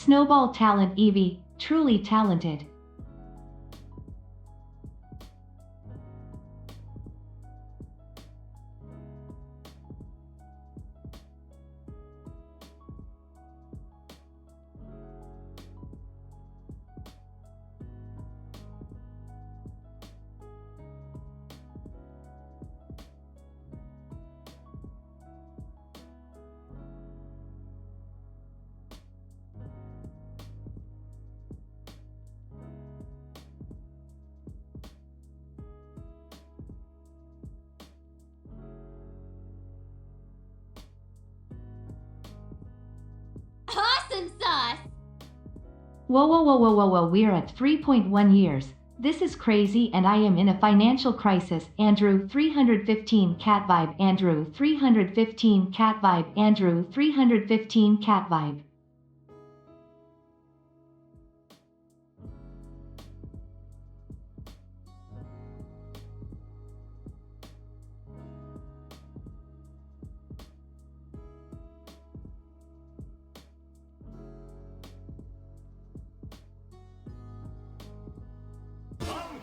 Snowball talent Eevee, truly talented. Awesome sauce! Whoa, we're at 3.1 years. This is crazy and I am in a financial crisis. Andrew 315 cat vibe. Andrew 315 cat vibe. Andrew 315 cat vibe.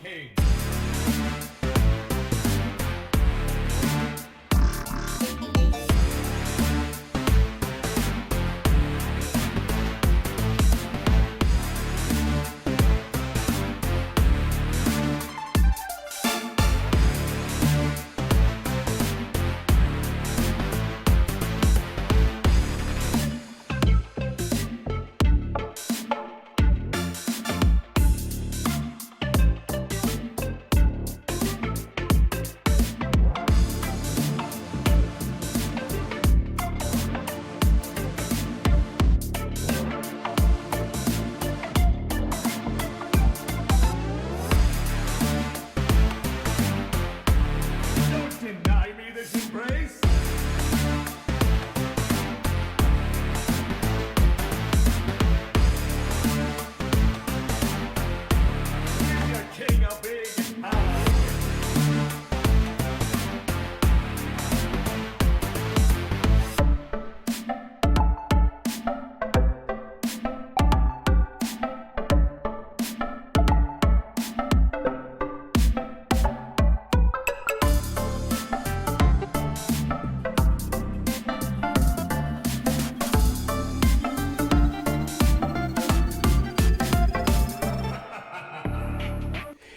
King.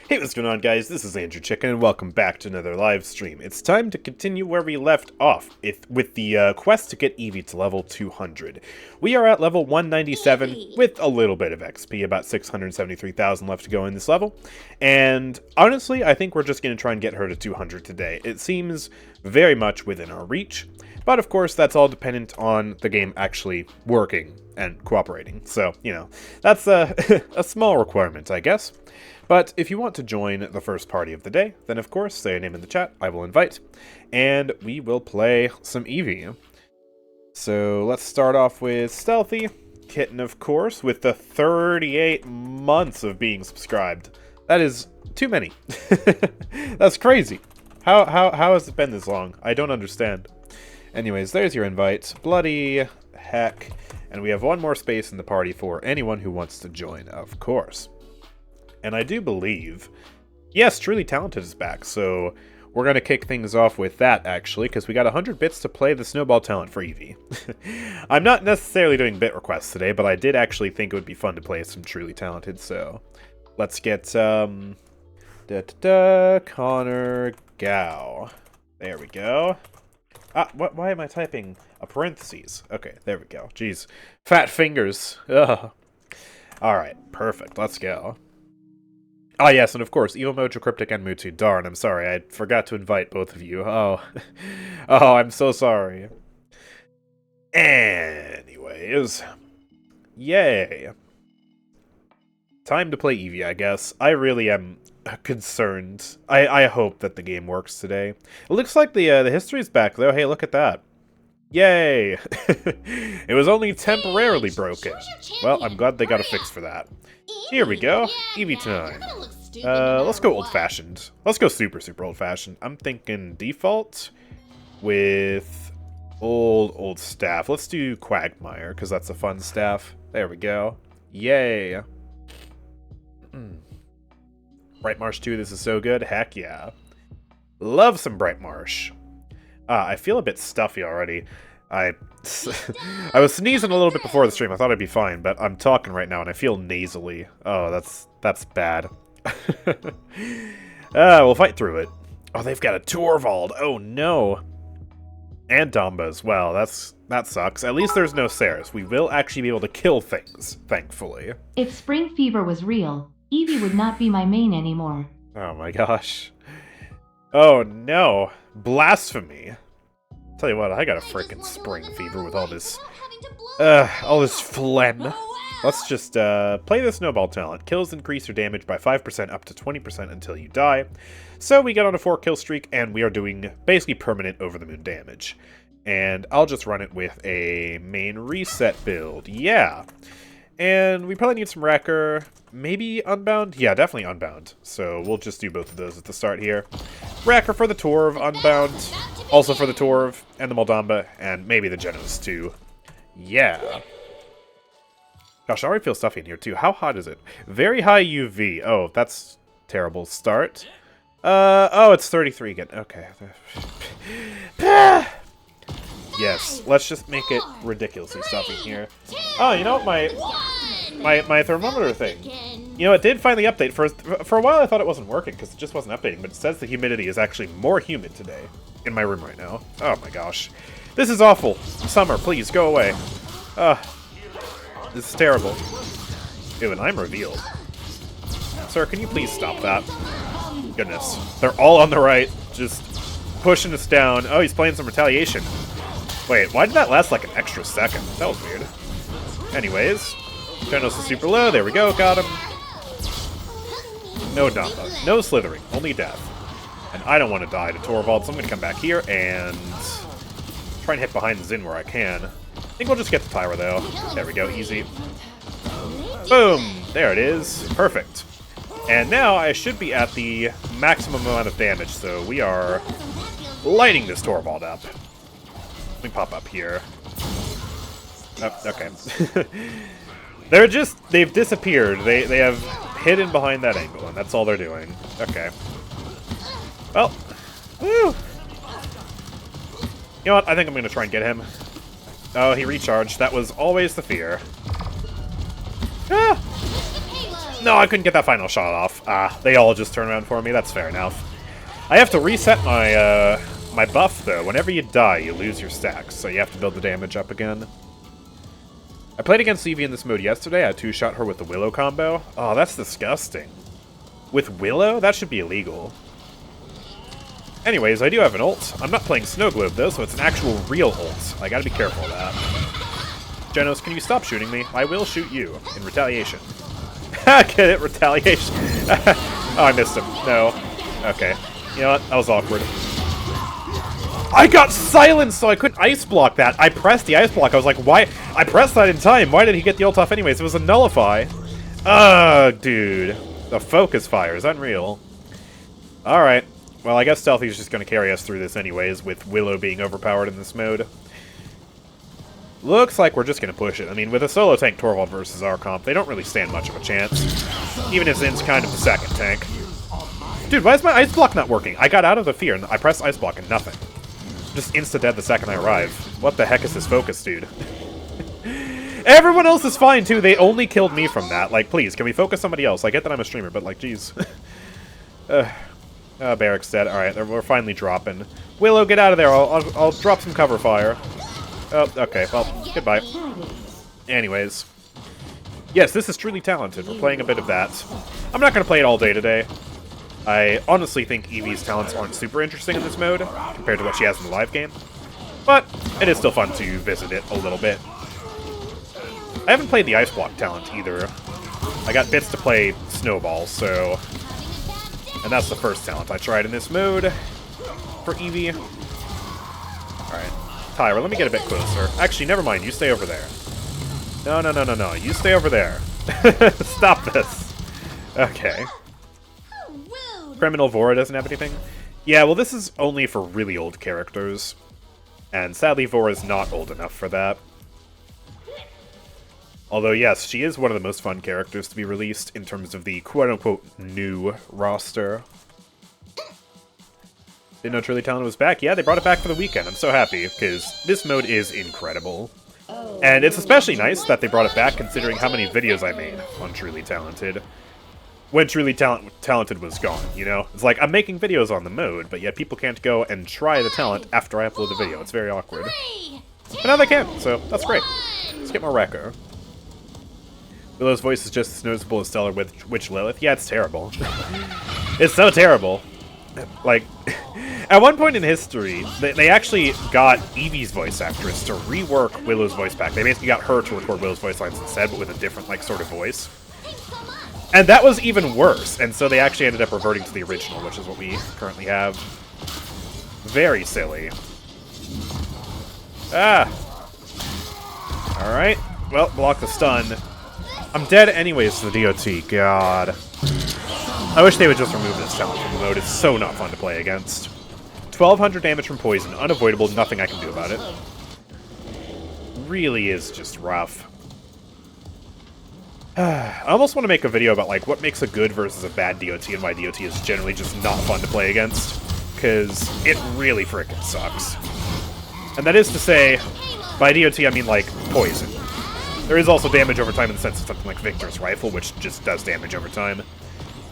Hey, what's going on, guys? This is AndrewChicken, and welcome back to another live stream. It's time to continue where we left off with the quest to get Eevee to level 200. We are at level 197 with a little bit of XP, about 673,000 left to go in this level. And honestly, I think we're just going to try and get her to 200 today. It seems very much within our reach, but of course, that's all dependent on the game actually working and cooperating. So, you know, that's a, a small requirement, I guess. But if you want to join the first party of the day, then of course, say your name in the chat, I will invite, and we will play some Eevee. So let's start off with Stealthy, Kitten of course, with the 38 months of being subscribed. That is too many. That's crazy. How has it been this long? I don't understand. Anyways, there's your invite. Bloody heck. And we have one more space in the party for anyone who wants to join, of course. And I do believe, yes, Truly Talented is back, so we're going to kick things off with that, actually, because we got 100 bits to play the Snowball talent for Eevee. I'm not necessarily doing bit requests today, but I did actually think it would be fun to play some Truly Talented, so let's get, Connor Gao. There we go. Why am I typing a parentheses? Okay, there we go. Jeez. Fat fingers. Ugh. Alright, perfect. Let's go. Ah, yes, and of course, Evo Mojo, Cryptic, and Mutu. Darn, I'm sorry. I forgot to invite both of you. Oh. Oh, I'm so sorry. Anyways. Yay. Time to play Eevee, I guess. I really am concerned. I hope that the game works today. It looks like the history's back, though. Hey, look at that. Yay! It was only temporarily broken. Well, I'm glad they got a fix for that. Here we go. Eevee time. Let's go old-fashioned. Let's go super old-fashioned. I'm thinking default with old staff. Let's do Quagmire, because that's a fun staff. There we go. Yay. Bright Marsh 2, this is so good. Heck yeah. Love some Bright Marsh. I feel a bit stuffy already. I was sneezing a little bit before the stream. I thought I'd be fine, but I'm talking right now and I feel nasally. Oh, that's bad. We'll fight through it. Oh, they've got a Torvald. Oh no. And Dombas. Well, that sucks. At least there's no Ceres. We will actually be able to kill things, thankfully. If spring fever was real, Eevee would not be my main anymore. Oh my gosh. Oh no. Blasphemy. Tell you what, I got a frickin' spring fever with all this phlegm. Let's just play the snowball talent. Kills increase your damage by 5% up to 20% until you die. So we get on a 4-kill streak, and we are doing basically permanent over-the-moon damage. And I'll just run it with a main reset build. Yeah. And we probably need some Wrecker. Maybe Unbound? Yeah, definitely Unbound. So we'll just do both of those at the start here. Wrecker for the Torv, Unbound, also for the Torv, and the Moldamba, and maybe the Genos too. Yeah. Gosh, I already feel stuffy in here too. How hot is it? Very high UV. Oh, that's terrible start. Oh, it's 33 again. Okay. Yes, let's just make it ridiculously stuffy here. Oh, you know what, my thermometer thing. You know, it did finally update. For a while I thought it wasn't working because it just wasn't updating, but it says the humidity is actually more humid today in my room right now. Oh my gosh. This is awful. Summer, please, go away. This is terrible. Ew, and I'm revealed. Sir, can you please stop that? Goodness. They're all on the right, just pushing us down. Oh, he's playing some retaliation. Wait, why did that last like an extra second? That was weird. Anyways, Genos is super low. There we go, got him. No Damba, no slithering, only death. And I don't want to die to Torvald, so I'm going to come back here and try and hit behind Zin where I can. I think we'll just get the Pyra, though. There we go, easy. Boom! There it is. Perfect. And now I should be at the maximum amount of damage, so we are lighting this Torvald up. Let me pop up here. Oh, okay. They've disappeared. They have hidden behind that angle, and that's all they're doing. Okay. Well, woo! You know what? I think I'm going to try and get him. Oh, he recharged. That was always the fear. Ah! No, I couldn't get that final shot off. They all just turn around for me. That's fair enough. I have to reset my, my buff, though. Whenever you die, you lose your stacks, so you have to build the damage up again. I played against Eevee in this mode yesterday. I two-shot her with the Willow combo. Oh, that's disgusting. With Willow? That should be illegal. Anyways, I do have an ult. I'm not playing Snow Globe, though, so it's an actual real ult. I gotta be careful of that. Genos, can you stop shooting me? I will shoot you, in retaliation. Get it? Retaliation. Oh, I missed him. No. Okay. You know what? That was awkward. I got silenced, so I couldn't ice block that. I pressed the ice block. I was like, why? I pressed that in time. Why did he get the ult off anyways? It was a nullify. Dude. The focus fire is unreal. Alright. Well, I guess Stealthy's just going to carry us through this anyways, with Willow being overpowered in this mode. Looks like we're just going to push it. I mean, with a solo tank Torvald versus our comp, they don't really stand much of a chance. Even if Zin's kind of the second tank. Dude, why is my ice block not working? I got out of the fear, and I pressed ice block and nothing. Just insta-dead the second I arrive. What the heck is this focus, dude? Everyone else is fine, too. They only killed me from that. Like, please, can we focus somebody else? I get that I'm a streamer, but, like, jeez. Barrack's dead. Alright, we're finally dropping. Willow, get out of there. I'll drop some cover fire. Oh, okay. Well, goodbye. Anyways. Yes, this is truly talented. We're playing a bit of that. I'm not going to play it all day today. I honestly think Eevee's talents aren't super interesting in this mode, compared to what she has in the live game. But it is still fun to visit it a little bit. I haven't played the Ice Block talent either. I got bits to play Snowball, so... And that's the first talent I tried in this mode for Eevee. Alright. Tyra, let me get a bit closer. Actually, never mind. You stay over there. No, no, no, no, no. You stay over there. Stop this. Okay. Criminal Vora doesn't have anything? Yeah, well, this is only for really old characters. And sadly, Vora's not old enough for that. Although, yes, she is one of the most fun characters to be released in terms of the quote-unquote new roster. Didn't know Truly Talented was back. Yeah, they brought it back for the weekend. I'm so happy, because this mode is incredible. And it's especially nice that they brought it back considering how many videos I made on Truly Talented. When Truly Talented was gone, you know? It's like, I'm making videos on the mode, but yet people can't go and try the talent after I upload the video. It's very awkward. But now they can, so that's great. Let's get more Wrecker. Willow's voice is just as noticeable as Stellar Witch Lilith. Yeah, it's terrible. It's so terrible. Like, at one point in history, they actually got Eevee's voice actress to rework Willow's voice back. They basically got her to record Willow's voice lines instead, but with a different, like, sort of voice. And that was even worse, and so they actually ended up reverting to the original, which is what we currently have. Very silly. Ah! Alright. Well, block the stun. I'm dead anyways to the DOT. God. I wish they would just remove this talent from the mode. It's so not fun to play against. 1200 damage from poison. Unavoidable. Nothing I can do about it. Really is just rough. I almost want to make a video about, like, what makes a good versus a bad DOT and why DOT is generally just not fun to play against. Because it really frickin' sucks. And that is to say, by DOT I mean, like, poison. There is also damage over time in the sense of something like Victor's Rifle, which just does damage over time,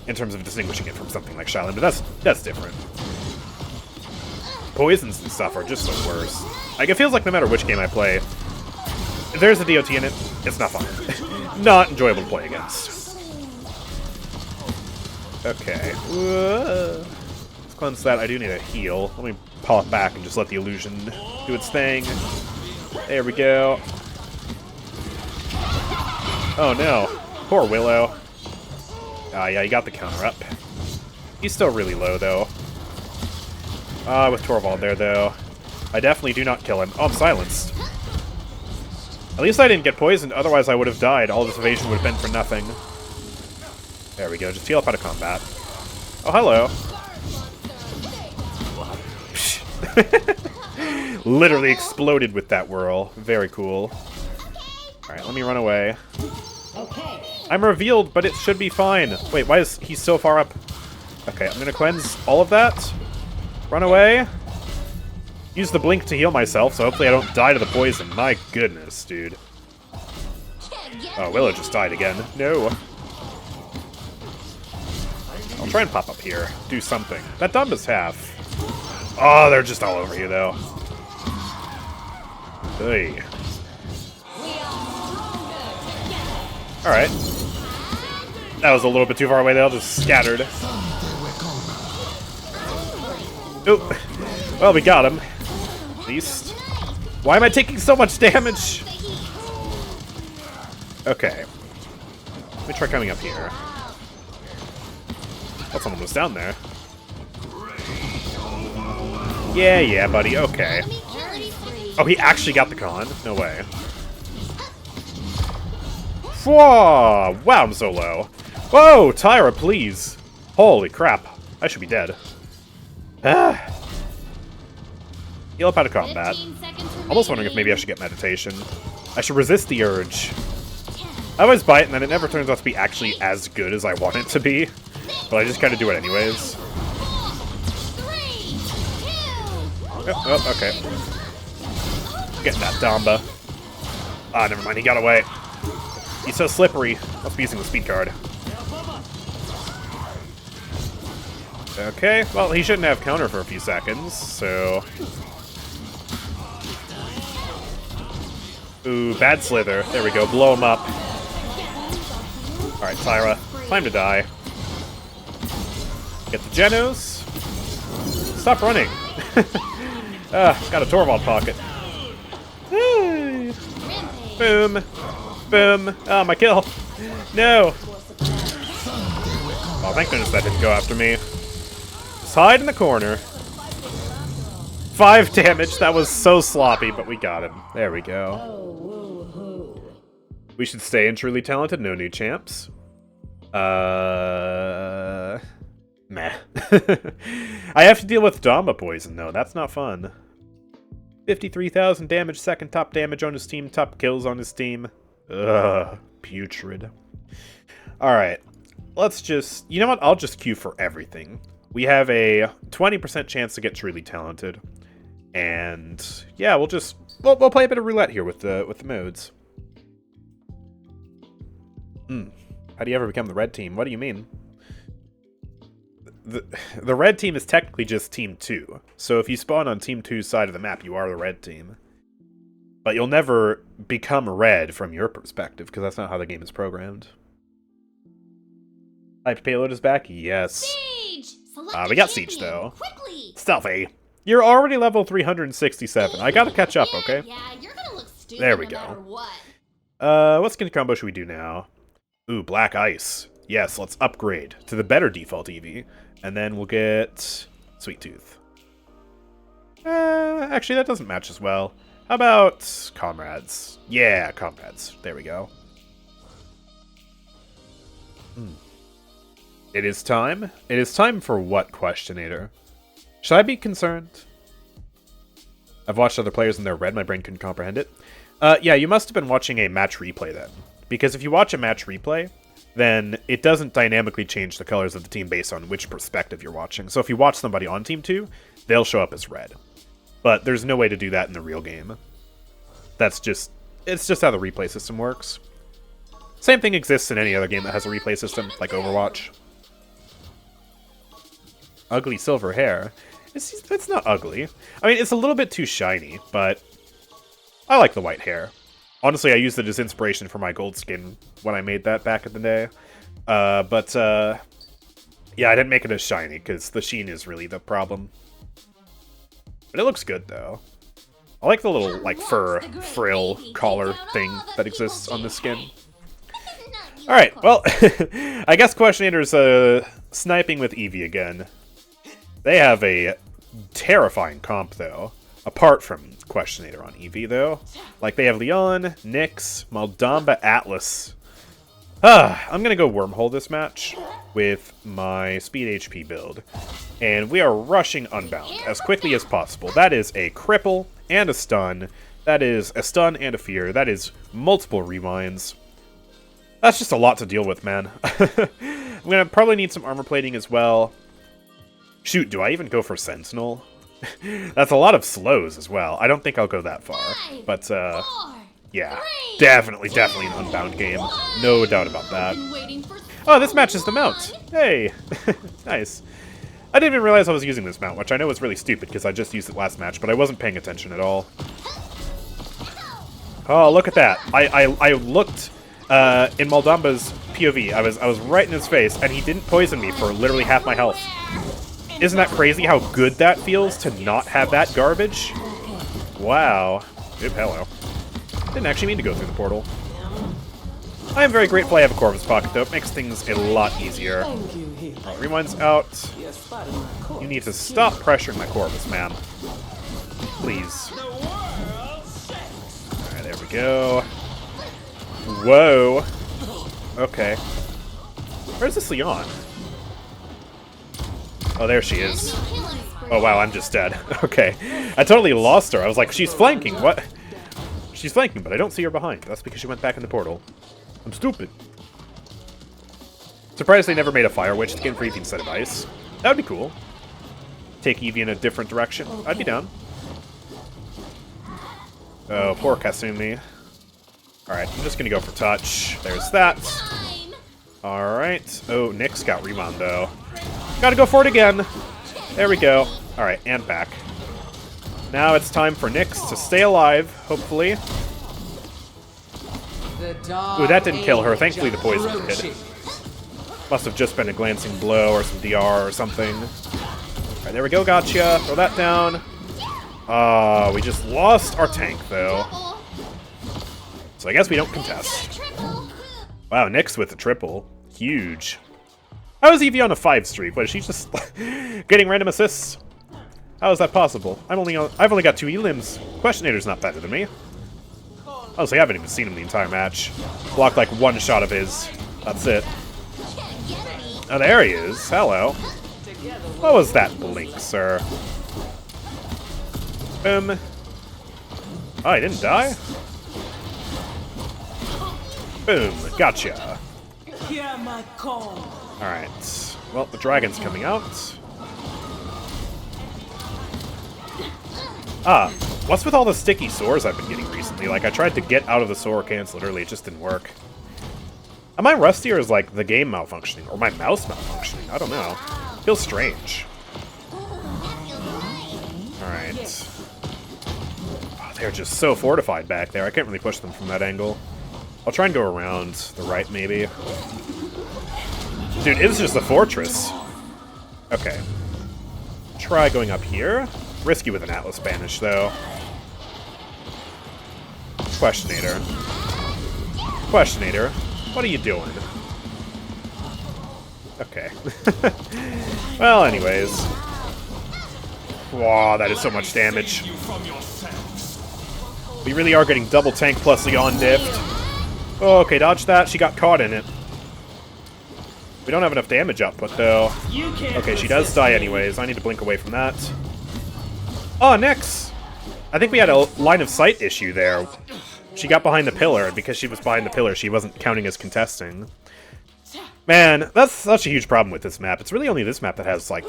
in terms of distinguishing it from something like Shaolin, but that's different. Poisons and stuff are just the worst. Like, it feels like no matter which game I play, if there's a DOT in it, it's not fun. Not enjoyable to play against. Okay. Let's cleanse that. I do need a heal. Let me pull it back and just let the illusion do its thing. There we go. Oh no. Poor Willow. Ah, yeah, he got the counter up. He's still really low, though. With Torvald there, though. I definitely do not kill him. Oh, I'm silenced. At least I didn't get poisoned, otherwise I would have died. All this evasion would have been for nothing. There we go, just heal up out of combat. Oh, hello. Literally exploded with that whirl. Very cool. Alright, let me run away. I'm revealed, but it should be fine. Wait, why is he so far up? Okay, I'm gonna cleanse all of that. Run away. Use the blink to heal myself, so hopefully I don't die to the poison. My goodness, dude. Oh, Willow just died again. No. I'll try and pop up here. Do something. That Dumba's half. Oh, they're just all over you, though. Hey. Alright. That was a little bit too far away, they all just scattered. Oop. Well, we got him. At least. Why am I taking so much damage? Okay. Let me try coming up here. Oh, someone was down there. Yeah, buddy, okay. Oh, he actually got the con? No way. Whoa! Wow, I'm so low. Whoa, Tyra, please. Holy crap. I should be dead. Ah. Heal up out of combat. Almost wondering if maybe I should get meditation. I should resist the urge. I always buy it, and then it never turns out to be actually as good as I want it to be. But I just kind of do it anyways. Oh, okay. Getting that Damba. Ah, never mind, he got away. He's so slippery. Must be using the speed card. Okay, well, he shouldn't have counter for a few seconds, so... Ooh, bad slither. There we go, blow him up. Alright, Tyra, time to die. Get the Genos. Stop running. Got a Torvald pocket. Boom. Boom. Oh, my kill. No. Oh, thank goodness that didn't go after me. Just hide in the corner. 5 damage. That was so sloppy, but we got him. There we go. We should stay in Truly Talented. No new champs. Meh. I have to deal with Damba poison, though. That's not fun. 53,000 damage, second top damage on his team, top kills on his team. Ugh, putrid. Alright, let's just... You know what? I'll just queue for everything. We have a 20% chance to get truly talented. And yeah, we'll play a bit of roulette here with the modes. How do you ever become the red team? What do you mean? The red team is technically just Team 2. So if you spawn on Team 2's side of the map, you are the red team. But you'll never become red from your perspective, because that's not how the game is programmed. Hype payload is back? Yes. Siege! We got Siege, though. Quickly! Stealthy. You're already level 367. I gotta catch up, okay? Yeah, you're gonna look stupid There we no go. matter what. What skin combo should we do now? Ooh, Black Ice. Yes, let's upgrade to the better default Eevee. And then we'll get Sweet Tooth. Actually, that doesn't match as well. How about Comrades? Yeah, Comrades. There we go. It is time. It is time for what, Questionator? Should I be concerned? I've watched other players and they're red. My brain couldn't comprehend it. Yeah, you must have been watching a match replay then. Because if you watch a match replay, then it doesn't dynamically change the colors of the team based on which perspective you're watching. So if you watch somebody on Team 2, they'll show up as red. But there's no way to do that in the real game. It's just how the replay system works. Same thing exists in any other game that has a replay system, like Overwatch. Ugly silver hair. It's not ugly. I mean, it's a little bit too shiny, but I like the white hair. Honestly, I used it as inspiration for my gold skin when I made that back in the day. Yeah, I didn't make it as shiny, because the sheen is really the problem. But it looks good, though. I like the little, like, fur frill collar thing that exists on the skin. Alright, well, I guess Questionator's sniping with Eevee again. They have a terrifying comp, though. Apart from Questionator on Eevee, though. Like, they have Leon, Nyx, Maldamba, Atlas. I'm gonna go Wormhole this match with my Speed HP build. And we are rushing Unbound as quickly as possible. That is a cripple and a stun. That is a stun and a fear. That is multiple rewinds. That's just a lot to deal with, man. I'm gonna probably need some armor plating as well. Shoot, do I even go for Sentinel? That's a lot of slows as well. I don't think I'll go that far. But, yeah. Definitely an Unbound game. No doubt about that. Oh, this matches the mount. Hey. Nice. I didn't even realize I was using this mount, which I know is really stupid because I just used it last match, but I wasn't paying attention at all. Oh, look at that. I looked in Maldamba's POV. I was right in his face, and he didn't poison me for literally half my health. Isn't that crazy how good that feels to not have that garbage? Wow. Oop, hello. Didn't actually mean to go through the portal. I am very grateful I have a Corvus Pocket, though. It makes things a lot easier. Rewind's out. You need to stop pressuring my Corvus, man. Please. Alright, there we go. Whoa. Okay. Where's this Leon? Oh, there she is. Oh, wow, I'm just dead. Okay. I totally lost her. I was like, she's flanking. What? She's flanking, but I don't see her behind. That's because she went back in the portal. I'm stupid. Surprised they never made a Fire Witch to get Breathing instead of Ice. That would be cool. Take Eevee in a different direction. I'd be down. Oh, poor Kasumi. Alright, I'm just gonna go for Touch. There's that. Alright. Oh, Nyx got Rebound, though. Gotta go for it again. There we go. Alright, and back. Now it's time for Nyx to stay alive, hopefully. Ooh, that didn't kill her. Thankfully the poison did. Must have just been a glancing blow or some DR or something. Alright, there we go, gotcha. Throw that down. We just lost our tank, though. So I guess we don't contest. Wow, Nyx with the triple. Huge. How is Eevee on a 5 streak? What, is she just getting random assists? How is that possible? I've only got 2 elims. Questionator's not better than me. Honestly, I haven't even seen him the entire match. Blocked like one shot of his. That's it. Oh, there he is. Hello. What was that blink, sir? Oh, he didn't die? Boom, gotcha. Hear my call. Alright. Well, the dragon's coming out. Ah, what's with all the sticky sores I've been getting recently? Like, I tried to get out of the sore, cancel it early, it just didn't work. Am I rusty, or is, like, the game malfunctioning? Or my mouse malfunctioning? I don't know. Feels strange. Alright. Oh, they're just so fortified back there. I can't really push them from that angle. I'll try and go around the right, maybe. Dude, it's just a fortress. Okay. Try going up here. Risky with an Atlas Banish, though. Questionator. Questionator, what are you doing? Okay. Well, anyways. Wow, that is so much damage. We really are getting double tank plus Leon diffed. Oh, okay, dodge that. She got caught in it. We don't have enough damage output, though. Okay, she does die anyways. I need to blink away from that. Oh, Nyx! I think we had a line of sight issue there. She got behind the pillar, and because she was behind the pillar, she wasn't counting as contesting. Man, that's such a huge problem with this map. It's really only this map that has, like,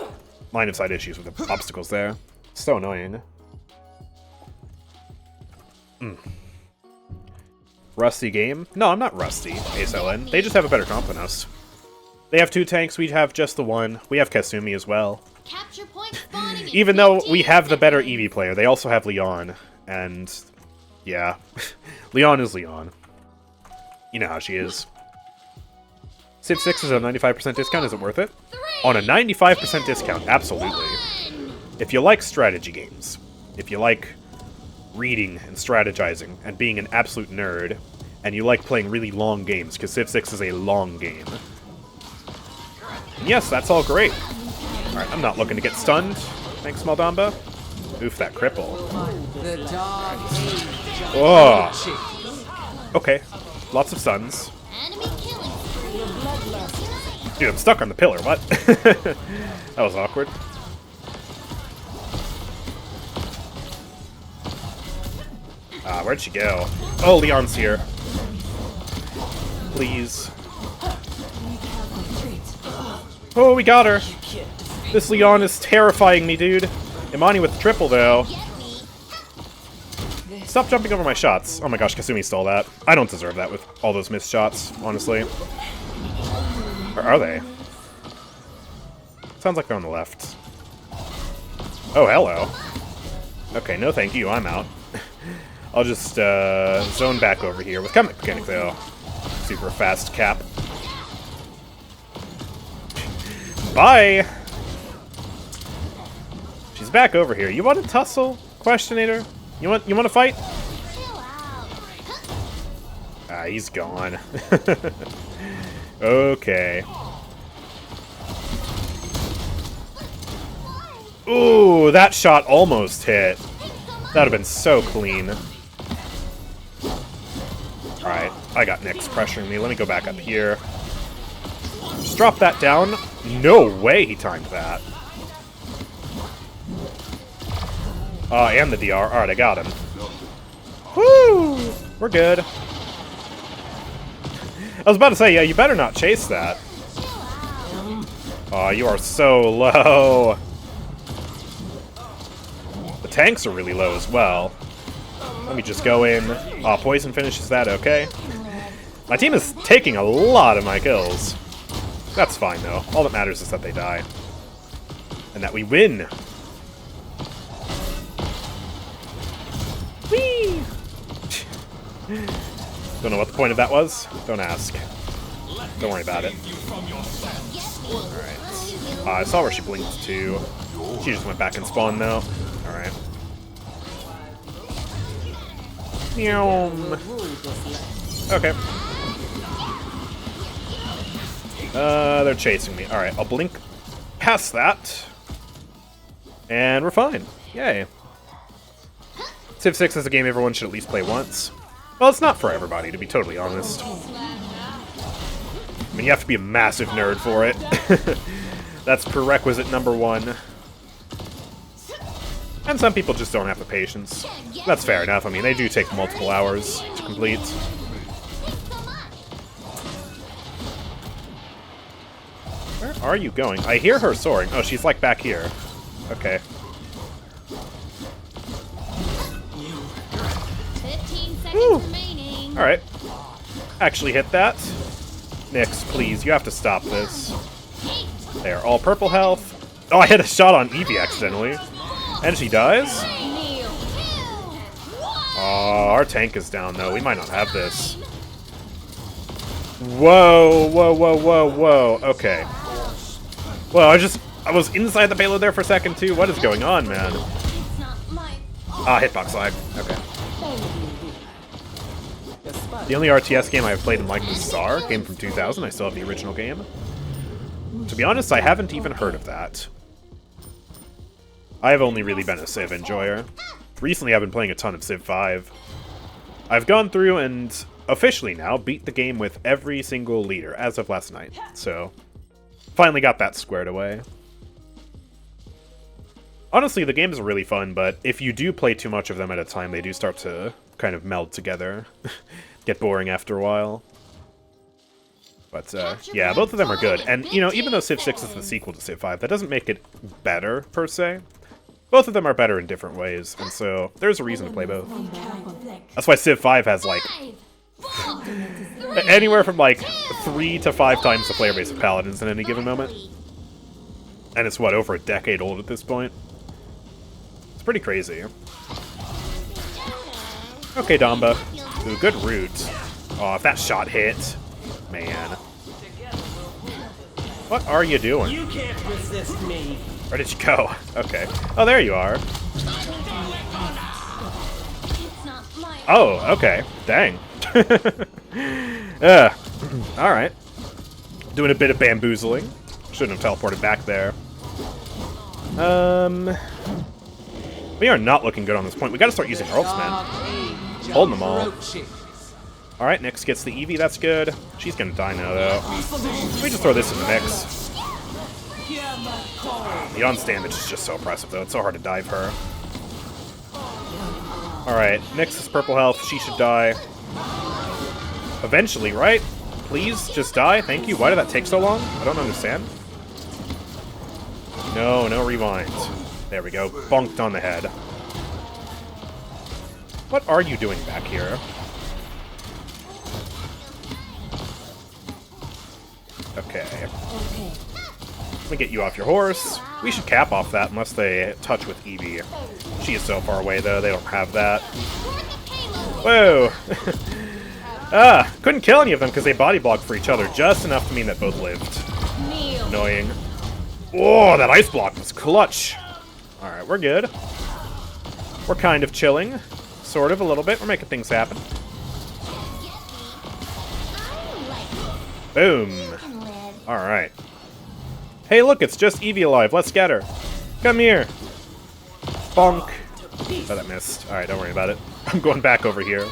line of sight issues with the obstacles there. It's so annoying. Rusty game? No, I'm not rusty, ASLN. They just have a better comp than us. They have 2 tanks, we have just the 1. We have Kasumi as well. Capture point spawning. Even though we have the better Eevee player, they also have Leon. And, yeah. Leon is Leon. You know how she is. Civ 6 is a 95% discount, is it worth it? On a 95% discount, absolutely. If you like strategy games, if you like reading and strategizing and being an absolute nerd, and you like playing really long games, because Civ 6 is a long game. And yes, that's all great. Alright, I'm not looking to get stunned. Thanks, Maldamba. Oof, that cripple. Oh. Okay, lots of stuns. Dude, I'm stuck on the pillar, what? That was awkward. Where'd she go? Oh, Leon's here. Please. Oh, we got her. This Leon is terrifying me, dude. Imani with the triple, though. Stop jumping over my shots. Oh my gosh, Kasumi stole that. I don't deserve that with all those missed shots, honestly. Or are they? Sounds like they're on the left. Oh, hello. Okay, no thank you, I'm out. I'll just zone back over here with Comic Mechanic, though. Super fast cap. Bye! She's back over here. You want to tussle, Questionator? You want to fight? Ah, he's gone. Okay. Ooh, that shot almost hit. That would have been so clean. Alright, I got Nyx pressuring me. Let me go back up here. Just drop that down. No way he timed that. And the DR. Alright, I got him. Woo! We're good. I was about to say, yeah, you better not chase that. Oh, you are so low. The tanks are really low as well. Let me just go in. Oh, poison finishes that, okay. My team is taking a lot of my kills. That's fine, though. All that matters is that they die. And that we win. Whee! Don't know what the point of that was. Don't ask. Don't worry about it. Alright. I saw where she blinked to. She just went back and spawned, though. Alright. Okay. They're chasing me. Alright, I'll blink past that. And we're fine. Yay. Civ 6 is a game everyone should at least play once. Well, it's not for everybody, to be totally honest. I mean, you have to be a massive nerd for it. That's prerequisite number 1. And some people just don't have the patience. That's fair enough. I mean, they do take multiple hours to complete. are you going? I hear her soaring. Oh, she's like back here. Okay. 15 seconds remaining. Alright. Actually hit that. Nyx, please, you have to stop this. There, all purple health. Oh, I hit a shot on Eevee accidentally. And she dies? Oh, our tank is down though. We might not have this. Whoa, whoa, whoa, whoa, whoa. Okay. Well, I was inside the payload there for a second too. What is going on, man? Ah, hitbox lag. Okay. The only RTS game I've played in like is Czar, game from 2000. I still have the original game. To be honest, I haven't even heard of that. I've only really been a Civ enjoyer. Recently, I've been playing a ton of Civ 5. I've gone through and officially now beat the game with every single leader as of last night. So, finally got that squared away. Honestly, the games are really fun, but if you do play too much of them at a time, they do start to kind of meld together. Get boring after a while. But, yeah, both of them are good. And, you know, even though Civ 6 is the sequel to Civ 5, that doesn't make it better, per se. Both of them are better in different ways, and so there's a reason to play both. That's why Civ 5 has, like, anywhere from, like, 3 to 5 times the player base of Paladins in any given moment. And it's, what, over a decade old at this point? It's pretty crazy. Okay, Damba. Ooh, good root. Oh, if that shot hit... Man. What are you doing? You can't resist me. Where did you go? Okay. Oh, there you are. Oh, okay. Dang. Alright. Doing a bit of bamboozling. Shouldn't have teleported back there. We are not looking good on this point. We gotta start using our ults, man. Holding them all. Alright, Nyx gets the Eevee, that's good. She's gonna die now, though. We just throw this in the mix. The on-standage is just so oppressive, though. It's so hard to dive her. Alright, Nyx is purple health. She should die. Eventually, right? Please, just die. Thank you. Why did that take so long? I don't understand. No, no rewind. There we go. Bonked on the head. What are you doing back here? Okay. Let me get you off your horse. We should cap off that unless they touch with Eevee. She is so far away, though. They don't have that. Whoa! Ah! Couldn't kill any of them because they body blocked for each other. Just enough to mean that both lived. Annoying. Oh, that ice block was clutch. Alright, we're good. We're kind of chilling. Sort of, a little bit. We're making things happen. Boom. Alright. Hey, look, it's just Eevee alive. Let's get her. Come here. Bonk. Oh, that missed. Alright, don't worry about it. I'm going back over here.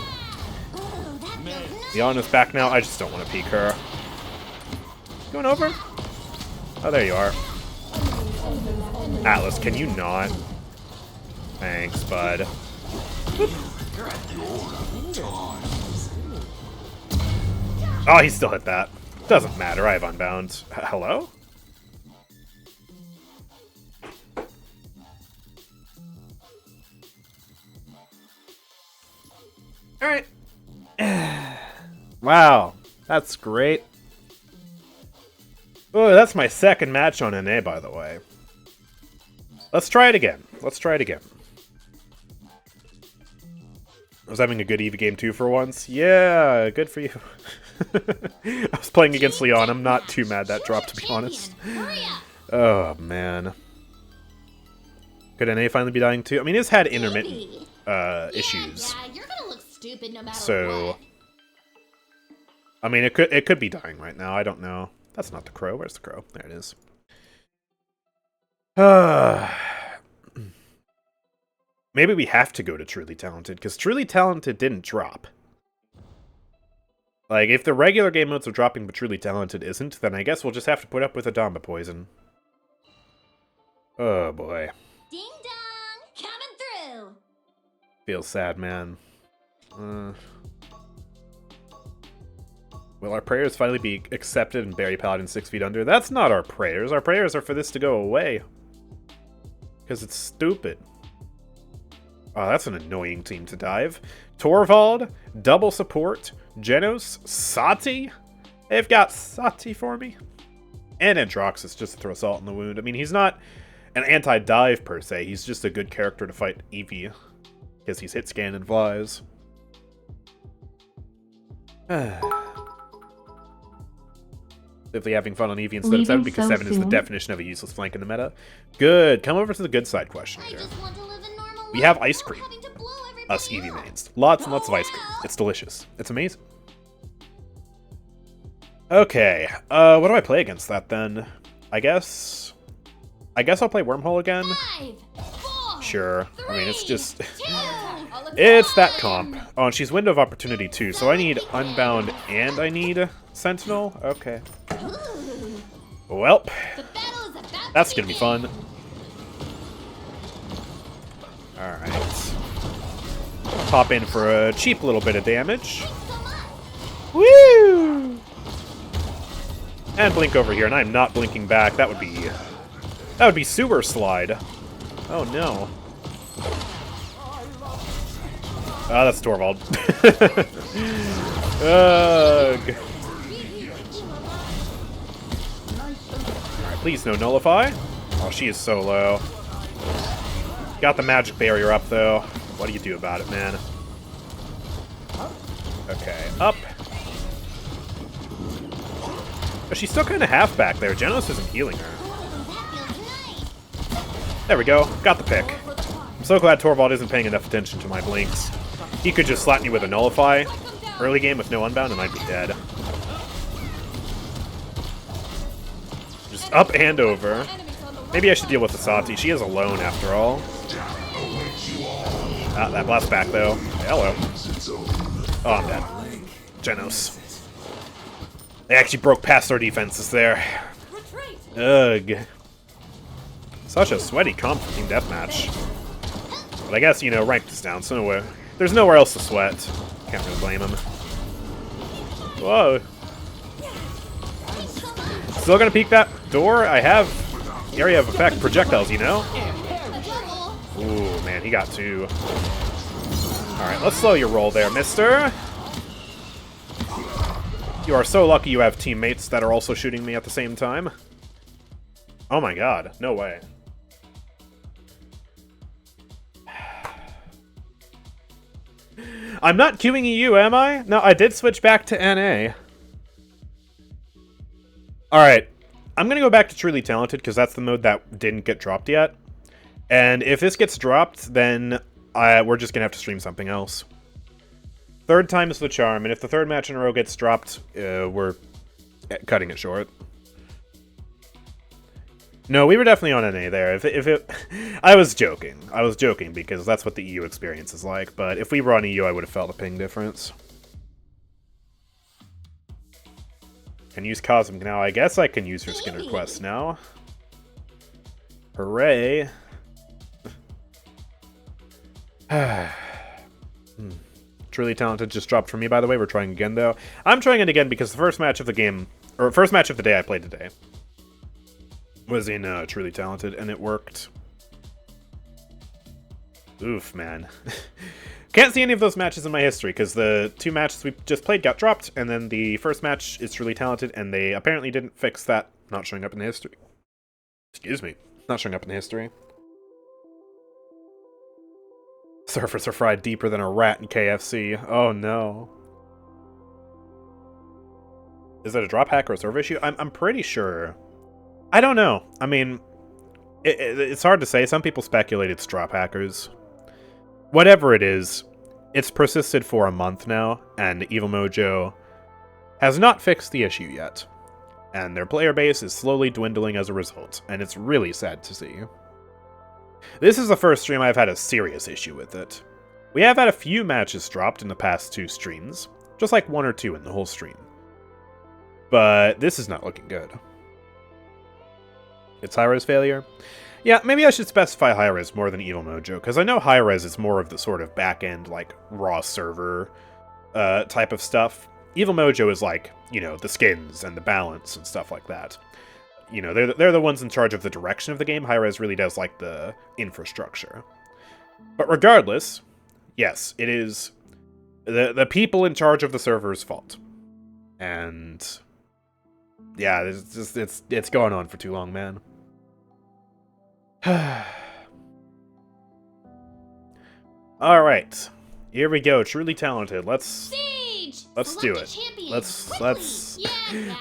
Yana's back now. I just don't want to peek her. Going over? Oh, there you are. Atlas, can you not? Thanks, bud. Whoop. Oh, he still hit that. Doesn't matter, I have Unbound. Hello? Alright. Wow, that's great. Oh, that's my second match on NA, by the way. Let's try it again. Let's try it again. I was having a good Eevee game too for once. Yeah, good for you. I was playing against Leon. I'm not too mad that dropped, to be honest. Oh, man. Could NA finally be dying too? I mean, it's had intermittent issues. So, I mean, it could be dying right now. I don't know. That's not the crow. Where's the crow? There it is. Maybe we have to go to Truly Talented, because Truly Talented didn't drop. Like, if the regular game modes are dropping but Truly Talented isn't, then I guess we'll just have to put up with a Damba poison. Oh, boy. Ding dong! Coming through! Feels sad, man. Will our prayers finally be accepted and bury Paladin 6 feet under? That's not our prayers. Our prayers are for this to go away. Because it's stupid. Oh, that's an annoying team to dive. Torvald, double support, Genos, Sati. They've got Sati for me. And Androxus just to throw salt in the wound. I mean, he's not an anti-dive per se. He's just a good character to fight Eevee. Because he's hit scan and flies. Simply having fun on Eevee instead of 7 because 7 is the definition of a useless flank in the meta. Good. Come over to the good side question here. We have ice cream. Us Eevee mains. Lots and lots of ice cream. It's delicious. It's amazing. Okay. What do I play against that then? I guess I'll play Wormhole again. 5, 4, Sure. 3, I mean, it's just... 2, It's that comp. Oh, and she's Window of Opportunity too, so I need Unbound and I need Sentinel? Okay. Welp. That's gonna be fun. Alright. Pop in for a cheap little bit of damage. Woo! And blink over here, and I'm not blinking back. That would be sewer slide. Oh no. Ah, that's Torvald. Ugh. Alright, please no nullify. Oh, she is so low. Got the magic barrier up, though. What do you do about it, man? Okay, up. But she's still kind of half back there. Genos isn't healing her. There we go. Got the pick. I'm so glad Torvald isn't paying enough attention to my blinks. He could just slap me with a nullify early game with no unbound and I'd be dead. Just up and over. Maybe I should deal with the Sati. She is alone after all. Ah, that blast back though. Hello. Oh, I'm dead. Genos. They actually broke past our defenses there. Ugh. Such a sweaty comp for Team Deathmatch. But I guess, you know, ranked is down, so nowhere. There's nowhere else to sweat. Can't really blame him. Whoa. Still gonna peek that door? I have area of effect projectiles, you know? Ooh, man, he got two. Alright, let's slow your roll there, mister. You are so lucky you have teammates that are also shooting me at the same time. Oh my god, no way. I'm not queuing EU, am I? No, I did switch back to NA. Alright, I'm gonna go back to Truly Talented, because that's the mode that didn't get dropped yet. And if this gets dropped, then we're just gonna have to stream something else. Third time is the charm, and if the third match in a row gets dropped, we're cutting it short. No, we were definitely on NA there. If it, I was joking. I was joking because that's what the EU experience is like. But if we were on EU, I would have felt a ping difference. Can use Cosmic now. I guess I can use her skin request now. Hooray! Truly Talented just dropped for me, by the way. We're trying again, though. I'm trying it again because the first match of the game, or first match of the day I played today, was in Truly Talented, and it worked. Oof, man. Can't see any of those matches in my history, because the two matches we just played got dropped, and then the first match is Truly Talented, and they apparently didn't fix that not showing up in the history. Excuse me. Not showing up in the history. Surfers are fried deeper than a rat in KFC. Oh, no. Is it a drop hack or a server issue? I'm pretty sure. I don't know. I mean, it's hard to say. Some people speculate it's drop hackers. Whatever it is, it's persisted for a month now, and Evil Mojo has not fixed the issue yet. And their player base is slowly dwindling as a result, and it's really sad to see. This is the first stream I've had a serious issue with it. We have had a few matches dropped in the past 2 streams, just like 1 or 2 in the whole stream. But this is not looking good. It's high-res failure? Yeah, maybe I should specify high-res more than Evil Mojo, because I know high-res is more of the sort of back-end, like, raw server type of stuff. Evil Mojo is like, you know, the skins and the balance and stuff like that. You know, they're the ones in charge of the direction of the game. Hi-Rez really does like the infrastructure. But regardless, yes, it is the people in charge of the server's fault. And yeah, it's going on for too long, man. All right, here we go. Truly talented. Let's do it. Let's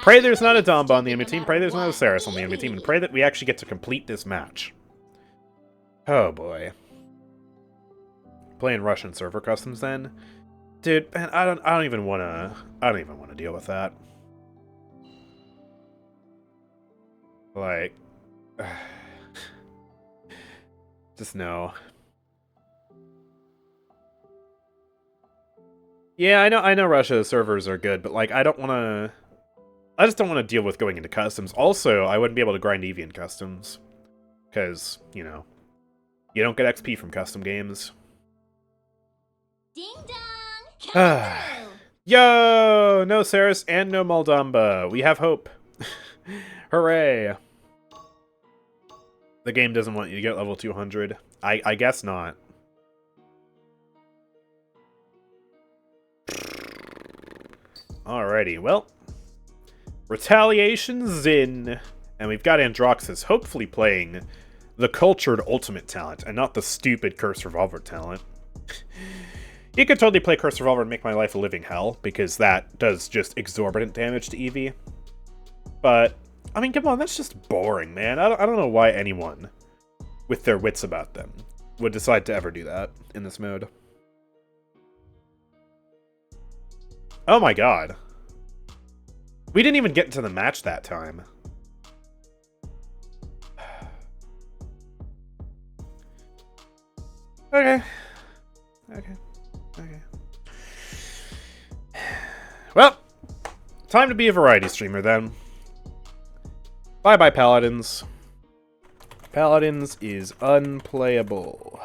pray there's not a Domba on the enemy team. Pray there's not a Saris on the enemy team, and pray that we actually get to complete this match. Oh boy. Playing Russian server customs then, dude. Man, I don't even wanna deal with that. Like, just no. Yeah, I know Russia's servers are good, but like I just don't want to deal with going into customs. Also, I wouldn't be able to grind Eevee in customs. Because, you know, you don't get XP from custom games. Ding dong! Coming through! Yo! No Saris and no Moldamba. We have hope. Hooray! The game doesn't want you to get level 200. I guess not. Alrighty, well. Retaliation's in. And we've got Androxus hopefully playing the cultured ultimate talent and not the stupid Curse Revolver talent. You could totally play Curse Revolver and make my life a living hell, because that does just exorbitant damage to Eevee. But, I mean, come on, that's just boring, man. I don't know why anyone, with their wits about them, would decide to ever do that in this mode. Oh my god. We didn't even get into the match that time. Okay. Well, time to be a variety streamer then. Bye-bye, Paladins. Paladins is unplayable.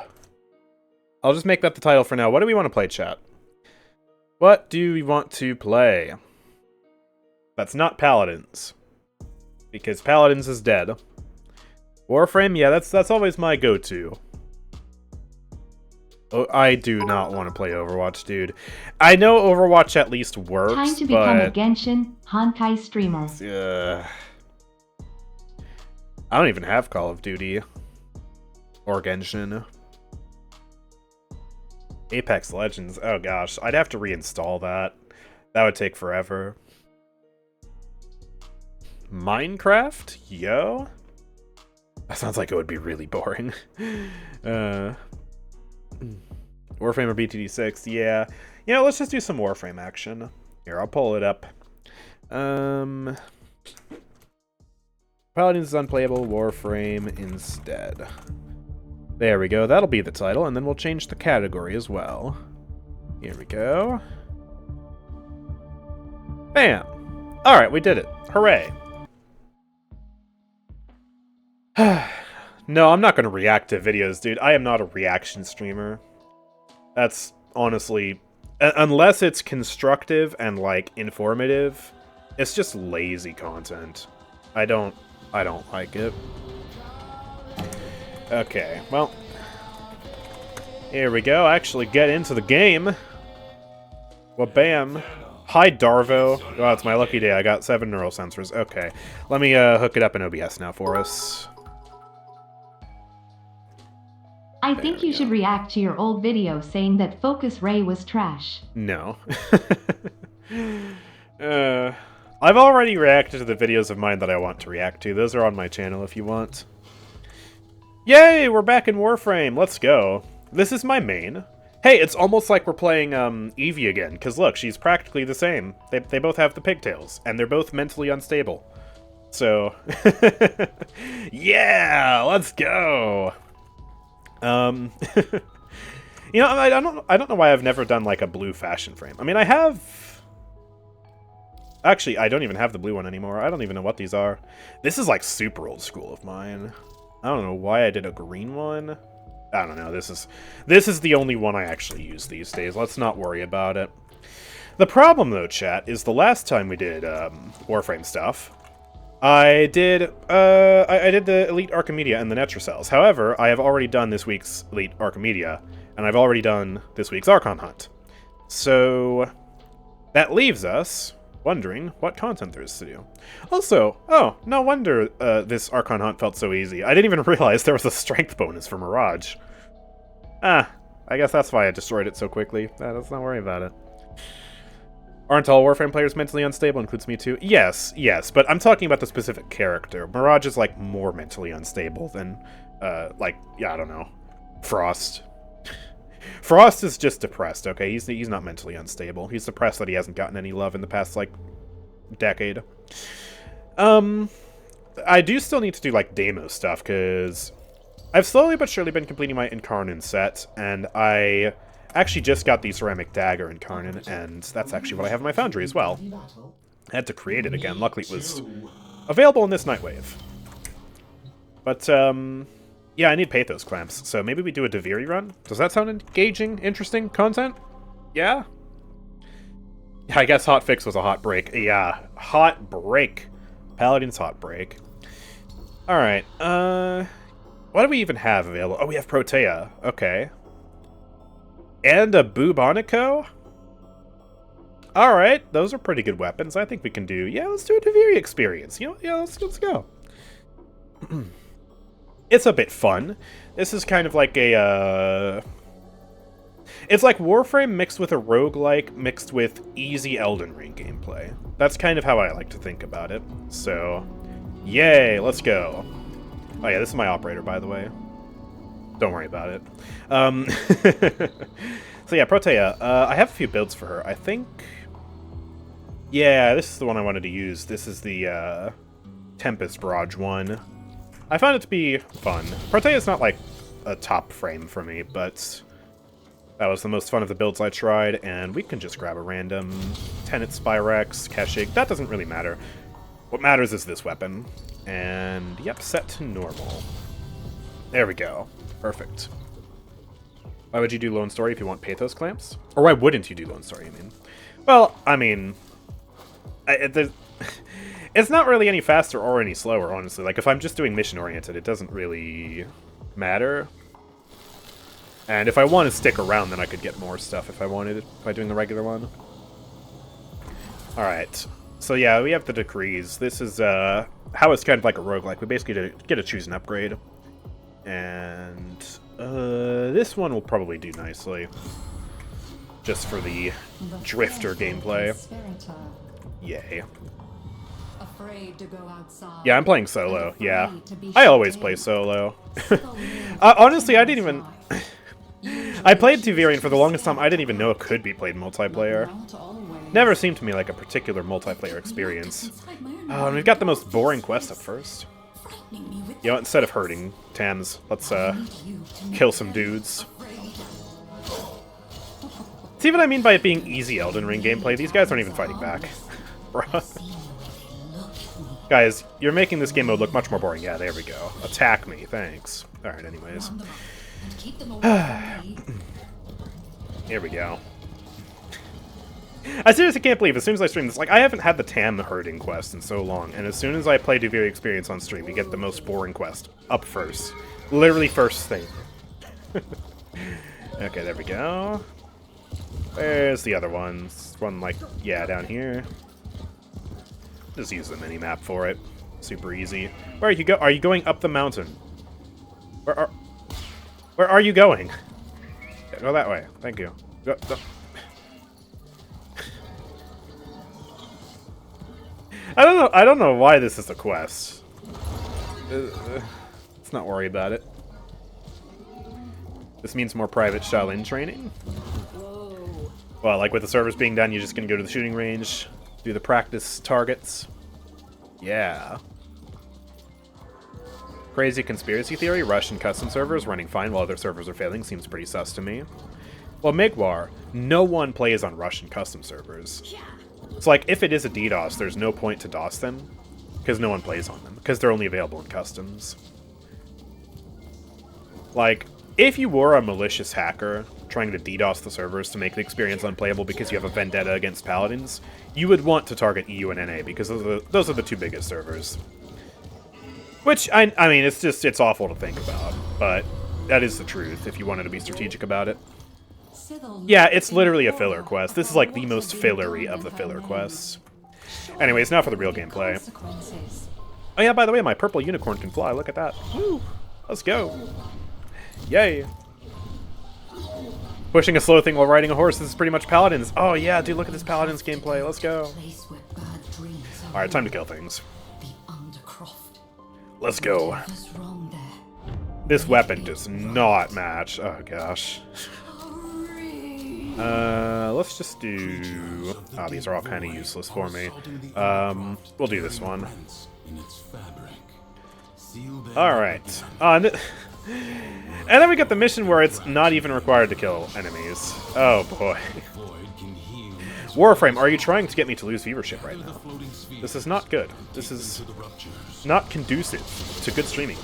I'll just make that the title for now. What do we want to play, chat? What do we want to play? That's not Paladins. Because Paladins is dead. Warframe? Yeah, that's always my go-to. Oh, I do not want to play Overwatch, dude. I know Overwatch at least works, Time to become a Genshin Honkai streamer. I don't even have Call of Duty. Or Genshin. Apex Legends. Oh gosh, I'd have to reinstall that. That would take forever. Minecraft? Yo? That sounds like it would be really boring. Warframe or BTD6, yeah. You know, let's just do some Warframe action. Here, I'll pull it up. Paladins is unplayable, Warframe instead. There we go, that'll be the title, and then we'll change the category as well. Here we go. Bam! Alright, we did it. Hooray! No, I'm not going to react to videos, dude. I am not a reaction streamer. That's honestly... unless it's constructive and, like, informative, it's just lazy content. I don't like it. Okay, well... here we go. Actually get into the game. Well, bam. Hi, Darvo. Oh, it's my lucky day. I got 7 neural sensors. Okay. Let me hook it up in OBS now for us. I think you should react to your old video saying that Focus Ray was trash. No. I've already reacted to the videos of mine that I want to react to. Those are on my channel if you want. Yay! We're back in Warframe. Let's go. This is my main. Hey, it's almost like we're playing Eevee again, because look, she's practically the same. They both have the pigtails, and they're both mentally unstable. So, yeah, let's go! You know, I don't know why I've never done, like, a blue fashion frame. I mean, I have... actually, I don't even have the blue one anymore. I don't even know what these are. This is, like, super old school of mine. I don't know why I did a green one. I don't know. This is the only one I actually use these days. Let's not worry about it. The problem, though, chat, is the last time we did Warframe stuff, I did the Elite Archimedia and the Netracells. However, I have already done this week's Elite Archimedia, and I've already done this week's Archon Hunt. So that leaves us wondering what content there is to do. Also, oh, no wonder this Archon Hunt felt so easy. I didn't even realize there was a strength bonus for Mirage. Ah, I guess that's why I destroyed it so quickly. Let's not worry about it. Aren't all Warframe players mentally unstable? Includes me too. Yes, but I'm talking about the specific character. Mirage is, like, more mentally unstable than, like, yeah, I don't know, Frost. Frost is just depressed, okay? He's not mentally unstable. He's depressed that he hasn't gotten any love in the past, like, decade. I do still need to do, like, demo stuff, because I've slowly but surely been completing my Incarnon set, and I actually just got the ceramic dagger Incarnon, and that's actually what I have in my foundry as well. I had to create it again. Luckily it was available in this Nightwave. But, yeah, I need Pathos clamps, so maybe we do a Duviri run? Does that sound engaging, interesting content? Yeah? I guess Hot Fix was a hot break. Yeah, hot break. Paladins hot break. Alright, what do we even have available? Oh, we have Protea. Okay. And a Bubonico? Alright, those are pretty good weapons. I think we can do... Yeah, let's do a Duviri experience. You know, yeah, let's go. It's a bit fun. This is kind of like a, it's like Warframe mixed with a roguelike, mixed with easy Elden Ring gameplay. That's kind of how I like to think about it. So, yay, let's go. Oh yeah, this is my operator, by the way. Don't worry about it. So yeah, Protea. I have a few builds for her. I think... Yeah, this is the one I wanted to use. This is the Tempest Barrage one. I found it to be fun. Protea is not like a top frame for me, but that was the most fun of the builds I tried, and we can just grab a random Tenet Spyrex, Keshig. That doesn't really matter. What matters is this weapon. And, yep, set to normal. There we go. Perfect. Why would you do Lone Story if you want Pathos clamps? Or why wouldn't you do Lone Story, I mean? Well, I mean... It's not really any faster or any slower, honestly. Like, if I'm just doing mission-oriented, it doesn't really matter. And if I want to stick around, then I could get more stuff if I wanted, by doing the regular one. Alright. So yeah, we have the decrees. This is, how it's kind of like a roguelike. We basically get to choose an upgrade. And, this one will probably do nicely. Just for the Drifter gameplay. Yay. Yeah, I'm playing solo, yeah. I always play solo. Honestly, I didn't even... I played Duviri, and for the longest time, I didn't even know it could be played multiplayer. Never seemed to me like a particular multiplayer experience. And we've got the most boring quest up first. You know, instead of hurting Tams, let's kill some dudes. See what I mean by it being easy Elden Ring gameplay? These guys aren't even fighting back. Guys, you're making this game mode look much more boring. Yeah, there we go. Attack me, thanks. Alright, anyways. Here we go. I seriously can't believe, as soon as I stream this, like, I haven't had the Tam herding quest in so long, and as soon as I play Duviri Experience on stream, we get the most boring quest up first. Literally first thing. Okay, there we go. Where's the other ones? One, like, yeah, down here. Just use the mini-map for it. Super easy. Where are you Are you going up the mountain? Where are you going? Yeah, go that way. Thank you. Go. I don't know why this is a quest. Let's not worry about it. This means more private Shaolin training? Well, like with the servers being done, you're just gonna go to the shooting range, do the practice targets. Yeah. Crazy conspiracy theory, Russian custom servers running fine while other servers are failing seems pretty sus to me. Well, Migwar, no one plays on Russian custom servers. It's like, if it is a DDoS, there's no point to DOS them, because no one plays on them, because they're only available in customs. Like, if you were a malicious hacker trying to DDoS the servers to make the experience unplayable because you have a vendetta against Paladins, you would want to target EU and NA because those are the two biggest servers. Which, I mean, it's awful to think about, but that is the truth if you wanted to be strategic about it. Yeah, it's literally a filler quest. This is like the most fillery of the filler quests. Anyways, now for the real gameplay. Oh yeah, by the way, my purple unicorn can fly. Look at that. Woo! Let's go. Yay. Pushing a slow thing while riding a horse. This is pretty much Paladins. Oh yeah, dude, look at this Paladins gameplay. Let's go. Alright, time to kill things. Let's go. This weapon does not match. Oh gosh. Let's just do... Oh, these are all kind of useless for me. We'll do this one. Alright. And then we get the mission where it's not even required to kill enemies. Oh boy. Warframe, are you trying to get me to lose viewership right now? This is not good. This is not conducive to good streaming.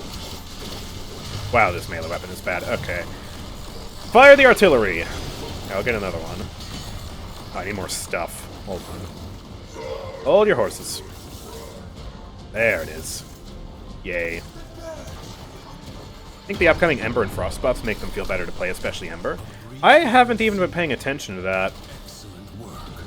Wow, this melee weapon is bad. Okay. Fire the artillery! I'll get another one. Oh, I need more stuff. Hold on. Hold your horses. There it is. Yay. I think the upcoming Ember and Frost buffs make them feel better to play, especially Ember. I haven't even been paying attention to that.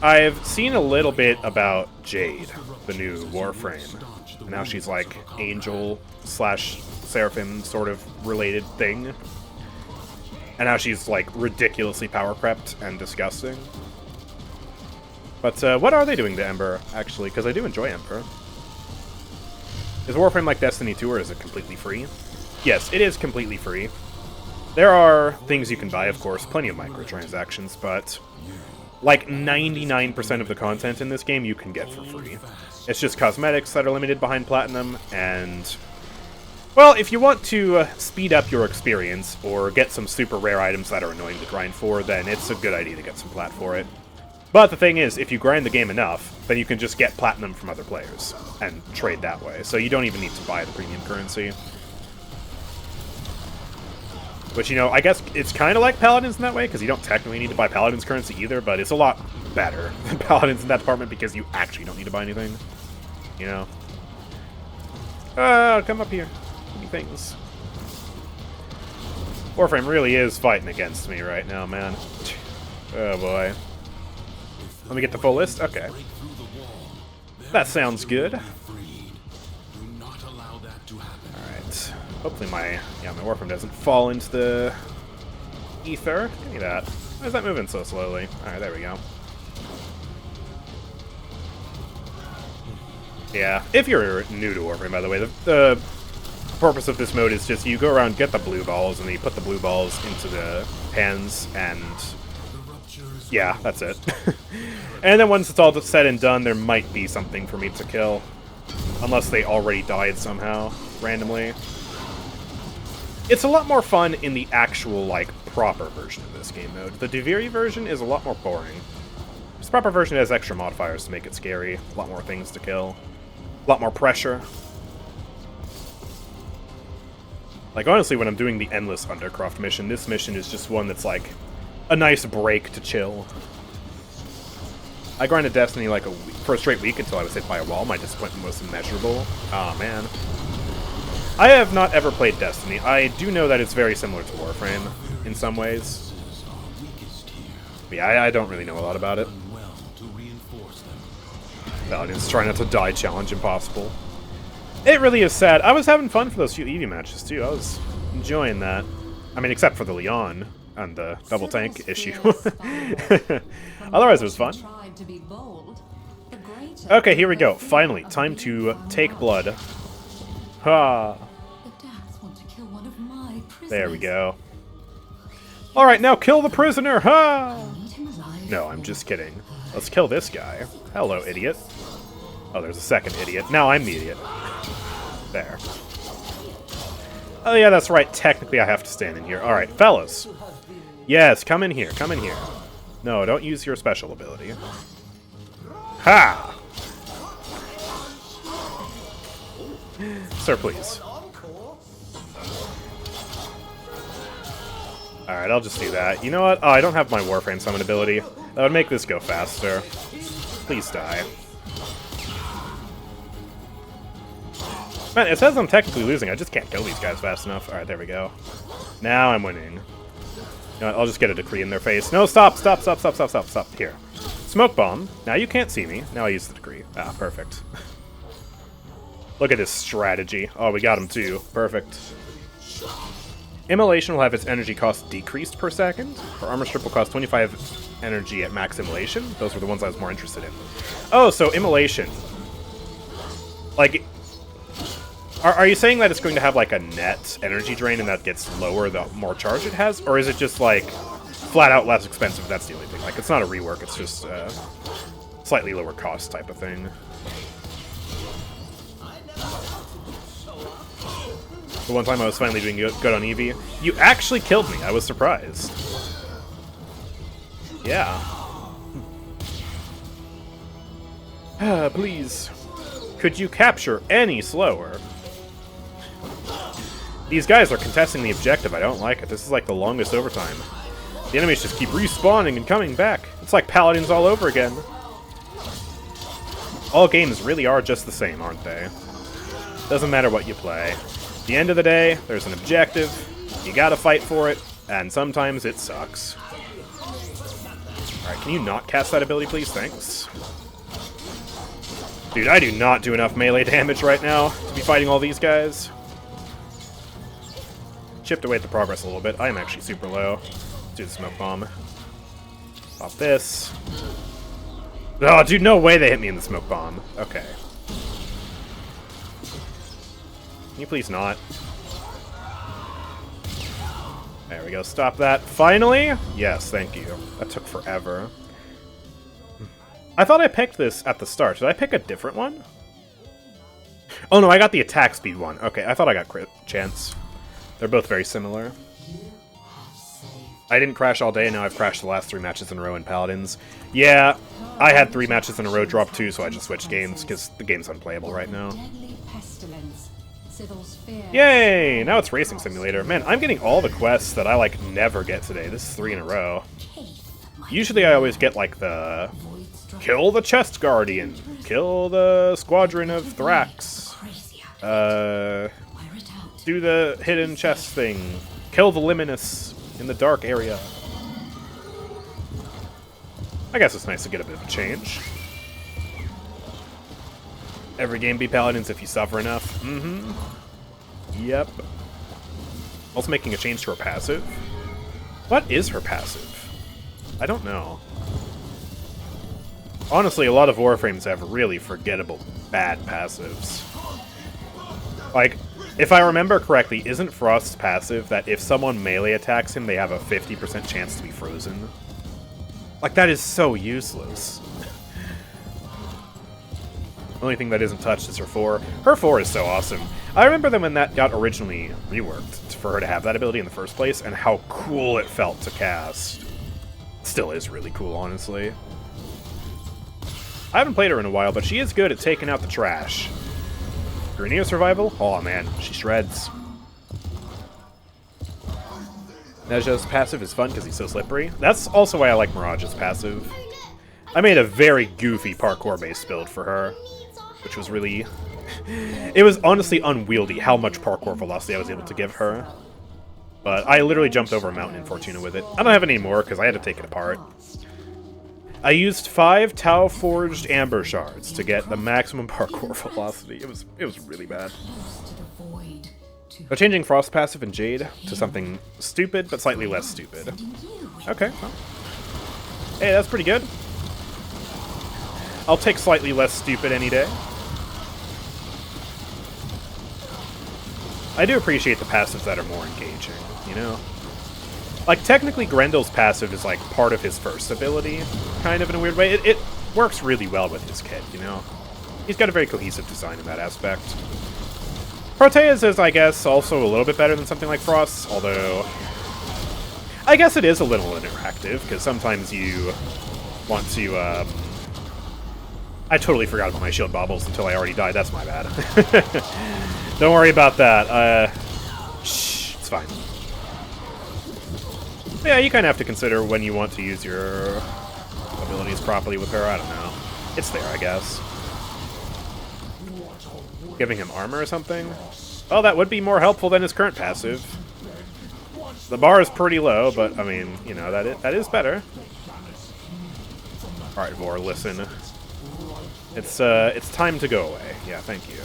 I've seen a little bit about Jade, the new Warframe. And now she's like angel slash seraphim sort of related thing. And now she's like ridiculously power prepped and disgusting. But what are they doing to Ember, actually? Because I do enjoy Ember. Is Warframe like Destiny 2 or is it completely free? Yes, it is completely free. There are things you can buy, of course, plenty of microtransactions, but like 99% of the content in this game you can get for free. It's just cosmetics that are limited behind Platinum, and... well, if you want to speed up your experience, or get some super rare items that are annoying to grind for, then it's a good idea to get some plat for it. But the thing is, if you grind the game enough, then you can just get platinum from other players, and trade that way, so you don't even need to buy the premium currency. Which, you know, I guess it's kind of like Paladins in that way, because you don't technically need to buy Paladins currency either, but it's a lot better than Paladins in that department, because you actually don't need to buy anything. You know? Come up here. Give me things. Warframe really is fighting against me right now, man. Oh boy. Let me get the full list? Okay. That sounds good. Alright. Hopefully my Warframe doesn't fall into the ether. Give me that. Why is that moving so slowly? Alright, there we go. Yeah, if you're new to Warframe, by the way, the purpose of this mode is just you go around, get the blue balls, and then you put the blue balls into the pans, and yeah, that's it. And then once it's all said and done, there might be something for me to kill. Unless they already died somehow, randomly. It's a lot more fun in the actual, like, proper version of this game mode. The Duviri version is a lot more boring. This proper version has extra modifiers to make it scary, a lot more things to kill, a lot more pressure. Like, honestly, when I'm doing the Endless Undercroft mission, this mission is just one that's, like, a nice break to chill. I grinded Destiny, like, for a straight week until I was hit by a wall. My disappointment was immeasurable. Aw, man. I have not ever played Destiny. I do know that it's very similar to Warframe in some ways. But yeah, I don't really know a lot about it. Paladins try not to die challenge impossible. It really is sad. I was having fun for those few EV matches, too. I was enjoying that. I mean, except for the Leon and the double tank issue. Otherwise, it was fun. Okay, here we go. Finally, time to take blood. Ha! There we go. Alright, now kill the prisoner! Ha! No, I'm just kidding. Let's kill this guy. Hello, idiot. Oh, there's a second idiot. Now I'm the idiot. There. Oh yeah, that's right. Technically, I have to stand in here. Alright, fellas. Yes, come in here. Come in here. No, don't use your special ability. Ha! Sir, please. Alright, I'll just do that. You know what? Oh, I don't have my Warframe summon ability. That would make this go faster. Please die. Man, it says I'm technically losing. I just can't kill these guys fast enough. Alright, there we go. Now I'm winning. You know what? I'll just get a decree in their face. No, stop, stop, stop, stop, stop, stop, stop. Here. Smoke bomb. Now you can't see me. Now I use the decree. Ah, perfect. Look at this strategy. Oh, we got him too. Perfect. Immolation will have its energy cost decreased per second. Her armor strip will cost 25 energy at max immolation. Those were the ones I was more interested in. Oh, so immolation. Like, are you saying that it's going to have like a net energy drain and that gets lower the more charge it has? Or is it just like flat out less expensive? That's the only thing. Like, it's not a rework, it's just slightly lower cost type of thing. The one time I was finally doing good on Eevee. You actually killed me. I was surprised. Yeah. Please. Could you capture any slower? These guys are contesting the objective. I don't like it. This is like the longest overtime. The enemies just keep respawning and coming back. It's like Paladins all over again. All games really are just the same, aren't they? Doesn't matter what you play. At the end of the day, there's an objective, you gotta fight for it, and sometimes it sucks. Alright, can you not cast that ability, please? Thanks. Dude, I do not do enough melee damage right now to be fighting all these guys. Chipped away at the progress a little bit. I am actually super low. Let's do the smoke bomb. Pop this. Oh, dude, no way they hit me in the smoke bomb. Okay. Can you please not? There we go. Stop that. Finally? Yes, thank you. That took forever. I thought I picked this at the start. Did I pick a different one? Oh no, I got the attack speed one. Okay, I thought I got crit chance. They're both very similar. I didn't crash all day, and now I've crashed the last 3 matches in a row in Paladins. Yeah, I had 3 matches in a row drop 2, so I just switched games, because the game's unplayable right now. Yay! Now it's Racing Simulator. Man, I'm getting all the quests that I, like, never get today. This is 3 in a row. Usually I always get, like, the... Kill the Chest Guardian. Kill the Squadron of Thrax. Do the hidden chest thing. Kill the Liminus in the dark area. I guess it's nice to get a bit of a change. Every game be Paladins if you suffer enough. Mm-hmm. Yep. Also making a change to her passive. What is her passive? I don't know. Honestly, a lot of Warframes have really forgettable bad passives. Like, if I remember correctly, isn't Frost's passive that if someone melee attacks him, they have a 50% chance to be frozen? Like, that is so useless. The only thing that isn't touched is her 4. Her 4 is so awesome. I remember that when that got originally reworked for her to have that ability in the first place, and how cool it felt to cast. Still is really cool, honestly. I haven't played her in a while, but she is good at taking out the trash. Grenadier survival? Oh man, she shreds. Neja's passive is fun because he's so slippery. That's also why I like Mirage's passive. I made a very goofy parkour-based build for her, which was really... It was honestly unwieldy how much parkour velocity I was able to give her. But I literally jumped over a mountain in Fortuna with it. I don't have any more because I had to take it apart. I used 5 Tau Forged Amber Shards to get the maximum parkour velocity. It was really bad. So changing Frost passive in Jade to something stupid, but slightly less stupid. Okay. Well. Hey, that's pretty good. I'll take slightly less stupid any day. I do appreciate the passives that are more engaging, you know? Like, technically, Grendel's passive is, like, part of his first ability, kind of in a weird way. It works really well with his kit, you know? He's got a very cohesive design in that aspect. Protea's is, I guess, also a little bit better than something like Frost's, although... I guess it is a little interactive, because sometimes you want to, I totally forgot about my shield baubles until I already died. That's my bad. Don't worry about that. Shh, it's fine. Yeah, you kind of have to consider when you want to use your abilities properly with her. I don't know. It's there, I guess. Giving him armor or something? Oh, that would be more helpful than his current passive. The bar is pretty low, but, I mean, you know, that is better. Alright, Vor, listen. It's time to go away. Yeah, thank you.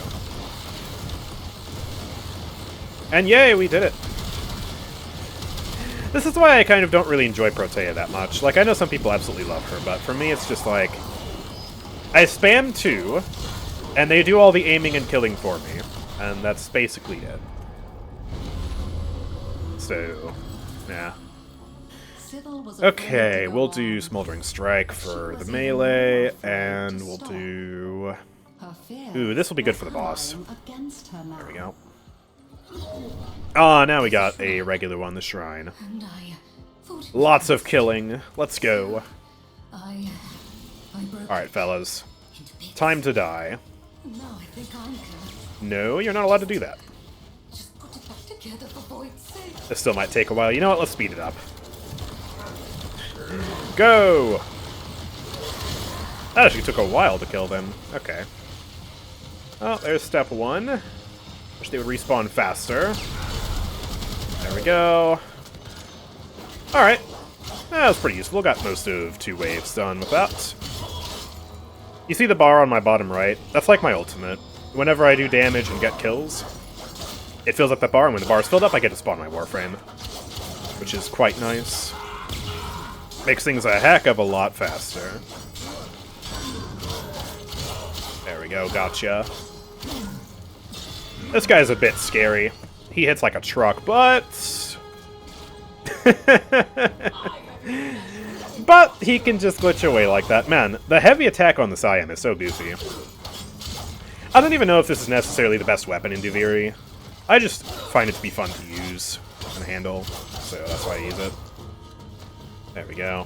And yay, we did it! This is why I kind of don't really enjoy Protea that much. Like, I know some people absolutely love her, but for me it's just like... I spam 2, and they do all the aiming and killing for me. And that's basically it. So, yeah. Okay, we'll do Smoldering Strike for the melee, and we'll do... Ooh, this will be good for the boss. There we go. Ah, now we got a regular one, the Shrine. Lots of killing. Let's go. Alright, fellas. Time to die. No, you're not allowed to do that. This still might take a while. You know what? Let's speed it up. Go! That actually took a while to kill them. Okay. Oh, there's step 1. Wish they would respawn faster. There we go. Alright. That was pretty useful. Got most of 2 waves done with that. You see the bar on my bottom right? That's like my ultimate. Whenever I do damage and get kills, it fills up that bar, and when the bar is filled up, I get to spawn my Warframe. Which is quite nice. Makes things a heck of a lot faster. There we go, gotcha. This guy's a bit scary. He hits like a truck, but... but he can just glitch away like that. Man, the heavy attack on the Siam is so beefy. I don't even know if this is necessarily the best weapon in Duviri. I just find it to be fun to use and handle, so that's why I use it. There we go.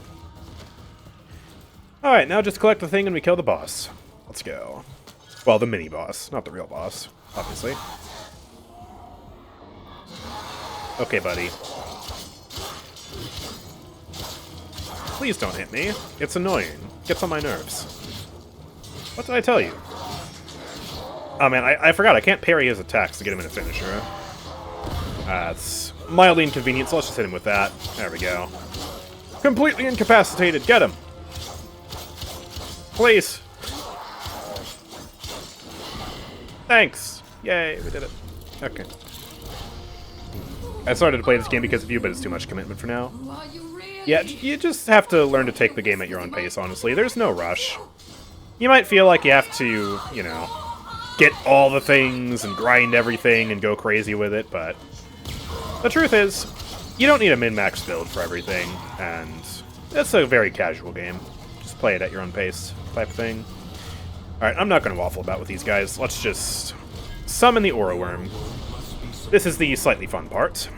Alright, now just collect the thing and we kill the boss. Let's go. Well, the mini-boss, not the real boss, obviously. Okay, buddy. Please don't hit me. It's annoying. Gets on my nerves. What did I tell you? Oh man, I forgot. I can't parry his attacks to get him in a finisher. It's mildly inconvenient, so let's just hit him with that. There we go. Completely incapacitated. Get him. Please. Thanks. Yay, we did it. Okay. I started to play this game because of you, but it's too much commitment for now. Yeah, you just have to learn to take the game at your own pace, honestly. There's no rush. You might feel like you have to, you know, get all the things and grind everything and go crazy with it, but the truth is, you don't need a min-max build for everything, and it's a very casual game. Just play it at your own pace type of thing. Alright, I'm not going to waffle about with these guys. Let's just summon the Aura Worm. This is the slightly fun part.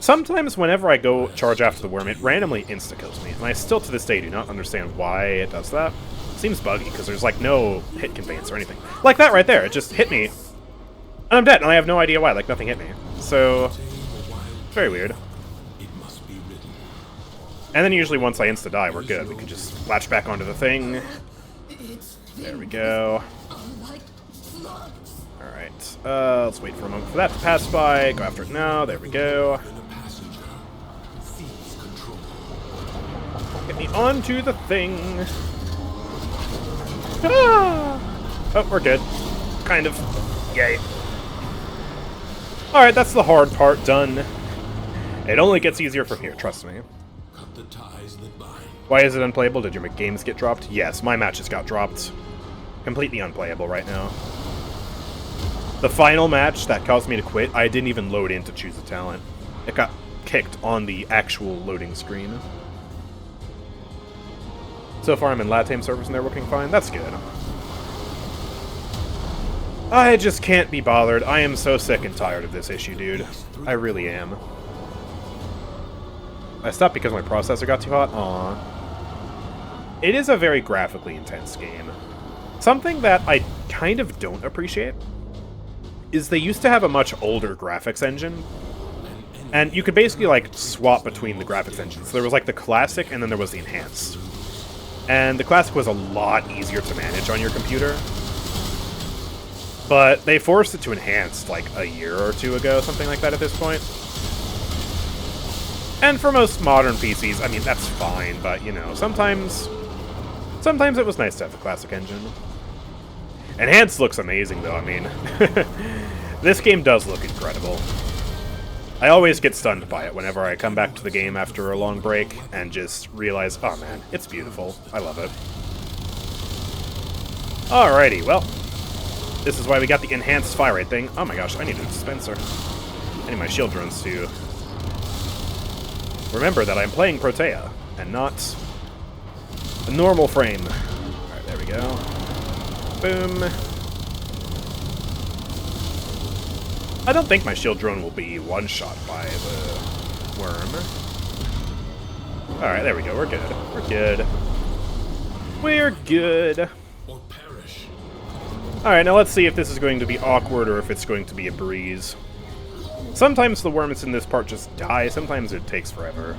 Sometimes whenever I go charge after the worm, it randomly insta-kills me, and I still to this day do not understand why it does that. It seems buggy, because there's like no hit conveyance or anything. Like that right there, it just hit me, and I'm dead, and I have no idea why, like nothing hit me. So, very weird. And then usually once I insta-die, we're good. We can just latch back onto the thing. There we go. Alright, let's wait for a moment for that to pass by. Go after it now. There we go. Get me onto the thing. Ah! Oh, we're good. Kind of. Yay. Alright, that's the hard part done. It only gets easier from here, trust me. Why is it unplayable? Did your games get dropped? Yes, my matches got dropped. Completely unplayable right now. The final match that caused me to quit, I didn't even load in to choose a talent. It got kicked on the actual loading screen. So far I'm in Latam servers and they're working fine. That's good. I just can't be bothered. I am so sick and tired of this issue, dude. I really am. I stopped because my processor got too hot? Aww. It is a very graphically intense game. Something that I kind of don't appreciate is they used to have a much older graphics engine, And you could basically, like, swap between the graphics engines. So there was, like, the classic, and then there was the enhanced. And the classic was a lot easier to manage on your computer. But they forced it to enhanced, like, a year or two ago, something like that at this point. And for most modern PCs, I mean, that's fine, but, you know, sometimes it was nice to have the classic engine. Enhanced looks amazing, though, I mean. This game does look incredible. I always get stunned by it whenever I come back to the game after a long break and just realize, oh man, it's beautiful. I love it. Alrighty, well, this is why we got the enhanced fire rate thing. Oh my gosh, I need a dispenser. I need my shield drones to remember that I'm playing Protea and not a normal frame. Alright, there we go. Boom. I don't think my shield drone will be one-shot by the worm. Alright, there we go. We're good. We're good. We're good. Alright, now let's see if this is going to be awkward or if it's going to be a breeze. Sometimes the worms in this part just die. Sometimes it takes forever.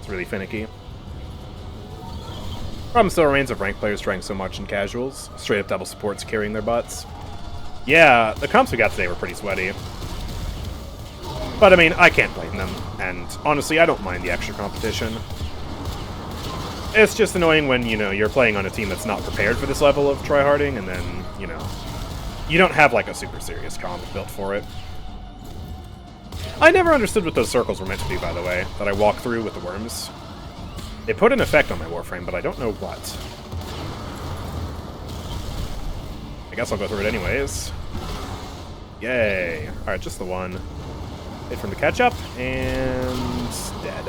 It's really finicky. Problem still remains of ranked players trying so much in casuals. Straight-up double supports carrying their butts. Yeah, the comps we got today were pretty sweaty. But, I mean, I can't blame them, and honestly, I don't mind the extra competition. It's just annoying when, you know, you're playing on a team that's not prepared for this level of tryharding, and then, you know, you don't have, like, a super serious comp built for it. I never understood what those circles were meant to do, by the way, that I walk through with the worms. They put an effect on my Warframe, but I don't know what. I guess I'll go through it anyways. Yay. Alright, just the one. Wait for him to catch up, and dead.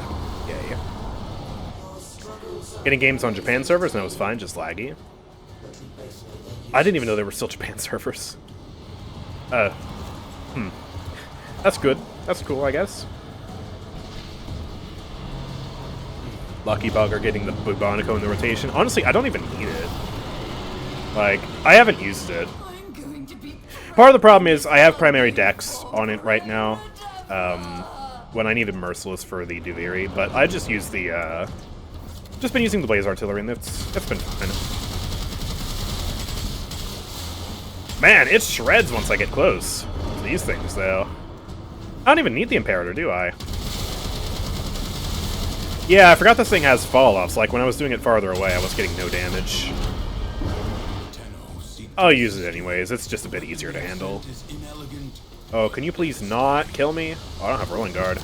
Yay. Getting games on Japan servers, no, it was fine, just laggy. I didn't even know there were still Japan servers. That's good. That's cool, I guess. Lucky Bug are getting the Bubonico in the rotation. Honestly, I don't even need it. Like, I haven't used it. Part of the problem is I have primary decks on it right now. When I needed Merciless for the Duviri, but I just used the, just been using the Blaze Artillery, and it's been fine. Man, it shreds once I get close to these things, though. I don't even need the Imperator, do I? Yeah, I forgot this thing has fall-offs. Like, when I was doing it farther away, I was getting no damage. I'll use it anyways. It's just a bit easier to handle. Oh, can you please not kill me? Oh, I don't have Rolling Guard.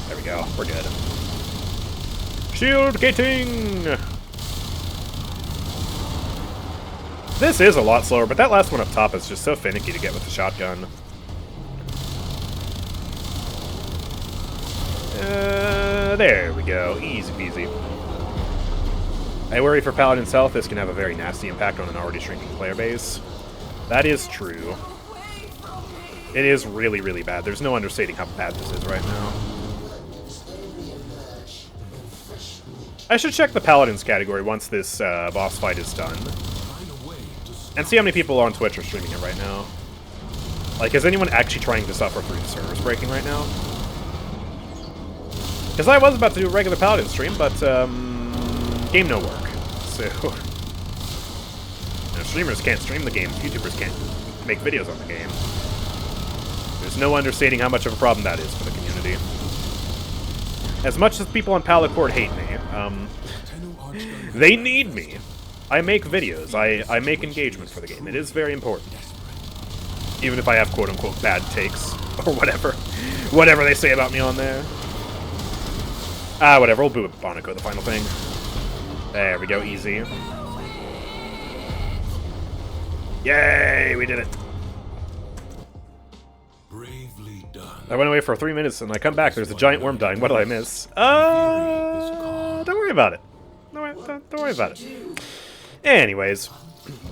There we go. We're good. Shield gating! This is a lot slower, but that last one up top is just so finicky to get with the shotgun. There we go. Easy peasy. I worry for Paladins' health, this can have a very nasty impact on an already shrinking player base. That is true. It is really, really bad. There's no understating how bad this is right now. I should check the Paladins category once this boss fight is done. And see how many people on Twitch are streaming it right now. Like, is anyone actually trying to suffer through the servers breaking right now? Because I was about to do a regular Paladin stream, but, game no work. So, you know, streamers can't stream the game, YouTubers can't make videos on the game. There's no understating how much of a problem that is for the community. As much as people on Palacord hate me, they need me. I make videos, I make engagement for the game. It is very important. Even if I have quote-unquote bad takes, or whatever. Whatever they say about me on there. Ah, whatever, we'll boo Bonico, the final thing. There we go, easy. Yay, we did it. Bravely done. I went away for 3 minutes and I come back, there's a giant worm dying. What did I miss? Don't worry about it. Don't worry about it. Anyways,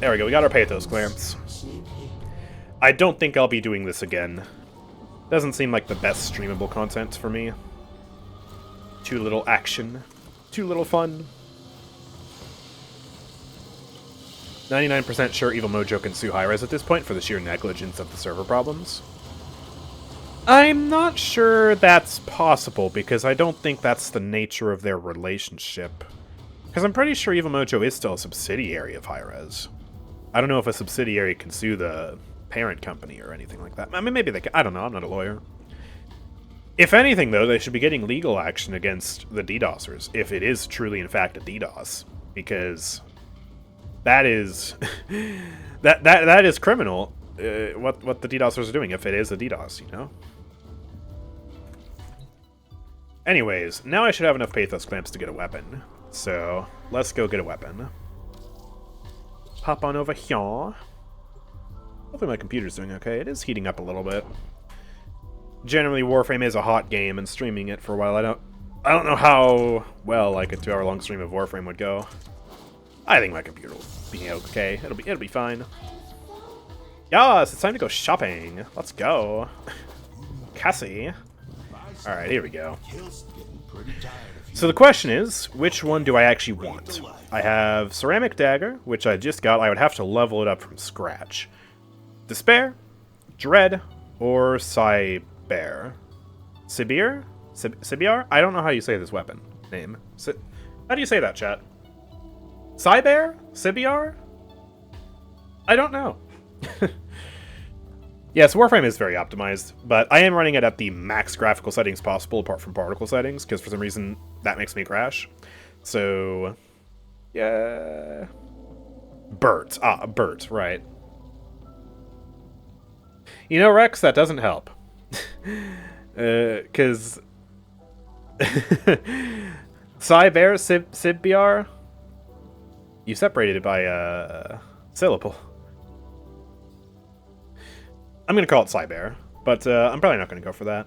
there we go, we got our Pathos clearance. I don't think I'll be doing this again. Doesn't seem like the best streamable content for me. Too little action. Too little fun. 99% sure Evil Mojo can sue Hi-Res at this point for the sheer negligence of the server problems. I'm not sure that's possible, because I don't think that's the nature of their relationship. Because I'm pretty sure Evil Mojo is still a subsidiary of Hi-Rez. I don't know if a subsidiary can sue the parent company or anything like that. I mean, maybe they can. I don't know. I'm not a lawyer. If anything, though, they should be getting legal action against the DDoSers, if it is truly, in fact, a DDoS. Because that is... that is criminal, what the DDoSers are doing, if it is a DDoS, you know? Anyways, now I should have enough Pathos Clamps to get a weapon. So, let's go get a weapon. Hop on over here. Hopefully my computer's doing okay. It is heating up a little bit. Generally, Warframe is a hot game, and streaming it for a while, I don't know how well like a 2-hour-long stream of Warframe would go. I think my computer will be okay. It'll be fine. Yes, it's time to go shopping. Let's go. Cassie. Alright, here we go. So the question is, which one do I actually want? I have Ceramic Dagger, which I just got. I would have to level it up from scratch. Despair, Dread, or Cyber? Sibir? Sibiar? I don't know how you say this weapon name. How do you say that, chat? Cyber? Sibiar? I don't know. Yes, Warframe is very optimized, but I am running it at the max graphical settings possible apart from particle settings, because for some reason that makes me crash. So, yeah. Bert. Ah, Bert, right. You know, Rex, that doesn't help. Because... Cyber, Sibiar? You separated it by a syllable. I'm going to call it Cyber, but I'm probably not going to go for that.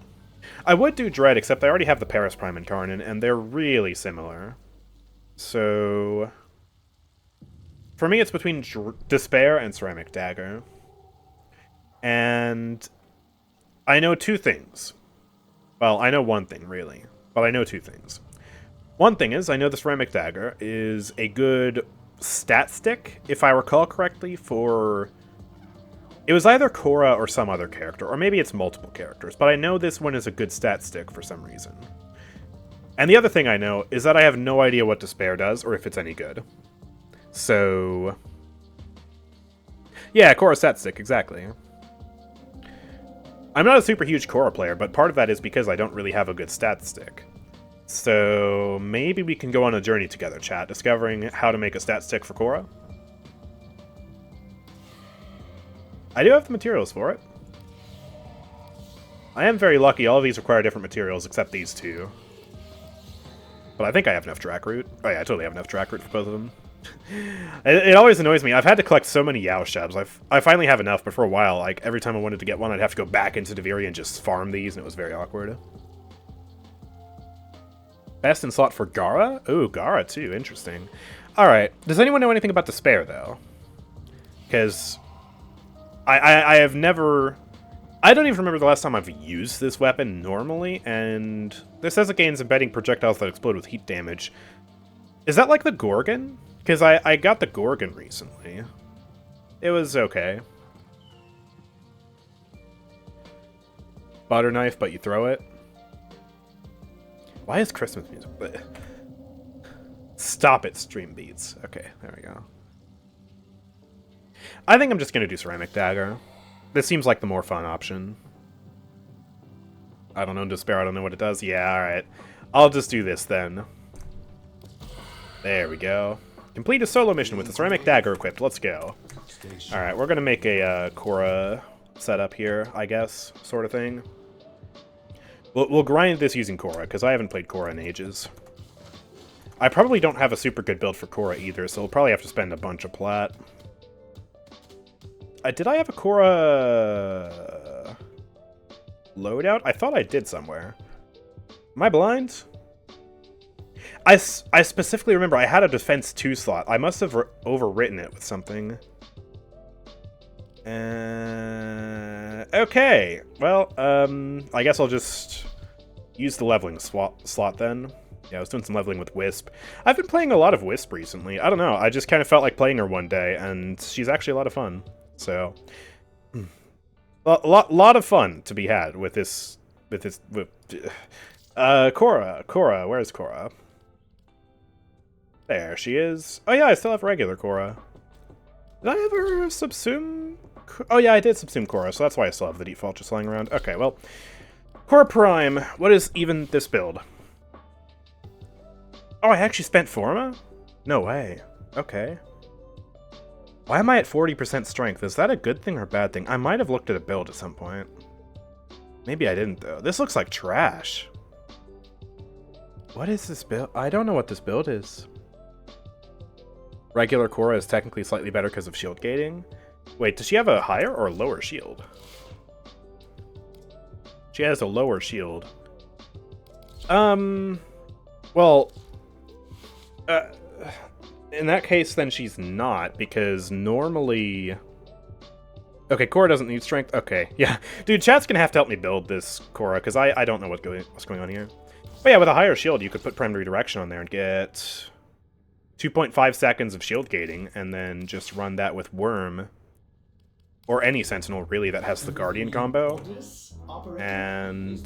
I would do Dread, except I already have the Paris Prime Incarnate, and they're really similar. So... for me, it's between Despair and Ceramic Dagger. And... I know two things. Well, I know one thing, really. But I know two things. One thing is, I know the Ceramic Dagger is a good stat stick, if I recall correctly, for... It was either Kora or some other character, or maybe it's multiple characters, but I know this one is a good stat stick for some reason. And the other thing I know is that I have no idea what Despair does, or if it's any good. So... yeah, Kora stat stick, exactly. I'm not a super huge Kora player, but part of that is because I don't really have a good stat stick. So maybe we can go on a journey together, chat, discovering how to make a stat stick for Kora. I do have the materials for it. I am very lucky. All of these require different materials, except these two. But I think I have enough track root. Oh yeah, I totally have enough track root for both of them. It always annoys me. I've had to collect so many Yao Shabs. I finally have enough, but for a while, like, every time I wanted to get one, I'd have to go back into Duviri and just farm these, and it was very awkward. Best in slot for Gara? Ooh, Gara too. Interesting. Alright. Does anyone know anything about Despair, though? Because... I have never... I don't even remember the last time I've used this weapon normally, and this says it gains embedding projectiles that explode with heat damage. Is that like the Gorgon? Because I got the Gorgon recently. It was okay. Butter knife, but you throw it. Why is Christmas music? Blech. Stop it, Stream Beats. Okay, there we go. I think I'm just going to do Ceramic Dagger. This seems like the more fun option. I don't know, Despair, I don't know what it does. Yeah, alright. I'll just do this then. There we go. Complete a solo mission with the Ceramic Dagger equipped. Let's go. Alright, we're going to make a Kora setup here, I guess, sort of thing. We'll grind this using Kora, because I haven't played Kora in ages. I probably don't have a super good build for Kora either, so we'll probably have to spend a bunch of plat. Did I have a Kora loadout? I thought I did somewhere. Am I blind? I specifically remember I had a defense 2 slot. I must have overwritten it with something. Okay. Well, I guess I'll just use the leveling slot then. Yeah, I was doing some leveling with Wisp. I've been playing a lot of Wisp recently. I don't know. I just kind of felt like playing her one day, and she's actually a lot of fun. So, Lot of fun to be had with this. Kora, where's Kora? There she is. Oh yeah, I still have regular Kora. Did I ever subsume? Oh yeah, I did subsume Kora, so that's why I still have the default just lying around. Okay, well, Kora Prime. What is even this build? Oh, I actually spent Forma? No way. Okay. Why am I at 40% strength? Is that a good thing or a bad thing? I might have looked at a build at some point. Maybe I didn't, though. This looks like trash. What is this build? I don't know what this build is. Regular Kora is technically slightly better because of shield gating. Wait, does she have a higher or a lower shield? She has a lower shield. Well... in that case, then she's not, because normally... Okay, Kora doesn't need strength. Okay, yeah. Dude, chat's gonna have to help me build this Kora, because I don't know what's going on here. But yeah, with a higher shield, you could put Prime Redirection on there and get 2.5 seconds of shield gating, and then just run that with Worm. Or any Sentinel, really, that has the Guardian combo. And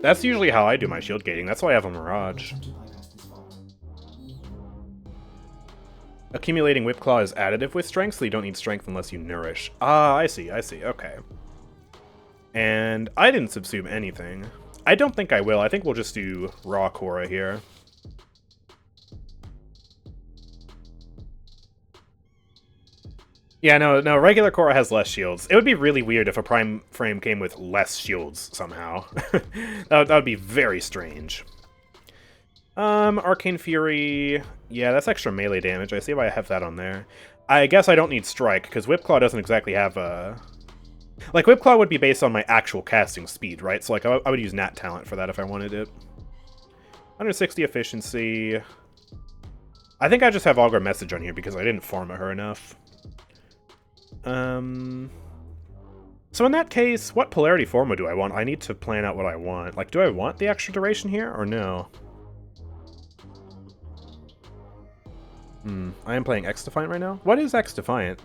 that's usually how I do my shield gating. That's why I have a Mirage. Accumulating Whip Claw is additive with strength, so you don't need strength unless you nourish. Ah, I see, okay. And I didn't subsume anything. I don't think I will. I think we'll just do raw Kora here. Yeah, no, regular Kora has less shields. It would be really weird if a Prime frame came with less shields somehow. that would be very strange. Arcane Fury... Yeah, that's extra melee damage. I see why I have that on there. I guess I don't need Strike, because Whip Claw doesn't exactly have a... Like, Whip Claw would be based on my actual casting speed, right? So, like, I would use Nat Talent for that if I wanted it. 160 efficiency. I think I just have Augur Message on here because I didn't Forma her enough. So in that case, what Polarity Forma do I want? I need to plan out what I want. Like, do I want the extra duration here, or no? I am playing X-Defiant right now? What is X-Defiant?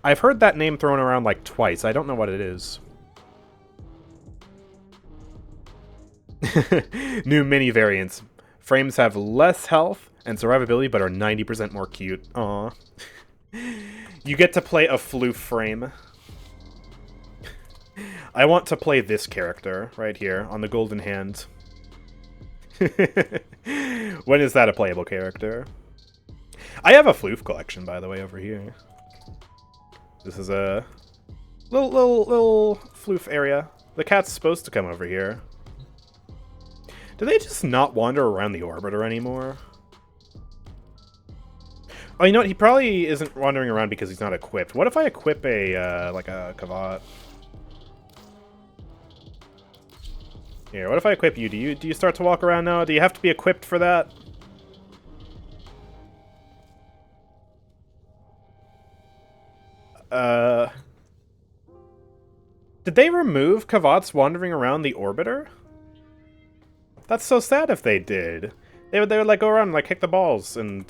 I've heard that name thrown around like twice. I don't know what it is. New mini variants. Frames have less health and survivability, but are 90% more cute. Aw. You get to play a floof frame. I want to play this character right here on the golden hand. When is that a playable character? I have a floof collection, by the way, over here. This is a little floof area. The cat's supposed to come over here. Do they just not wander around the orbiter anymore? Oh, you know what? He probably isn't wandering around because he's not equipped. What if I equip a, like a Kavat? Here, what if I equip you? Do you start to walk around now? Do you have to be equipped for that? Did they remove Kavat's wandering around the orbiter? That's so sad if they did. They would like go around and like kick the balls and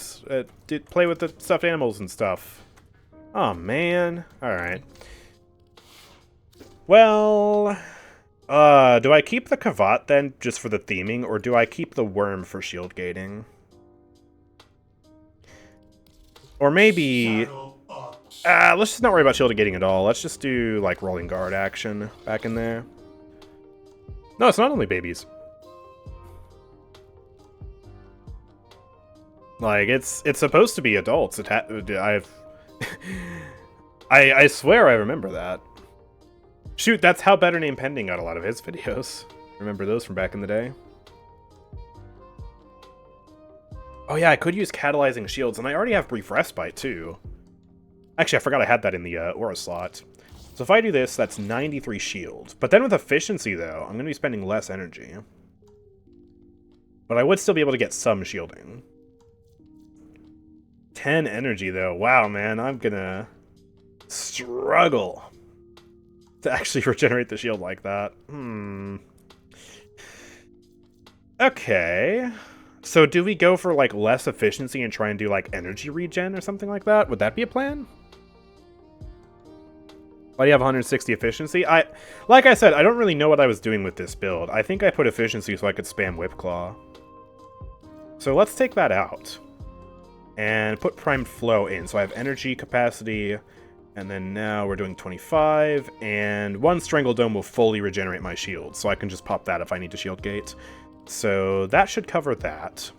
play with the stuffed animals and stuff. Oh man. Alright. Well, do I keep the Kavat then just for the theming, or do I keep the Worm for shield gating? Or maybe... let's just not worry about shield gating at all. Let's just do, like, rolling guard action back in there. No, it's not only babies. Like, it's supposed to be adults. I swear I remember that. Shoot, that's how Better Name Pending got a lot of his videos. Remember those from back in the day? Oh yeah, I could use Catalyzing Shields, and I already have Brief Respite, too. Actually, I forgot I had that in the Aura slot. So if I do this, that's 93 shield. But then with Efficiency, though, I'm going to be spending less energy. But I would still be able to get some shielding. 10 energy, though. Wow, man, I'm going to struggle to actually regenerate the shield like that. Okay. So do we go for, like, less efficiency and try and do, like, energy regen or something like that? Would that be a plan? Why do you have 160 efficiency? Like I said, I don't really know what I was doing with this build. I think I put efficiency so I could spam Whip Claw. So let's take that out. And put Primed Flow in. So I have energy capacity, and then now we're doing 25, and 1 Strangle Dome will fully regenerate my shield, so I can just pop that if I need to shield gate. So that should cover that.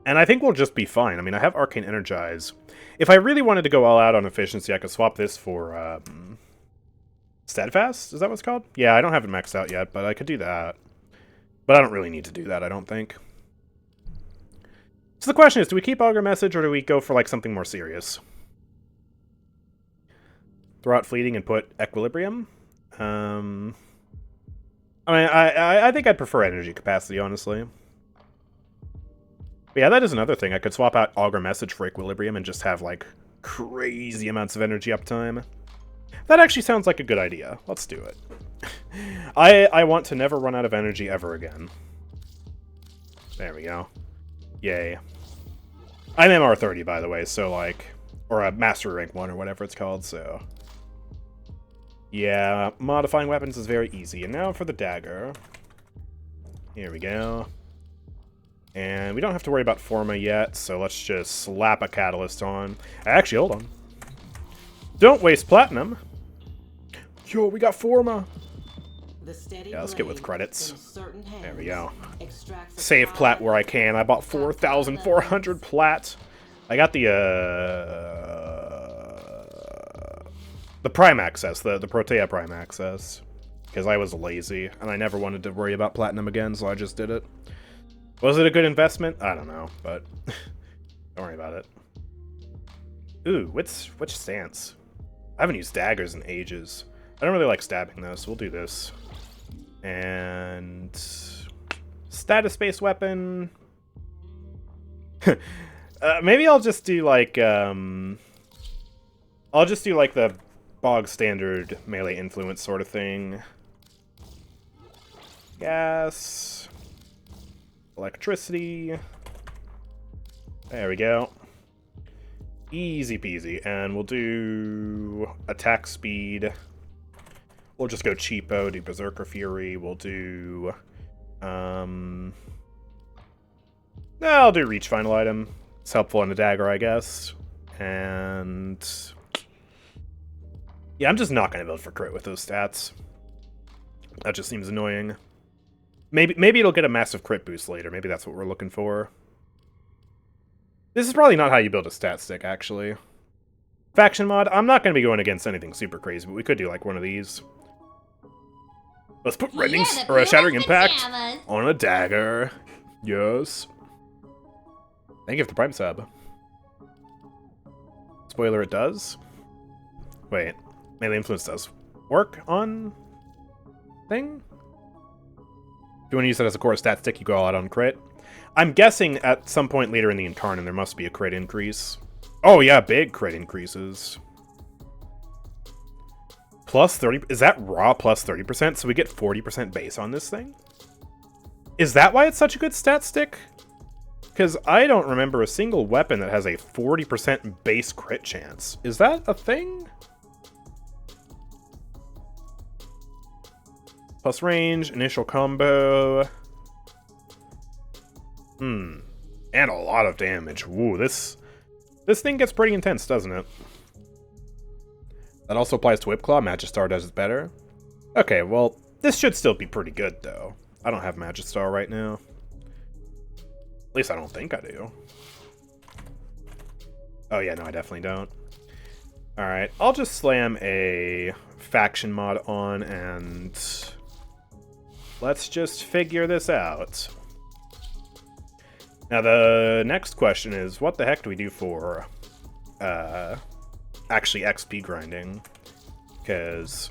And I think we'll just be fine. I mean, I have Arcane Energize. If I really wanted to go all out on efficiency, I could swap this for Steadfast? Is that what it's called? Yeah, I don't have it maxed out yet, but I could do that. But I don't really need to do that, I don't think. So the question is, do we keep Augur Message, or do we go for, like, something more serious? Throw out Fleeting and put Equilibrium? I mean, I think I'd prefer Energy Capacity, honestly. But yeah, that is another thing. I could swap out Augur Message for Equilibrium and just have, like, crazy amounts of energy uptime. That actually sounds like a good idea. Let's do it. I want to never run out of energy ever again. There we go. Yay. I'm MR30, by the way, so, like... Or a Mastery Rank 1, or whatever it's called, so... Yeah, modifying weapons is very easy. And now for the dagger. Here we go. And we don't have to worry about Forma yet, so let's just slap a Catalyst on. Actually, hold on. Don't waste Platinum! Yo, we got Forma! Yeah, let's get with credits. There we go. Save plat where I can. I bought 4,400 plat. I got the Prime Access, the Protea Prime Access. Because I was lazy, and I never wanted to worry about Platinum again, so I just did it. Was it a good investment? I don't know, but don't worry about it. Ooh, which stance? I haven't used daggers in ages. I don't really like stabbing though, so we'll do this. And status-based weapon. Maybe I'll just do like the bog standard melee influence sort of thing. Gas, electricity. There we go. Easy peasy, and we'll do attack speed. We'll just go cheapo, do Berserker Fury, we'll do... I'll do Reach Final Item. It's helpful in the dagger, I guess. And... yeah, I'm just not going to build for crit with those stats. That just seems annoying. Maybe it'll get a massive crit boost later. Maybe that's what we're looking for. This is probably not how you build a stat stick, actually. Faction mod, I'm not going to be going against anything super crazy, but we could do like one of these. Let's put Rending or a Shattering Impact on a dagger. Yes. Thank you for the Prime sub. Spoiler, it does. Wait, melee influence does work on thing? If you want to use that as a core stat stick, you go all out on crit. I'm guessing at some point later in the Incarnate there must be a crit increase. Oh yeah, big crit increases. Plus 30, is that raw plus 30%? So we get 40% base on this thing? Is that why it's such a good stat stick? Because I don't remember a single weapon that has a 40% base crit chance. Is that a thing? Plus range, initial combo. And a lot of damage. Ooh, this thing gets pretty intense, doesn't it? That also applies to Whipclaw. Magistar does it better. Okay, well, this should still be pretty good, though. I don't have Magistar right now. At least I don't think I do. Oh yeah, no, I definitely don't. Alright, I'll just slam a faction mod on, and let's just figure this out. Now, the next question is, what the heck do we do for, actually XP grinding? Because,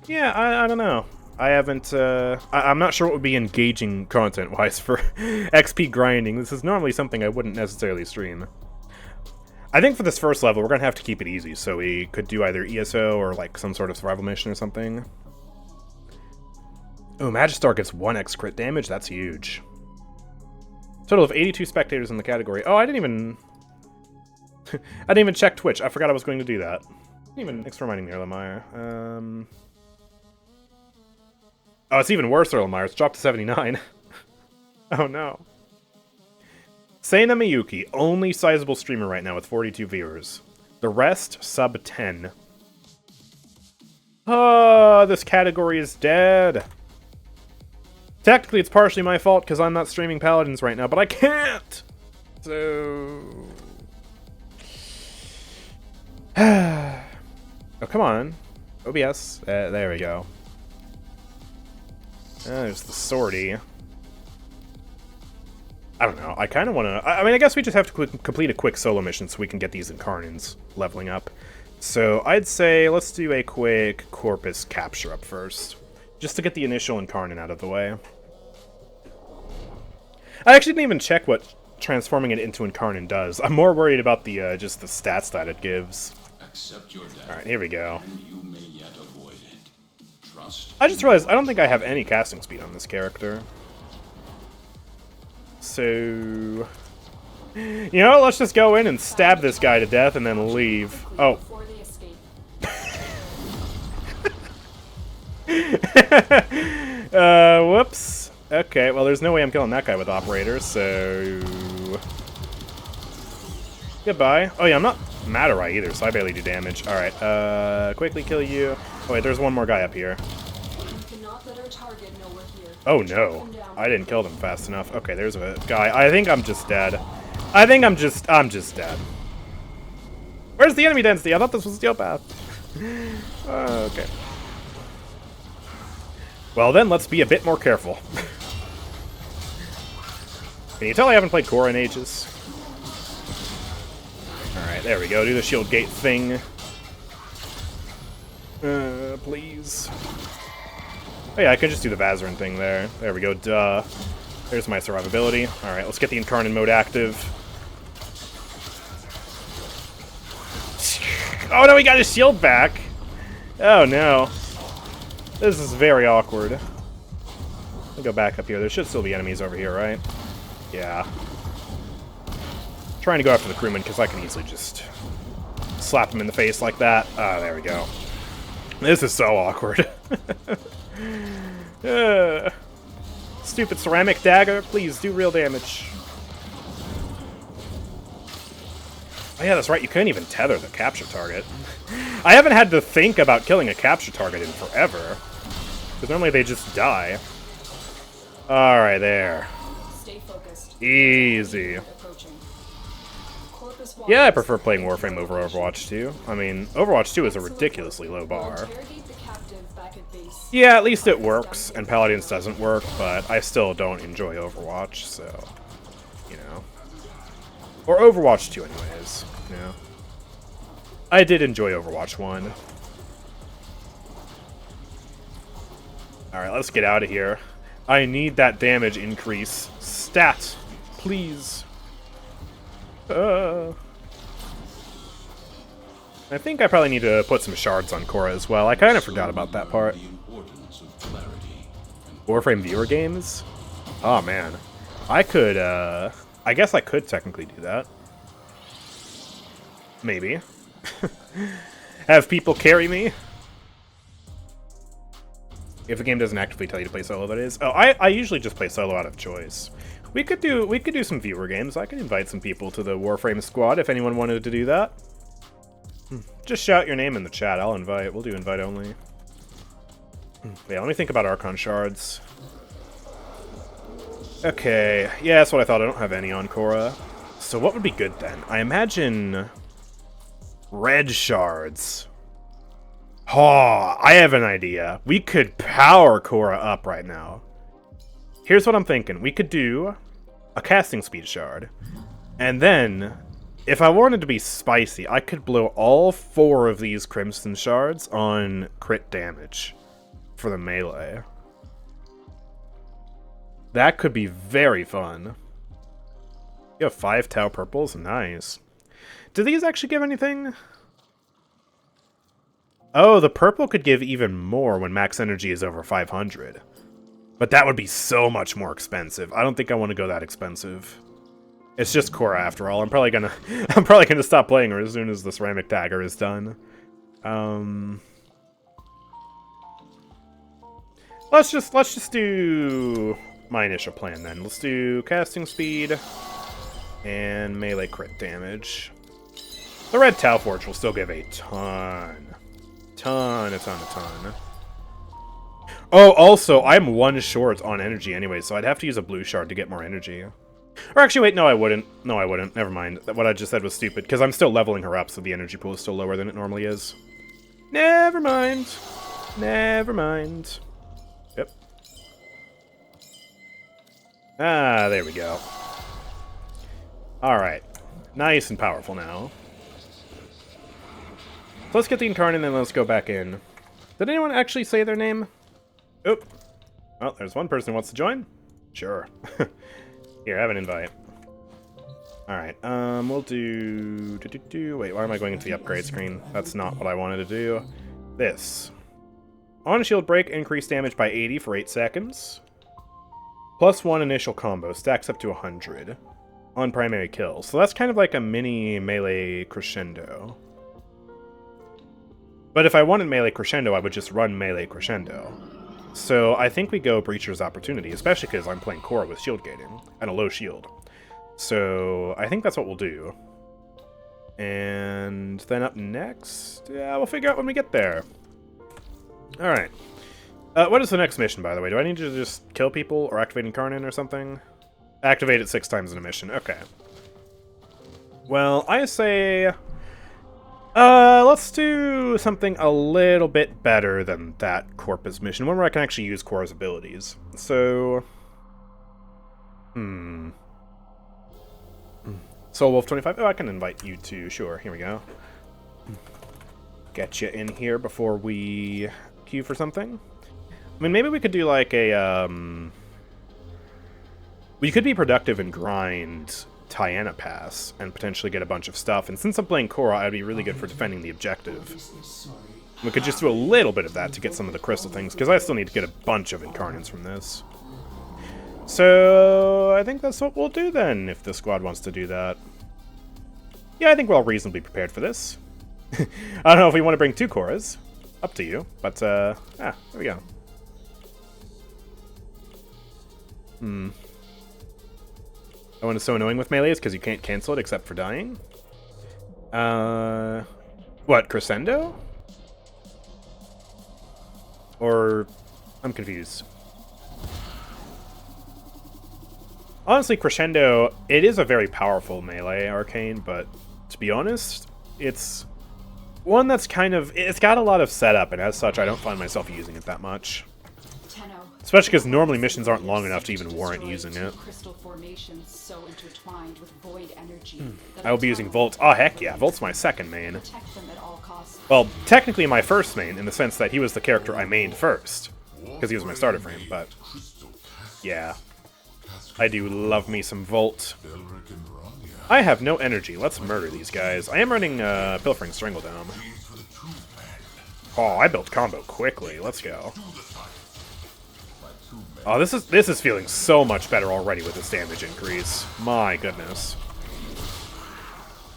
yeah, I don't know. I haven't, I'm not sure what would be engaging content-wise for XP grinding. This is normally something I wouldn't necessarily stream. I think for this first level, we're going to have to keep it easy, so we could do either ESO or, like, some sort of survival mission or something. Oh, Magistar gets 1x crit damage? That's huge. Total of 82 spectators in the category. Oh, I didn't even... I didn't even check Twitch. I forgot I was going to do that. Thanks for reminding me, Erlenmeyer. Oh, it's even worse, Erlenmeyer. It's dropped to 79. Oh, no. Seina Miyuki, only sizable streamer right now with 42 viewers. The rest, sub 10. Oh, this category is dead. Technically, it's partially my fault because I'm not streaming Paladins right now, but I can't! So... Oh, come on. OBS. There we go. There's the sortie. I don't know. I kind of want to... I mean, I guess we just have to complete a quick solo mission so we can get these Incarnins leveling up. So I'd say let's do a quick Corpus capture up first. Just to get the initial Incarnin out of the way. I actually didn't even check what transforming it into Incarnin does. I'm more worried about the just the stats that it gives. Alright, here we go. I just realized I don't think I have any casting speed on this character. So... You know what? Let's just go in and stab this guy to death and then leave. Oh. Whoops. Okay, well there's no way I'm killing that guy with Operator, so... Goodbye. Oh yeah, I'm not Matarai either, so I barely do damage. Alright, quickly kill you. Oh wait, there's one more guy up here. Oh no. I didn't kill them fast enough. Okay, there's a guy. I think I'm just dead. I'm just dead. Where's the enemy density? I thought this was Steel Path. Okay. Well then, let's be a bit more careful. Can you tell I haven't played Kora in ages? Alright, there we go. Do the shield gate thing. Please. Oh yeah, I could just do the Vazarin thing there. There we go, duh. There's my survivability. Alright, let's get the Incarnin mode active. Oh no, he got his shield back! Oh no. This is very awkward. Let me go back up here. There should still be enemies over here, right? Yeah. Trying to go after the crewman because I can easily just slap him in the face like that. Ah, there we go. This is so awkward. Stupid ceramic dagger, please do real damage. Oh yeah, that's right, you couldn't even tether the capture target. I haven't had to think about killing a capture target in forever. Because normally they just die. Alright, there. Stay focused. Easy. Yeah, I prefer playing Warframe over Overwatch 2. I mean, Overwatch 2 is a ridiculously low bar. Yeah, at least it works, and Paladins doesn't work, but I still don't enjoy Overwatch, so, you know. Or Overwatch 2 anyways, you know. I did enjoy Overwatch 1. Alright, let's get out of here. I need that damage increase. Stat, please. I think I probably need to put some shards on Kora as well. I kind of forgot about that part. Warframe viewer games? Oh man. I could, I guess I could technically do that. Maybe. Have people carry me? If the game doesn't actively tell you to play solo, that is. Oh, I usually just play solo out of choice. We could do some viewer games. I could invite some people to the Warframe squad if anyone wanted to do that. Just shout your name in the chat. I'll invite. We'll do invite only. Yeah, let me think about Archon shards. Okay, yeah, that's what I thought. I don't have any on Kora. So what would be good then? I imagine red shards. Oh, I have an idea. We could power Kora up right now. Here's what I'm thinking. We could do a casting speed shard. And then, if I wanted to be spicy, I could blow all 4 of these Crimson shards on crit damage for the melee. That could be very fun. You have 5 Tau purples? Nice. Do these actually give anything? Oh, the purple could give even more when max energy is over 500. But that would be so much more expensive. I don't think I want to go that expensive. It's just Kora after all. I'm probably gonna stop playing her as soon as the ceramic dagger is done. Let's just do my initial plan then. Let's do casting speed and melee crit damage. The red Tau Forge will still give a ton. Oh, also, I'm one short on energy anyway, so I'd have to use a blue shard to get more energy. Or actually, wait, no, I wouldn't. No, I wouldn't. Never mind. What I just said was stupid, because I'm still leveling her up, so the energy pool is still lower than it normally is. Never mind. Never mind. Yep. Ah, there we go. Alright. Nice and powerful now. So let's get the Incarnate and then let's go back in. Did anyone actually say their name? Oop. Well, there's one person who wants to join. Sure. Here, have an invite. Alright, we'll do... Wait, why am I going into the upgrade screen? That's not what I wanted to do. This. On shield break, increase damage by 80 for 8 seconds. +1 initial combo, stacks up to 100. On primary kill. So that's kind of like a mini melee crescendo. But if I wanted melee crescendo, I would just run melee crescendo. So I think we go Breacher's Opportunity, especially because I'm playing Kora with shield gating and a low shield. So I think that's what we'll do. And then up next, yeah, we'll figure out when we get there. Alright. What is the next mission, by the way? Do I need to just kill people or activate Incarnate or something? Activate it 6 times in a mission. Okay. Well, I say... let's do something a little bit better than that Corpus mission, one where I can actually use Kora's abilities. So... Soul Wolf 25. Oh, I can invite you too. Sure, here we go. Get you in here before we queue for something. I mean, maybe we could do like a, we could be productive and grind Tiana Pass and potentially get a bunch of stuff. And since I'm playing Kora, I'd be really good for defending the objective. We could just do a little bit of that to get some of the crystal things, because I still need to get a bunch of Incarnates from this. So, I think that's what we'll do then, if the squad wants to do that. Yeah, I think we're all reasonably prepared for this. I don't know if we want to bring 2 Koras. Up to you. But, there we go. Oh, and it's so annoying with melee is because you can't cancel it except for dying. What, Crescendo? Or... I'm confused. Honestly, Crescendo, it is a very powerful melee arcane, but to be honest, it's one that's kind of... It's got a lot of setup, and as such, I don't find myself using it that much. Especially because normally missions aren't long enough to even warrant using it. I will be using Volt. Oh, heck yeah. Volt's my second main. Well, technically my first main, in the sense that he was the character I mained first. Because he was my starter frame, but... Yeah. I do love me some Volt. I have no energy. Let's murder these guys. I am running Pilfering Strangledome. Oh, I built combo quickly. Let's go. Oh, this is feeling so much better already with this damage increase. My goodness.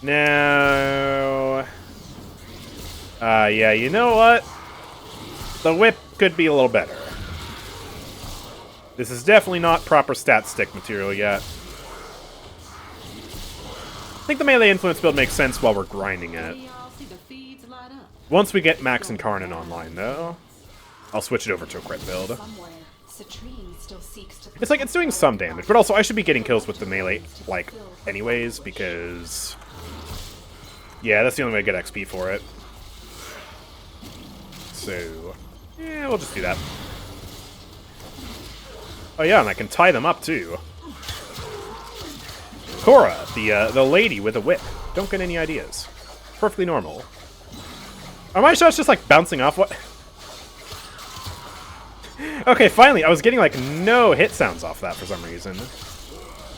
Now... yeah, you know what? The whip could be a little better. This is definitely not proper stat stick material yet. I think the melee influence build makes sense while we're grinding it. Once we get Max Incarnate online, though, I'll switch it over to a crit build. It's like, it's doing some damage, but also I should be getting kills with the melee, like, anyways, because... Yeah, that's the only way to get XP for it. So... Yeah, we'll just do that. Oh yeah, and I can tie them up, too. Kora, the lady with a whip. Don't get any ideas. Perfectly normal. Are my shots just, like, bouncing off? What? Okay, finally, I was getting, like, no hit sounds off that for some reason.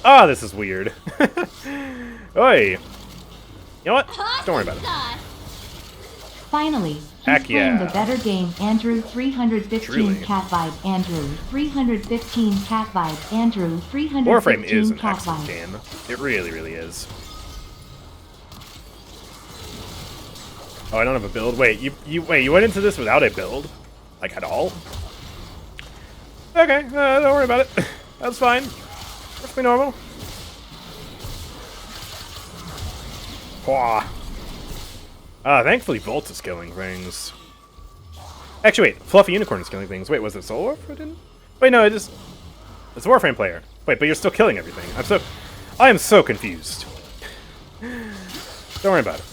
Ah, this is weird. Oi. You know what? Don't worry about it. Finally, he's Heck playing yeah. the better game. Andrew 315 Truly. cat vibe. Andrew 315 cat vibe. Andrew 315 Warframe is an cat excellent vibe. game. It really, really is. Oh, I don't have a build. Wait, you went into this without a build, like at all? Okay, don't worry about it. That's fine. Perfectly normal. Wah. Thankfully, Volt is killing things. Actually, wait, Fluffy Unicorn is killing things. Wait, was it Soul Warframe? Wait, no, it's a Warframe player. Wait, but you're still killing everything. I am so confused. Don't worry about it.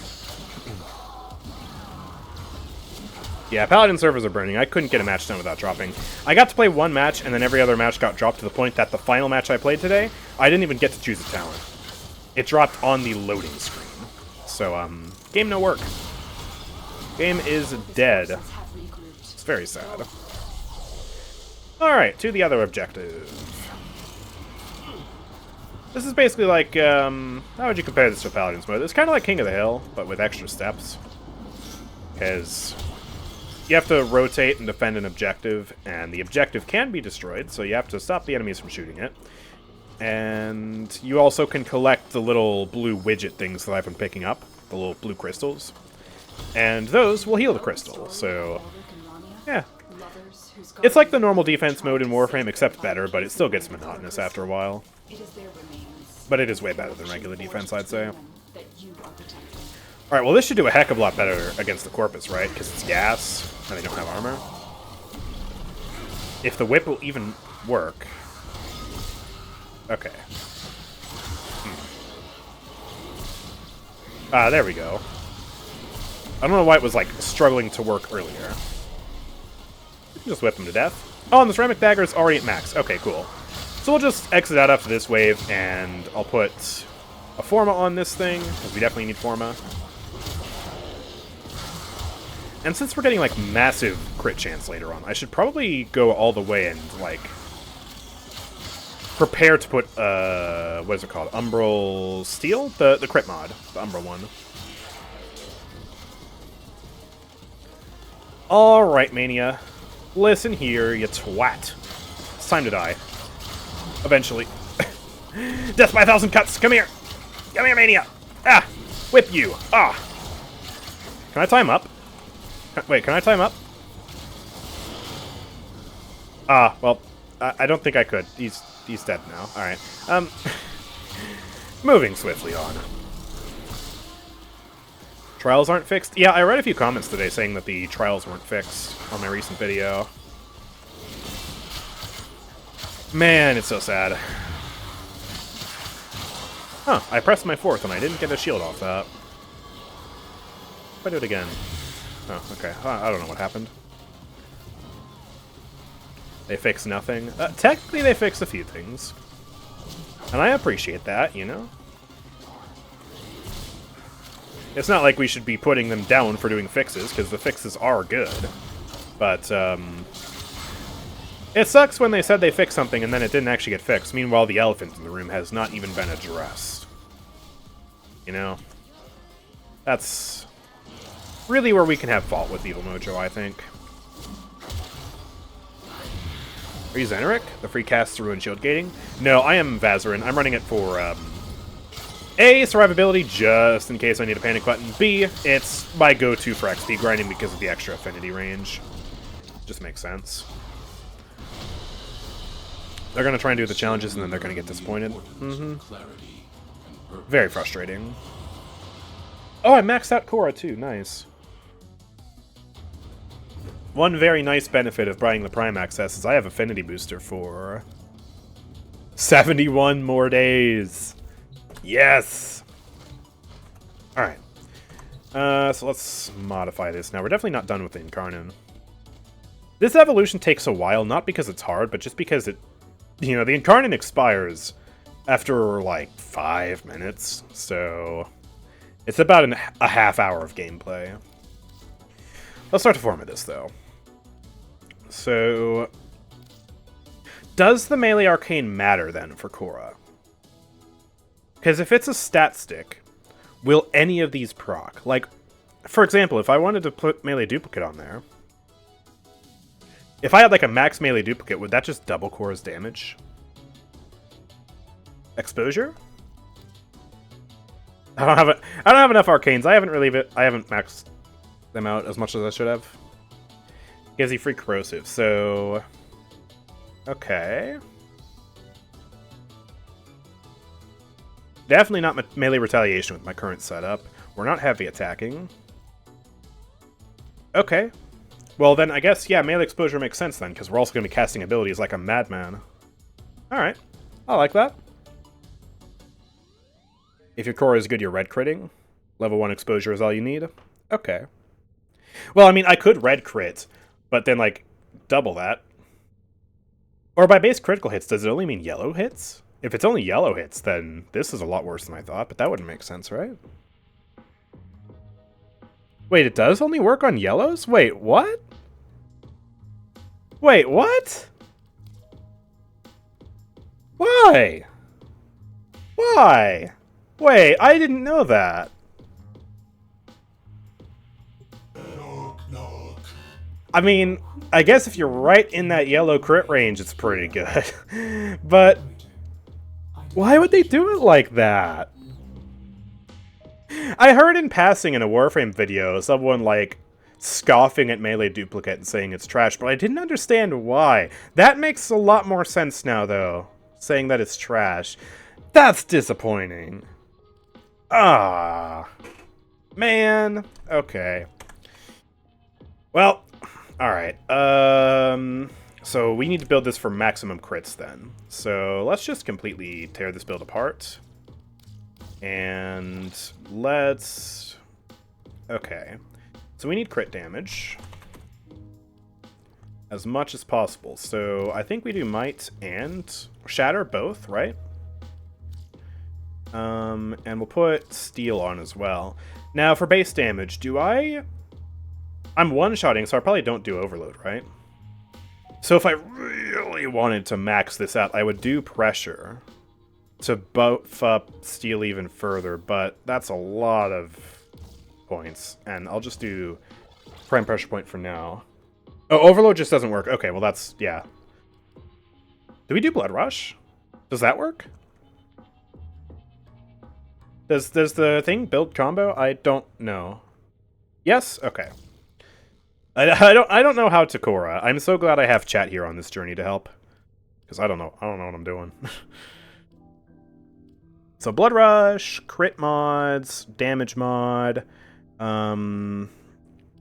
Yeah, Paladin servers are burning. I couldn't get a match done without dropping. I got to play one match, and then every other match got dropped to the point that the final match I played today, I didn't even get to choose a talent. It dropped on the loading screen. So, game no work. Game is dead. It's very sad. Alright, to the other objective. This is basically like, how would you compare this to Paladins mode? It's kind of like King of the Hill, but with extra steps. Because you have to rotate and defend an objective, and the objective can be destroyed, so you have to stop the enemies from shooting it. And you also can collect the little blue widget things that I've been picking up, the little blue crystals. And those will heal the crystal, so yeah. It's like the normal defense mode in Warframe, except better, but it still gets monotonous after a while. But it is way better than regular defense, I'd say. Alright, well this should do a heck of a lot better against the Corpus, right? Because it's gas, and they don't have armor. If the whip will even work. Okay. There we go. I don't know why it was, like, struggling to work earlier. Just whip him to death. Oh, and the ceramic dagger is already at max. Okay, cool. So we'll just exit out after this wave, and I'll put a Forma on this thing, because we definitely need Forma. And since we're getting, like, massive crit chance later on, I should probably go all the way and, like, prepare to put, what is it called? Umbral Steel? The crit mod. The Umbral one. Alright, Mania. Listen here, you twat. It's time to die. Eventually. Death by 1,000 cuts! Come here! Come here, Mania! Ah! Whip you! Ah! Can I tie him up? Wait, can I tie him up? Ah, well, I don't think I could. He's dead now. Alright. Moving swiftly on. Trials aren't fixed? Yeah, I read a few comments today saying that the trials weren't fixed on my recent video. Man, it's so sad. Huh, I pressed my fourth and I didn't get a shield off that. If I do it again. Oh, okay. I don't know what happened. They fixed nothing. Technically, they fixed a few things. And I appreciate that, you know? It's not like we should be putting them down for doing fixes, because the fixes are good. But, it sucks when they said they fixed something and then it didn't actually get fixed. Meanwhile, the elephant in the room has not even been addressed. You know? That's really where we can have fault with Evil Mojo, I think. Are you Xeneric? The free cast through and shield gating? No, I am Vazarin. I'm running it for, A, survivability, just in case I need a panic button. B, it's my go-to for XP grinding because of the extra affinity range. Just makes sense. They're going to try and do the challenges and then they're going to get disappointed. Very frustrating. Oh, I maxed out Kora too. Nice. One very nice benefit of buying the Prime Access is I have Affinity Booster for 71 more days. Yes! Alright. So let's modify this. Now, we're definitely not done with the Incarnon. This evolution takes a while, not because it's hard, but just because it... You know, the Incarnon expires after, like, 5 minutes, so... It's about a half hour of gameplay. Let's start to form this, though. So... Does the melee arcane matter, then, for Kora? Because if it's a stat stick, will any of these proc? Like, for example, if I wanted to put melee duplicate on there, if I had like a max melee duplicate, would that just double Kora's damage? Exposure? I don't have enough arcanes. I haven't maxed them out as much as I should have. Gives you free corrosive, so okay. Definitely not melee retaliation with my current setup. We're not heavy attacking. Okay. Well then, I guess, yeah, melee exposure makes sense then, because we're also going to be casting abilities like a madman. Alright. I like that. If your Kora is good, you're red critting. Level 1 exposure is all you need. Okay. Well, I mean, I could red crit, but then, like, double that. Or by base critical hits, does it only mean yellow hits? If it's only yellow hits, then this is a lot worse than I thought, but that wouldn't make sense, right? Wait, it does only work on yellows? Wait, what? Wait, what? Why? Why? Wait, I didn't know that. Knock, knock. I mean, I guess if you're right in that yellow crit range, it's pretty good. But why would they do it like that? I heard in passing in a Warframe video someone, like, scoffing at melee duplicate and saying it's trash, but I didn't understand why. That makes a lot more sense now, though, saying that it's trash. That's disappointing. Ah. Man. Okay. Well, alright. So we need to build this for maximum crits then. So let's just completely tear this build apart. And let's... Okay. So we need crit damage. As much as possible. So I think we do Might and Shatter both, right? And we'll put Steel on as well. Now for base damage, I'm one-shotting, so I probably don't do Overload, right? So if I really wanted to max this out, I would do Pressure to buff up Steel even further, but that's a lot of points, and I'll just do Prime Pressure Point for now. Oh, Overload just doesn't work. Okay, well that's, yeah. Do we do Blood Rush? Does that work? Does the thing build combo? I don't know. Yes? Okay. I don't know how to Kora. I'm so glad I have chat here on this journey to help. Because I don't know what I'm doing. So Blood Rush, crit mods, damage mod. Well,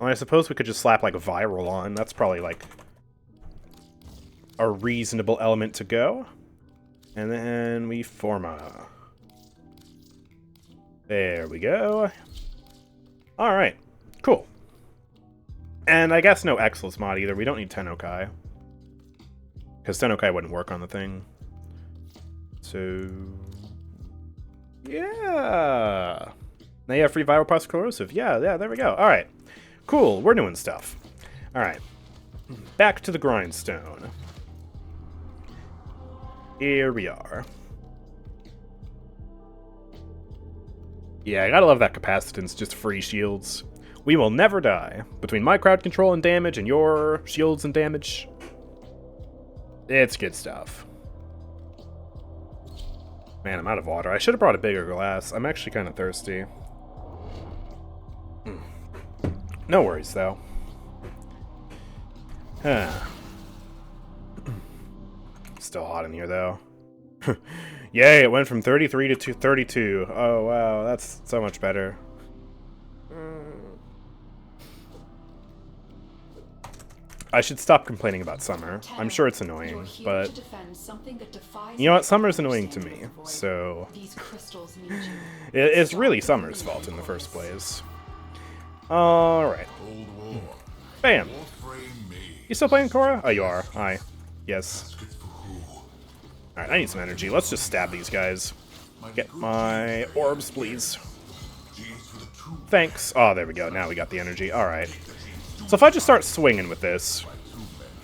I suppose we could just slap like Viral on. That's probably like a reasonable element to go. And then we Forma. There we go. Alright, cool. And I guess no Exil's mod either. We don't need Tennokai. Because Tennokai wouldn't work on the thing. So... yeah! Now you have free Viral plus Corrosive. Yeah, there we go. Alright. Cool, we're doing stuff. Alright. Back to the grindstone. Here we are. Yeah, I gotta love that capacitance, just free shields. We will never die. Between my crowd control and damage and your shields and damage, it's good stuff. Man, I'm out of water. I should have brought a bigger glass. I'm actually kind of thirsty. No worries, though. Still hot in here, though. Yay, it went from 33 to 32. Oh, wow, that's so much better. I should stop complaining about summer. I'm sure it's annoying, but... you know what? Summer's annoying to me, so... it's really summer's fault in the first place. Alright. Bam! You still playing Kora? Oh, you are. Hi. Yes. Alright, I need some energy. Let's just stab these guys. Get my orbs, please. Thanks. Oh, there we go. Now we got the energy. Alright. So if I just start swinging with this,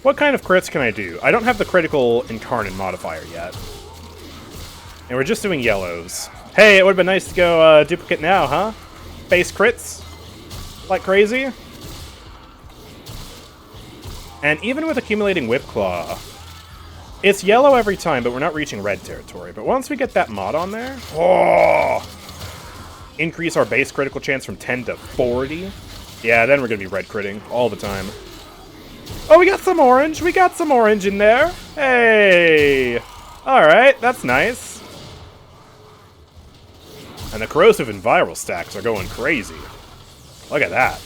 what kind of crits can I do? I don't have the critical Incarnate modifier yet. And we're just doing yellows. Hey, it would have been nice to go duplicate now, huh? Base crits? like crazy. And even with accumulating Whip Claw, it's yellow every time, but we're not reaching red territory. But once we get that mod on there, oh, increase our base critical chance from 10 to 40. Yeah, then we're going to be red critting all the time. Oh, we got some orange. We got some orange in there. Hey. All right, that's nice. And the corrosive and viral stacks are going crazy. Look at that.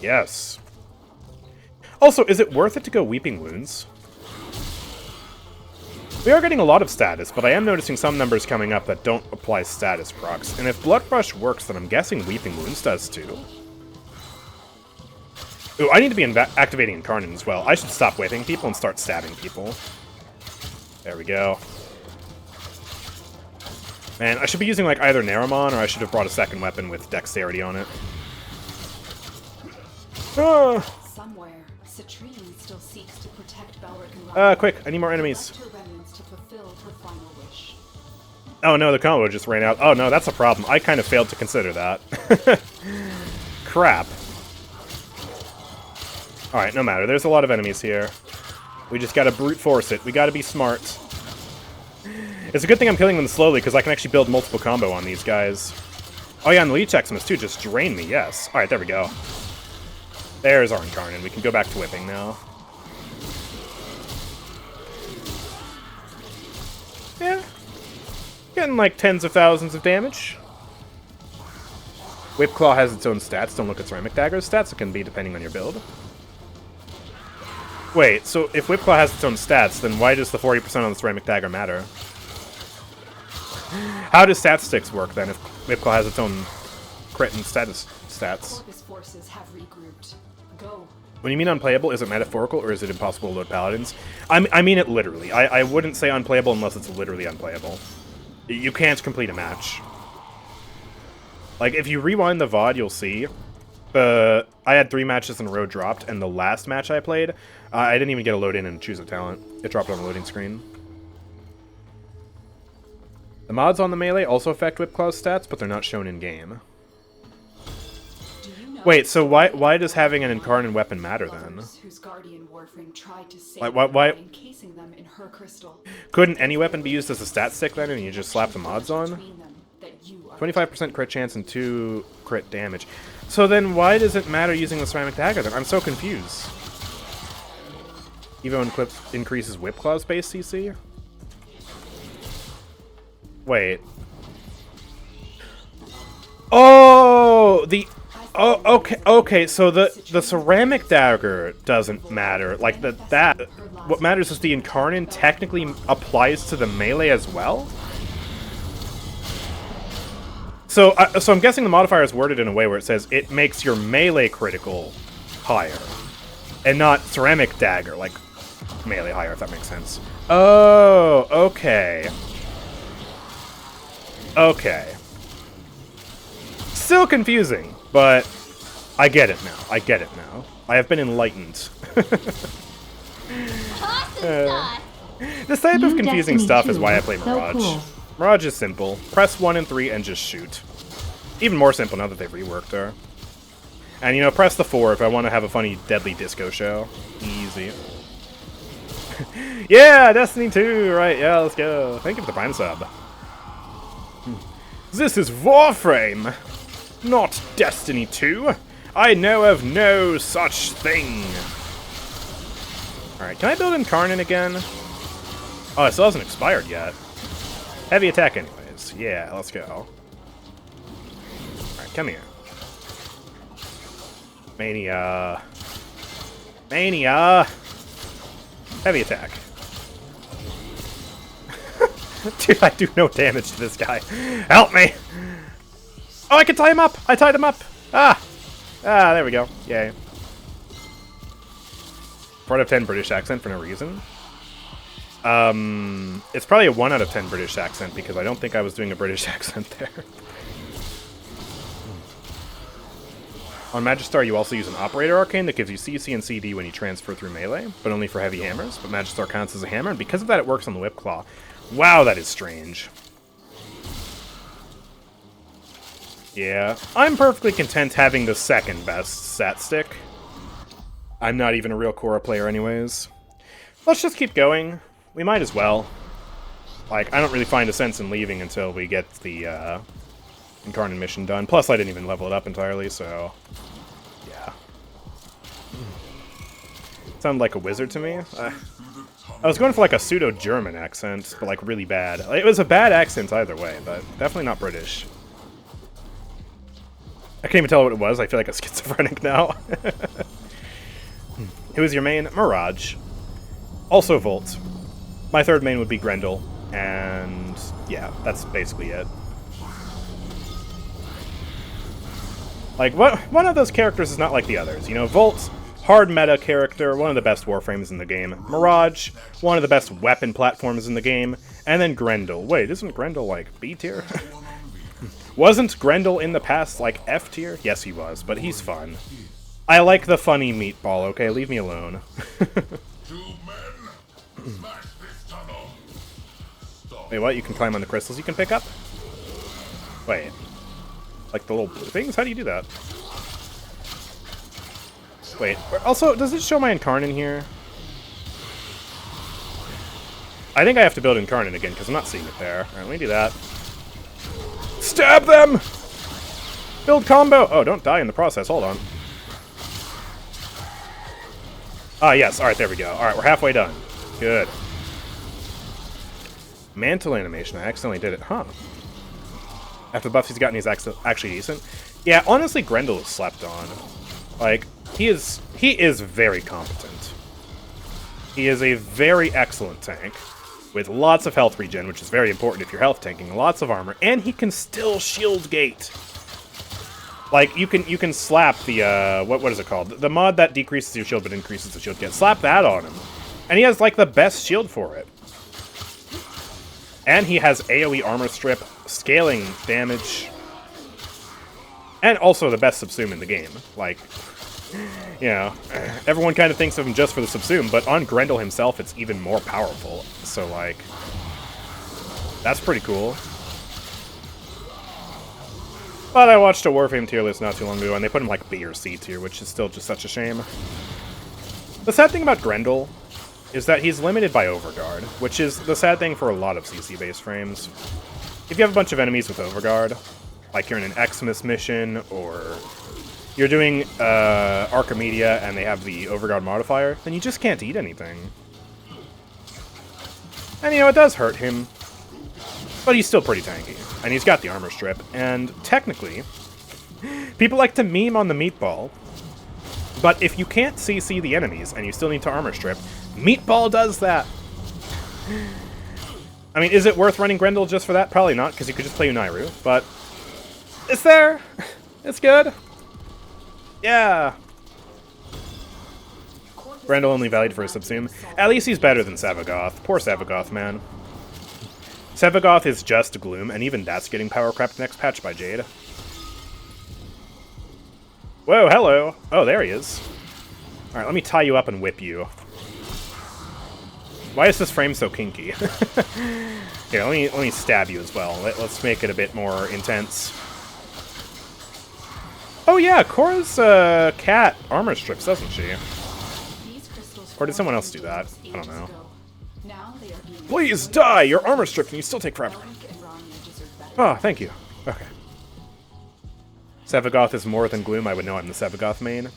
Yes. Also, is it worth it to go Weeping Wounds? We are getting a lot of status, but I am noticing some numbers coming up that don't apply status procs. And if Blood Rush works, then I'm guessing Weeping Wounds does too. Ooh, I need to be activating Incarnate as well. I should stop whipping people and start stabbing people. There we go. Man, I should be using like either Naramon, or I should have brought a second weapon with Dexterity on it. Ah. Somewhere, Citrine still seeks to protect Belric and Quick, I need more enemies. left her remnants to fulfill her final wish. Oh no, the combo just ran out. Oh no, that's a problem. I kind of failed to consider that. Crap. Alright, no matter. There's a lot of enemies here. We just gotta brute force it. We gotta be smart. It's a good thing I'm killing them slowly, because I can actually build multiple combo on these guys. Oh yeah, and the Leech Eximus too just drained me, yes. Alright, there we go. There's our Incarnate. We can go back to whipping now. Yeah. Getting like tens of thousands of damage. Whip Claw has its own stats. Don't look at Ceramic Dagger's stats. It can be depending on your build. Wait, so if Whip Claw has its own stats, then why does the 40% on the Ceramic Dagger matter? How does statistics work then if Whip Claw has its own crit and status stats? Corpus forces have regrouped. Go. When you mean unplayable, is it metaphorical or is it impossible to load Paladins? I mean it literally. I wouldn't say unplayable unless it's literally unplayable. You can't complete a match. Like, if you rewind the VOD, you'll see. I had 3 matches in a row dropped, and the last match I played, I didn't even get a load in and choose a talent. It dropped on the loading screen. The mods on the melee also affect Whip Claw's stats, but they're not shown in-game. Wait, so why does having an Incarnate weapon matter then? Whose guardian Warframe tried to save Like, why encasing them in her crystal. couldn't any weapon be used as a stat stick then, and you just slap the mods on? Between them that you are 25% crit chance and 2 crit damage. So then why does it matter using the Ceramic Dagger then? I'm so confused. Evo increases Whip Claw's base CC? Wait. Oh, okay, so the Ceramic Dagger doesn't matter. Like, what matters is the Incarnate technically applies to the melee as well? So I'm guessing the modifier is worded in a way where it says it makes your melee critical higher, and not Ceramic Dagger, like, melee higher, if that makes sense. Oh, okay. Okay. Still confusing, but I get it now. I get it now. I have been enlightened. This type of confusing stuff is why I play Mirage. cool. Mirage is simple. Press 1 and 3 and just shoot. Even more simple now that they've reworked her. And, you know, press the 4 if I want to have a funny, deadly disco show. Easy. Yeah, Destiny 2! Right, yeah, let's go. Thank you for the Prime sub. This is Warframe! Not Destiny 2! I know of no such thing! Alright, can I build Incarnate again? Oh, it still hasn't expired yet. Heavy attack anyways. Yeah, let's go. Alright, come here. Mania. Mania! Heavy attack. Dude, I do no damage to this guy. Help me! Oh, I can tie him up! I tied him up! Ah! Ah, there we go. Yay. 4 out of 10 British accent for no reason. It's probably a 1 out of 10 British accent because I don't think I was doing a British accent there. On Magistar, you also use an Operator Arcane that gives you CC and CD when you transfer through melee, but only for heavy hammers. But Magistar counts as a hammer, and because of that, it works on the Whip Claw. Wow, that is strange. Yeah, I'm perfectly content having the second best stat stick. I'm not even a real Kora player anyways. Let's just keep going. We might as well. Like, I don't really find a sense in leaving until we get the Incarnate mission done. Plus, I didn't even level it up entirely, so... yeah. Sounded like a wizard to me. I was going for like a pseudo-German accent, but like really bad. It was a bad accent either way, but definitely not British. I can't even tell what it was. I feel like a schizophrenic now. Who is your main? Mirage. Also Volt. My third main would be Grendel. And yeah, that's basically it. Like, one of those characters is not like the others. You know, Volt, hard meta character, one of the best Warframes in the game. Mirage, one of the best weapon platforms in the game. And then Grendel. Wait, isn't Grendel like B tier? Wasn't Grendel in the past like F tier? Yes, he was, but he's fun. I like the funny meatball, okay? Leave me alone. Wait, what? You can climb on the crystals you can pick up? Wait. Like the little blue things? How do you do that? Wait. Also, does it show my Incarnate here? I think I have to build Incarnate again, because I'm not seeing it there. Alright, let me do that. Stab them! Build combo! Oh, don't die in the process. Hold on. Ah, yes. Alright, there we go. Alright, we're halfway done. Good. Mantle animation. I accidentally did it. Huh. After the buffs he's gotten, he's actually decent. Yeah, honestly, Grendel is slept on. Like, he is very competent. He is a very excellent tank. With lots of health regen, which is very important if you're health tanking, lots of armor, and he can still shield gate. Like, you can slap the, what is it called? The mod that decreases your shield but increases the shield gate. Slap that on him. And he has, like, the best shield for it. And he has AoE armor strip, scaling damage, and also the best subsume in the game. Like, you know, everyone kind of thinks of him just for the subsume, but on Grendel himself, it's even more powerful. So, like, that's pretty cool. But I watched a Warframe tier list not too long ago, and they put him like B or C tier, which is still just such a shame. The sad thing about Grendel is that he's limited by Overguard, which is the sad thing for a lot of CC-based frames. If you have a bunch of enemies with Overguard, like you're in an Xmas mission, or you're doing Archimedia and they have the Overguard modifier, then you just can't eat anything. And, you know, it does hurt him, but he's still pretty tanky. And he's got the armor strip, and technically, people like to meme on the meatball, but if you can't CC the enemies and you still need to armor strip, meatball does that. I mean, is it worth running Grendel just for that? Probably not, because you could just play Unairu, but it's there. It's good. Yeah. Grendel only valued for his subsume. At least he's better than Savagoth. Poor Savagoth, man. Savagoth is just Gloom, and even that's getting power crept next patch by Jade. Whoa, hello. Oh, there he is. Alright, let me tie you up and whip you. Why is this frame so kinky? Here, let me stab you as well. Let's make it a bit more intense. Oh yeah, Kora's cat armor strips, doesn't she? Or did someone else do that? I don't know. Please die! Your armor stripped and you still take forever. Oh, thank you. Okay. Savagoth is more than Gloom. I would know I'm the Savagoth main.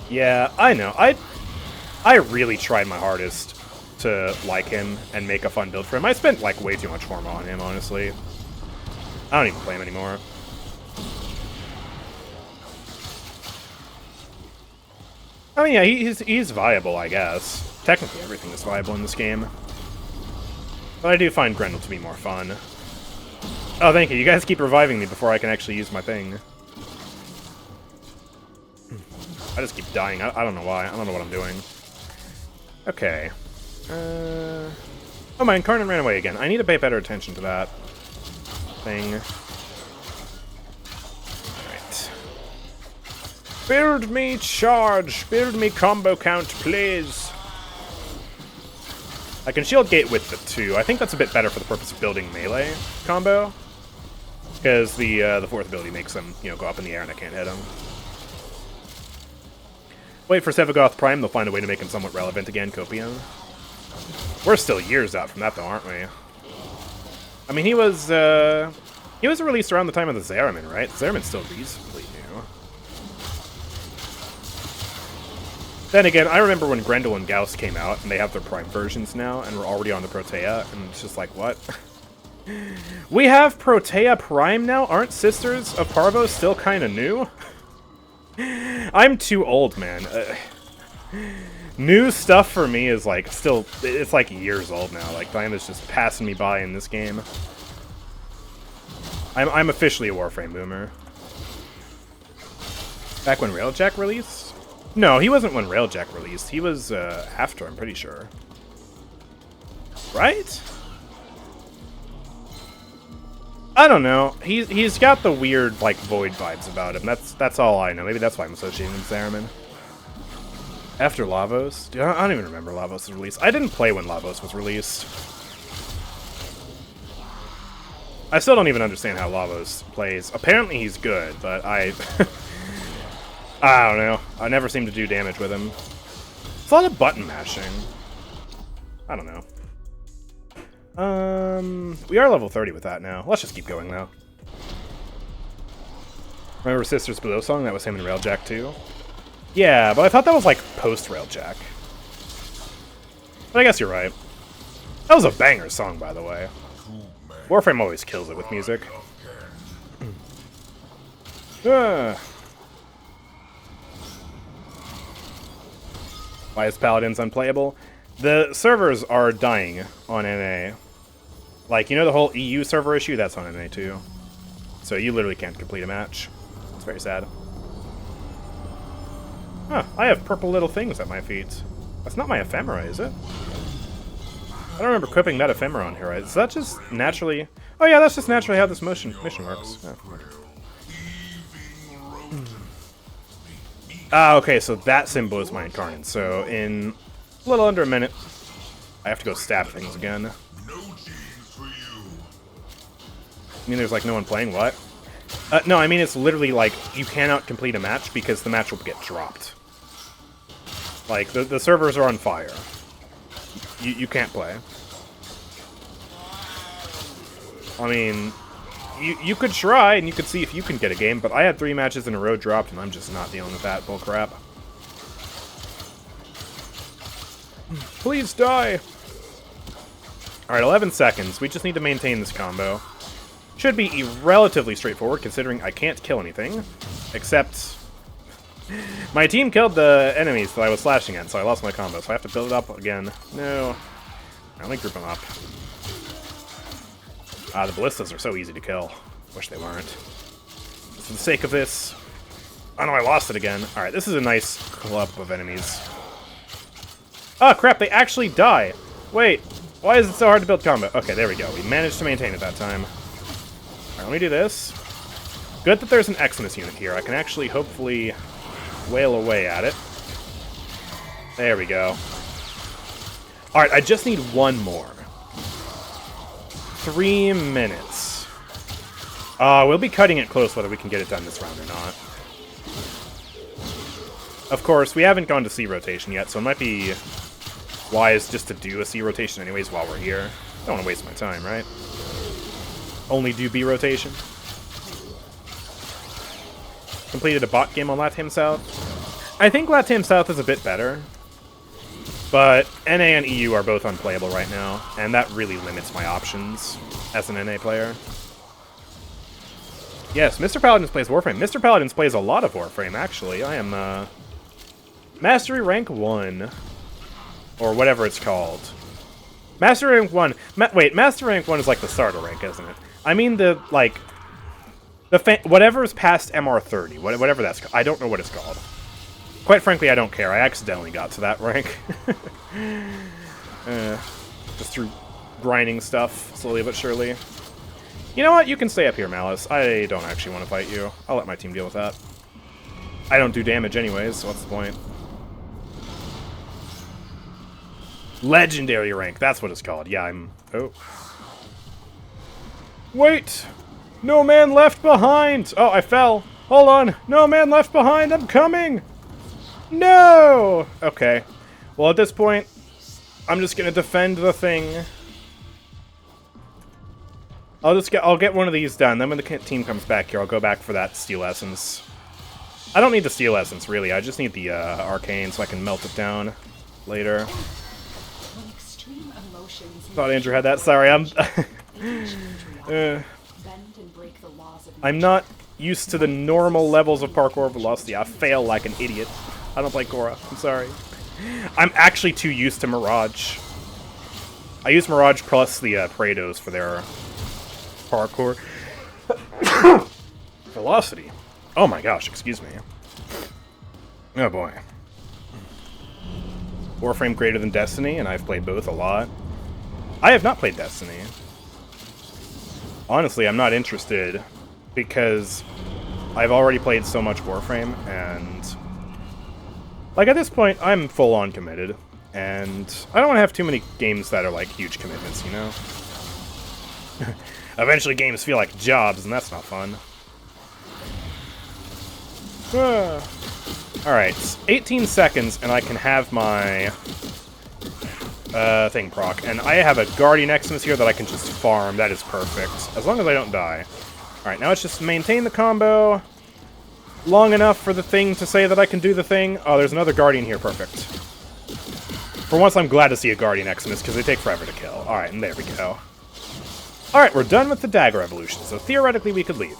Yeah, I know. I really tried my hardest to like him and make a fun build for him. I spent like way too much form on him, honestly. I don't even play him anymore. I mean, yeah, he's viable, I guess. Technically, everything is viable in this game. But I do find Grendel to be more fun. Oh, thank you. You guys keep reviving me before I can actually use my thing. I just keep dying. I don't know why. I don't know what I'm doing. Okay. Oh, my Incarnate ran away again. I need to pay better attention to that thing. Alright. Build me charge! Build me combo count, please! I can shield gate with the 2. I think that's a bit better for the purpose of building melee combo. Because the fourth ability makes them, you know, go up in the air and I can't hit them. Wait for Sevagoth Prime, they'll find a way to make him somewhat relevant again, Copion. We're still years out from that though, aren't we? I mean, he was released around the time of the Zeramin, right? Zeramin's still reasonably new. Then again, I remember when Grendel and Gauss came out, and they have their Prime versions now, and we're already on the Protea, and it's just like, what? We have Protea Prime now? Aren't Sisters of Parvo still kind of new? I'm too old, man. New stuff for me is like still, it's like years old now. Like time is just passing me by in this game. I'm officially a Warframe boomer. Back when Railjack released? No, he wasn't when Railjack released. He was after, I'm pretty sure. Right? I don't know. He's got the weird like Void vibes about him. That's all I know. Maybe that's why I'm associating with Zeramin. After Lavos? Dude, I don't even remember Lavos' release. I didn't play when Lavos was released. I still don't even understand how Lavos plays. Apparently he's good, but I don't know. I never seem to do damage with him. It's a lot of button mashing. I don't know. We are level 30 with that now. Let's just keep going though. Remember Sisters Below song? That was him in Railjack too. Yeah, but I thought that was like post Railjack. But I guess you're right. That was a banger song, by the way. Warframe always kills it with music. Why is Paladins unplayable? The servers are dying on NA. Like, you know the whole EU server issue? That's on NA too. So you literally can't complete a match. It's very sad. Huh, I have purple little things at my feet. That's not my ephemera, is it? I don't remember equipping that ephemera on here, right? Is that just naturally... Oh yeah, that's just naturally how this mission works. Yeah. Ah, okay, so that symbol is my incarnate. So in a little under a minute, I have to go stab things again. I mean, there's like no one playing, what? No, I mean it's literally like you cannot complete a match because the match will get dropped. Like, the servers are on fire. You can't play. I mean, you could try and you could see if you can get a game, but I had 3 matches in a row dropped and I'm just not dealing with that bullcrap. Please die! Alright, 11 seconds. We just need to maintain this combo. Should be relatively straightforward, considering I can't kill anything. Except... my team killed the enemies that I was slashing at, so I lost my combo, so I have to build it up again. No. Let me group them up. Ah, the ballistas are so easy to kill. Wish they weren't. Just for the sake of this... oh no, I lost it again. Alright, this is a nice clump of enemies. Oh crap, they actually die! Wait, why is it so hard to build combo? Okay, there we go. We managed to maintain it that time. Alright, let me do this. Good that there's an Eximus unit here. I can actually, hopefully, wail away at it. There we go. Alright, I just need one more. 3 minutes. We'll be cutting it close whether we can get it done this round or not. Of course, we haven't gone to C rotation yet, so it might be wise just to do a C rotation anyways while we're here. Don't want to waste my time, right? Only do B rotation. Completed a bot game on Latam South. I think Latam South is a bit better. But NA and EU are both unplayable right now, and that really limits my options as an NA player. Yes, Mr. Paladins plays Warframe. Mr. Paladins plays a lot of Warframe, actually. I am, Mastery Rank 1. Or whatever it's called. Mastery Rank 1... wait, Mastery Rank 1 is like the starter rank, isn't it? I mean the, like... whatever's past MR30, whatever that's called. I don't know what it's called. Quite frankly, I don't care. I accidentally got to that rank. Just through grinding stuff, slowly but surely. You know what? You can stay up here, Malice. I don't actually want to fight you. I'll let my team deal with that. I don't do damage anyways, so what's the point? Legendary rank, that's what it's called. Yeah, I'm... oh. Wait! No man left behind! Oh, I fell. Hold on. No man left behind. I'm coming. No! Okay. Well, at this point, I'm just gonna defend the thing. I'll get one of these done. Then when the team comes back here, I'll go back for that Steel Essence. I don't need the Steel Essence, really. I just need the Arcane so I can melt it down later. When extreme emotions Thought Andrew had that. Sorry, I'm... bend and break the laws of I'm not used to the normal levels of parkour velocity. I fail like an idiot. I don't play Kora. I'm sorry. I'm actually too used to Mirage. I use Mirage plus the Praetos for their parkour velocity. Oh my gosh, excuse me. Oh boy. Warframe greater than Destiny, and I've played both a lot. I have not played Destiny. Honestly, I'm not interested because I've already played so much Warframe, and like at this point, I'm full on committed, and I don't want to have too many games that are like huge commitments, you know? Eventually games feel like jobs, and that's not fun. Alright, 18 seconds, and I can have my thing proc. And I have a Guardian Eximus here that I can just farm. That is perfect. As long as I don't die. Alright, now it's just maintain the combo long enough for the thing to say that I can do the thing. Oh, there's another Guardian here. Perfect. For once, I'm glad to see a Guardian Eximus, because they take forever to kill. Alright, and there we go. Alright, we're done with the dagger evolution, so theoretically we could leave.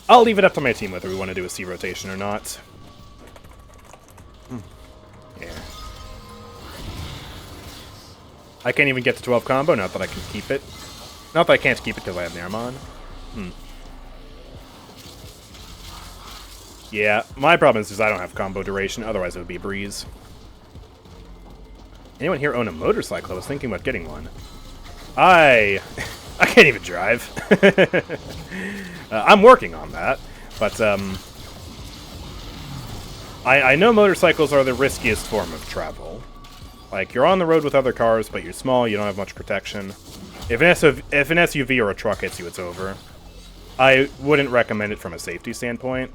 I'll leave it up to my team whether we want to do a C rotation or not. Yeah. I can't even get to 12 combo, not that I can keep it. Not that I can't keep it because I have Naramon. Yeah, my problem is I don't have combo duration, otherwise it would be a breeze. Anyone here own a motorcycle? I was thinking about getting one. I can't even drive. I'm working on that, but I know motorcycles are the riskiest form of travel. Like, you're on the road with other cars, but you're small, you don't have much protection. If an SUV or a truck hits you, it's over. I wouldn't recommend it from a safety standpoint.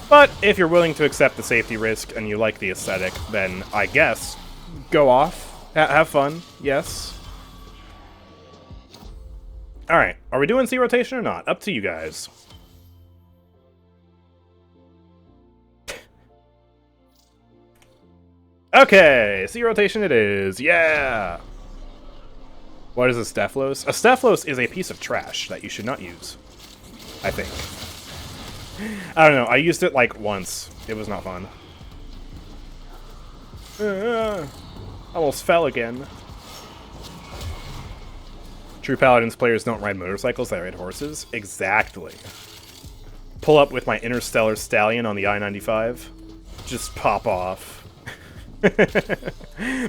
But if you're willing to accept the safety risk and you like the aesthetic, then I guess go off. Have fun, yes. Alright, are we doing C rotation or not? Up to you guys. Okay, C rotation it is. Yeah! What is a Stephalos? A Stephalos is a piece of trash that you should not use. I think. I don't know, I used it like once. It was not fun. Almost fell again. True Paladins players don't ride motorcycles, they ride horses. Exactly. Pull up with my Interstellar Stallion on the I-95. Just pop off.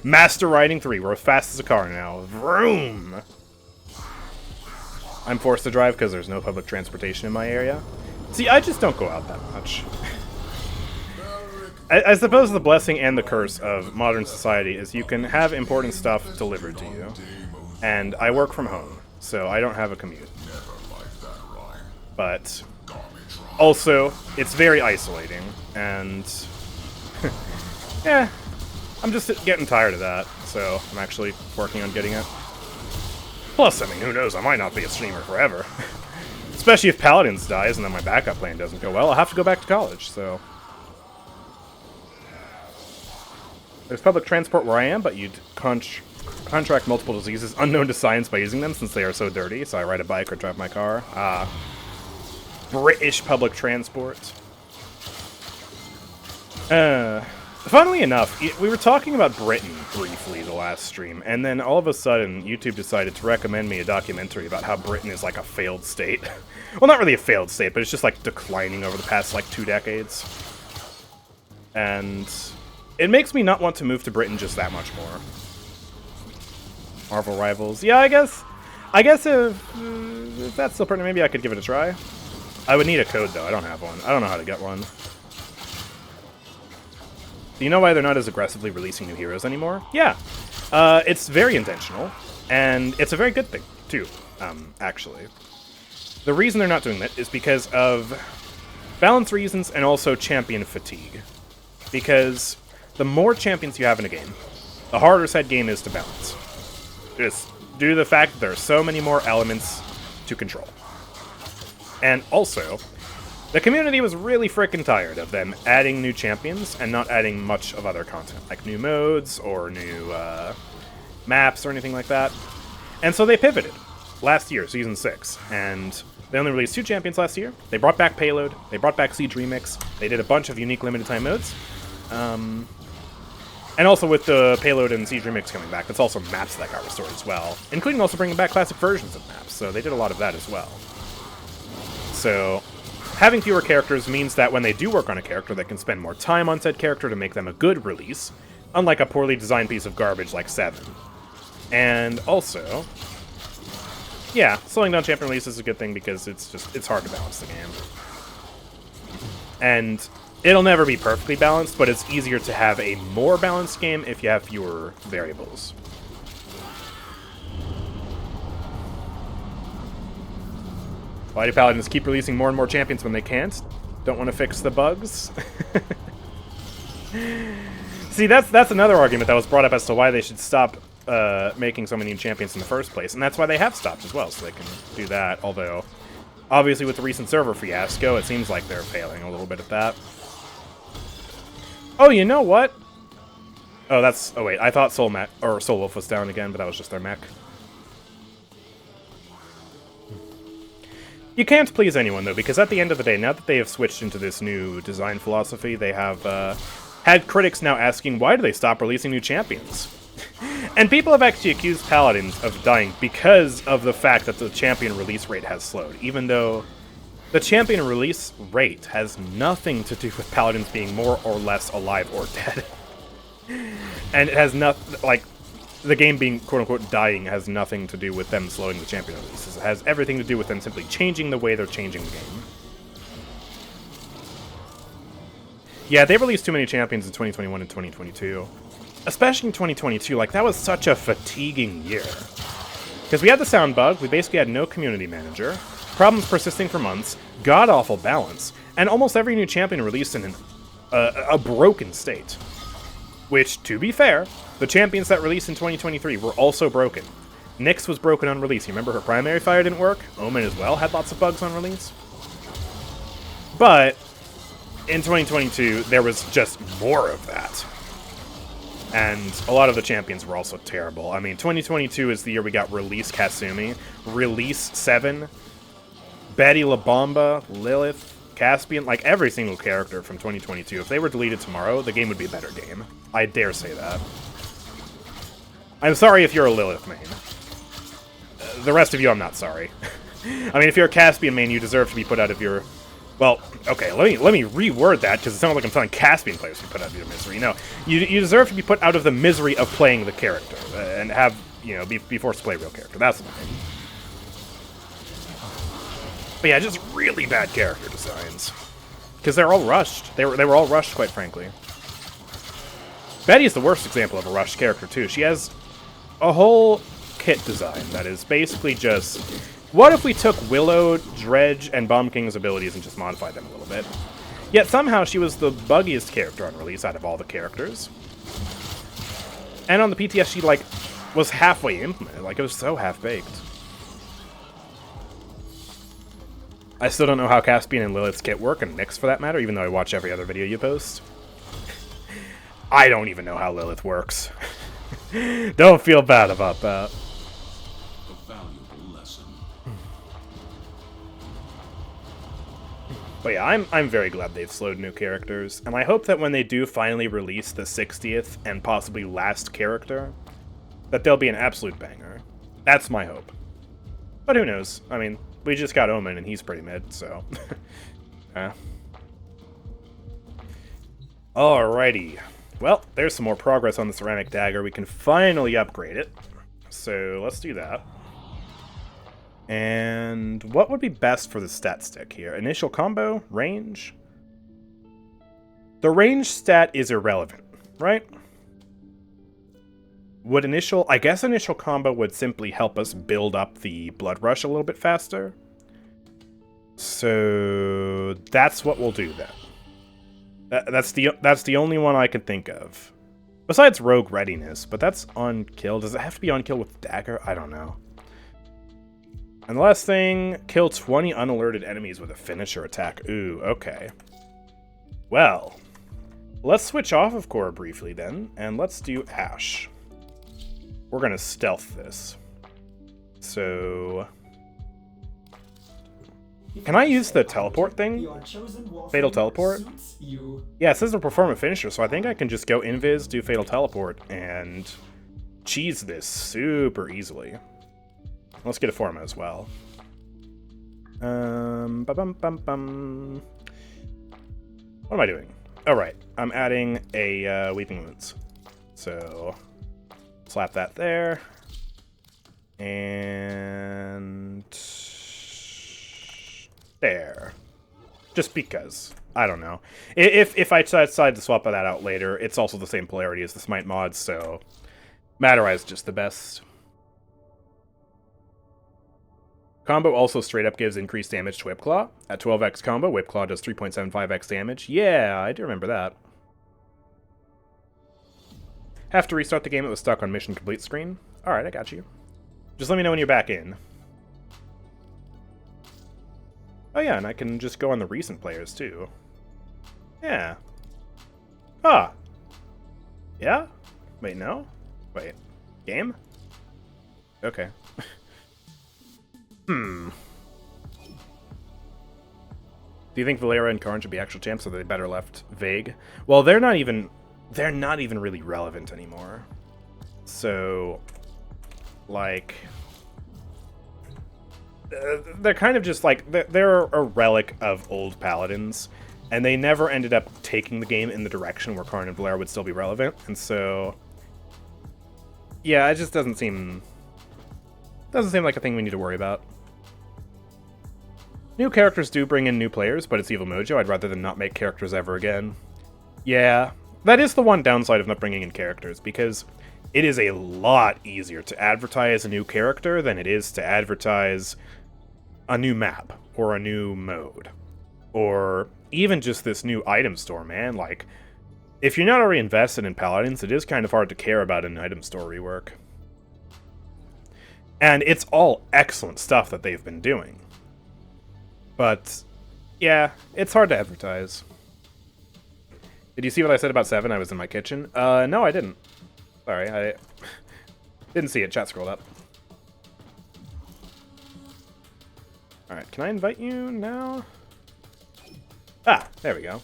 Master Riding 3, we're as fast as a car now. Vroom! I'm forced to drive because there's no public transportation in my area. See, I just don't go out that much. I suppose the blessing and the curse of modern society is you can have important stuff delivered to you. And I work from home, so I don't have a commute. But also, it's very isolating, and yeah, I'm just getting tired of that, so I'm actually working on getting it. Plus, I mean, who knows, I might not be a streamer forever. Especially if Paladins dies and then my backup plan doesn't go well, I'll have to go back to college, so. There's public transport where I am, but you'd contract multiple diseases unknown to science by using them since they are so dirty, so I ride a bike or drive my car. British public transport. Funnily enough, we were talking about Britain briefly the last stream, and then all of a sudden, YouTube decided to recommend me a documentary about how Britain is like a failed state. Well, not really a failed state, but it's just like declining over the past like 2 decades. And it makes me not want to move to Britain just that much more. Marvel Rivals. Yeah, I guess if that's still pertinent, maybe I could give it a try. I would need a code, though. I don't have one. I don't know how to get one. Do you know why they're not as aggressively releasing new heroes anymore? Yeah. It's very intentional, and it's a very good thing, too. actually. The reason they're not doing that is because of balance reasons and also champion fatigue. Because the more champions you have in a game, the harder said game is to balance. Just due to the fact that there are so many more elements to control. And also, the community was really frickin' tired of them adding new champions and not adding much of other content, like new modes or new maps or anything like that. And so they pivoted last year, Season 6, and they only released 2 champions last year. They brought back Payload, they brought back Siege Remix, they did a bunch of unique limited time modes. And also with the Payload and Siege Remix coming back, that's also maps that got restored as well, including also bringing back classic versions of maps, so they did a lot of that as well. So having fewer characters means that when they do work on a character, they can spend more time on said character to make them a good release, unlike a poorly designed piece of garbage like 7. And also, yeah, slowing down champion release is a good thing because it's hard to balance the game. And it'll never be perfectly balanced, but it's easier to have a more balanced game if you have fewer variables. Why do Paladins keep releasing more and more champions when they can't? Don't want to fix the bugs? See, that's another argument that was brought up as to why they should stop making so many champions in the first place, and that's why they have stopped as well, so they can do that, although obviously with the recent server fiasco, it seems like they're failing a little bit at that. Oh, you know what? Oh, wait, I thought Soul Wolf was down again, but that was just their mech. You can't please anyone, though, because at the end of the day, now that they have switched into this new design philosophy, they have had critics now asking, why do they stop releasing new champions? And people have actually accused Paladins of dying because of the fact that the champion release rate has slowed, even though the champion release rate has nothing to do with Paladins being more or less alive or dead. And it has nothing, like, the game being quote-unquote dying has nothing to do with them slowing the champion releases. It has everything to do with them simply changing the way they're changing the game. Yeah, they released too many champions in 2021 and 2022. Especially in 2022, like, that was such a fatiguing year. Because we had the sound bug, we basically had no community manager, problems persisting for months, god-awful balance, and almost every new champion released in a broken state. Which, to be fair, the champions that released in 2023 were also broken. Nyx was broken on release. You remember her primary fire didn't work? Omen as well had lots of bugs on release. But in 2022, there was just more of that. And a lot of the champions were also terrible. I mean, 2022 is the year we got Release Kasumi, Release 7, Betty La Bomba, Lilith, Caspian, like every single character from 2022. If they were deleted tomorrow, the game would be a better game. I dare say that. I'm sorry if you're a Lilith main. The rest of you, I'm not sorry. I mean, if you're a Caspian main, you deserve to be put out of your... Well, okay, let me reword that, because it sounds like I'm telling Caspian players to be put out of your misery. No, you deserve to be put out of the misery of playing the character, and have, you know, be forced to play a real character. That's the thing. But yeah, just really bad character designs. Because they're all rushed. They were all rushed, quite frankly. Betty is the worst example of a rushed character, too. She has a whole kit design that is basically just... What if we took Willow, Dredge, and Bomb King's abilities and just modified them a little bit? Yet somehow she was the buggiest character on release out of all the characters. And on the PTS she, like, was halfway implemented. Like, it was so half-baked. I still don't know how Caspian and Lilith's kit work, and Nyx for that matter, even though I watch every other video you post. I don't even know how Lilith works. Don't feel bad about that. But yeah, I'm very glad they've slowed new characters, and I hope that when they do finally release the 60th and possibly last character, that they'll be an absolute banger. That's my hope. But who knows? I mean, we just got Omen, and he's pretty mid, so... Alrighty. Well, there's some more progress on the Ceramic Dagger. We can finally upgrade it. So, let's do that. And what would be best for the stat stick here? Initial combo? Range? The range stat is irrelevant, right? would initial... I guess initial combo would simply help us build up the blood rush a little bit faster. So that's what we'll do then. That's the only one I could think of. Besides rogue readiness, but that's on kill. Does it have to be on kill with dagger? I don't know. And the last thing, kill 20 unalerted enemies with a finisher attack. Ooh, okay. Well, let's switch off of Kora briefly then, and let's do Ash. We're gonna stealth this. So... Can I use the teleport thing? Fatal teleport? Yeah, it says to perform a finisher, so I think I can just go invis, do fatal teleport, and cheese this super easily. Let's get a forma as well. Ba-bum-bum-bum. What am I doing? Oh, right. I'm adding a Weeping Wounds. So, slap that there. And... there. Just because. I don't know. If I decide to swap that out later, it's also the same polarity as the Smite mod, so... Matterai is just the best. Combo also straight up gives increased damage to Whipclaw. At 12x combo, Whipclaw does 3.75x damage. Yeah, I do remember that. Have to restart the game, it was stuck on mission complete screen. Alright, I got you. Just let me know when you're back in. Oh yeah, and I can just go on the recent players too. Yeah. Ah. Yeah? Wait, no? Wait. Game? Okay. Do you think Valera and Karn should be actual champs, or are they better left vague? Well, they're not even really relevant anymore. So, like, they're kind of just like, they're a relic of old Paladins, and they never ended up taking the game in the direction where Karn and Valera would still be relevant, and so, yeah, it just doesn't seem like a thing we need to worry about. New characters do bring in new players, but it's evil mojo. I'd rather than not make characters ever again. Yeah, that is the one downside of not bringing in characters, because it is a lot easier to advertise a new character than it is to advertise a new map, or a new mode, or even just this new item store, man. Like, if you're not already invested in Paladins, it is kind of hard to care about an item store rework. And it's all excellent stuff that they've been doing. But, yeah, it's hard to advertise. Did you see what I said about 7? I was in my kitchen. No, I didn't. Sorry, I didn't see it. Chat scrolled up. Alright, can I invite you now? Ah, there we go.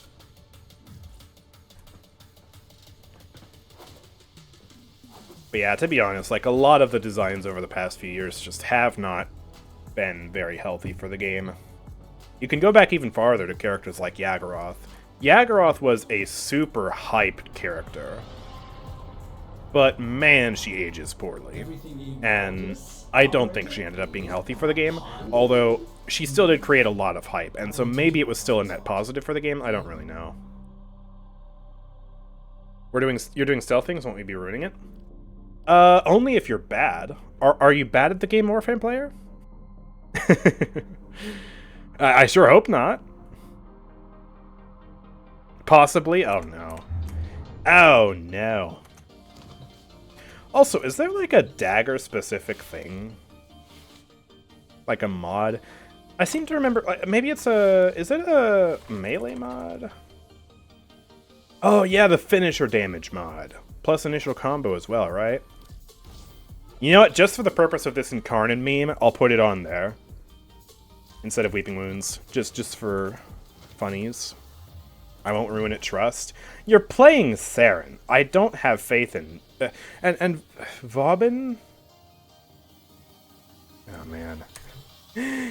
But yeah, to be honest, like, a lot of the designs over the past few years just have not been very healthy for the game. You can go back even farther to characters like Yagharoth. Yagharoth was a super hyped character, but man, she ages poorly. And I don't think she ended up being healthy for the game, although she still did create a lot of hype, and so maybe it was still a net positive for the game, I don't really know. You're doing stealth things, won't we be ruining it? Only if you're bad. Are you bad at the game, Warframe player? I sure hope not. Possibly? Oh no. Oh no. Also, is there like a dagger specific thing? Like a mod? I seem to remember, maybe it's is it a melee mod? Oh yeah, the finisher damage mod. Plus initial combo as well, right? You know what, just for the purpose of this Incarnate meme, I'll put it on there. Instead of Weeping Wounds. Just for funnies. I won't ruin it, trust. You're playing Saren. I don't have faith in... and Vauban? Oh, man.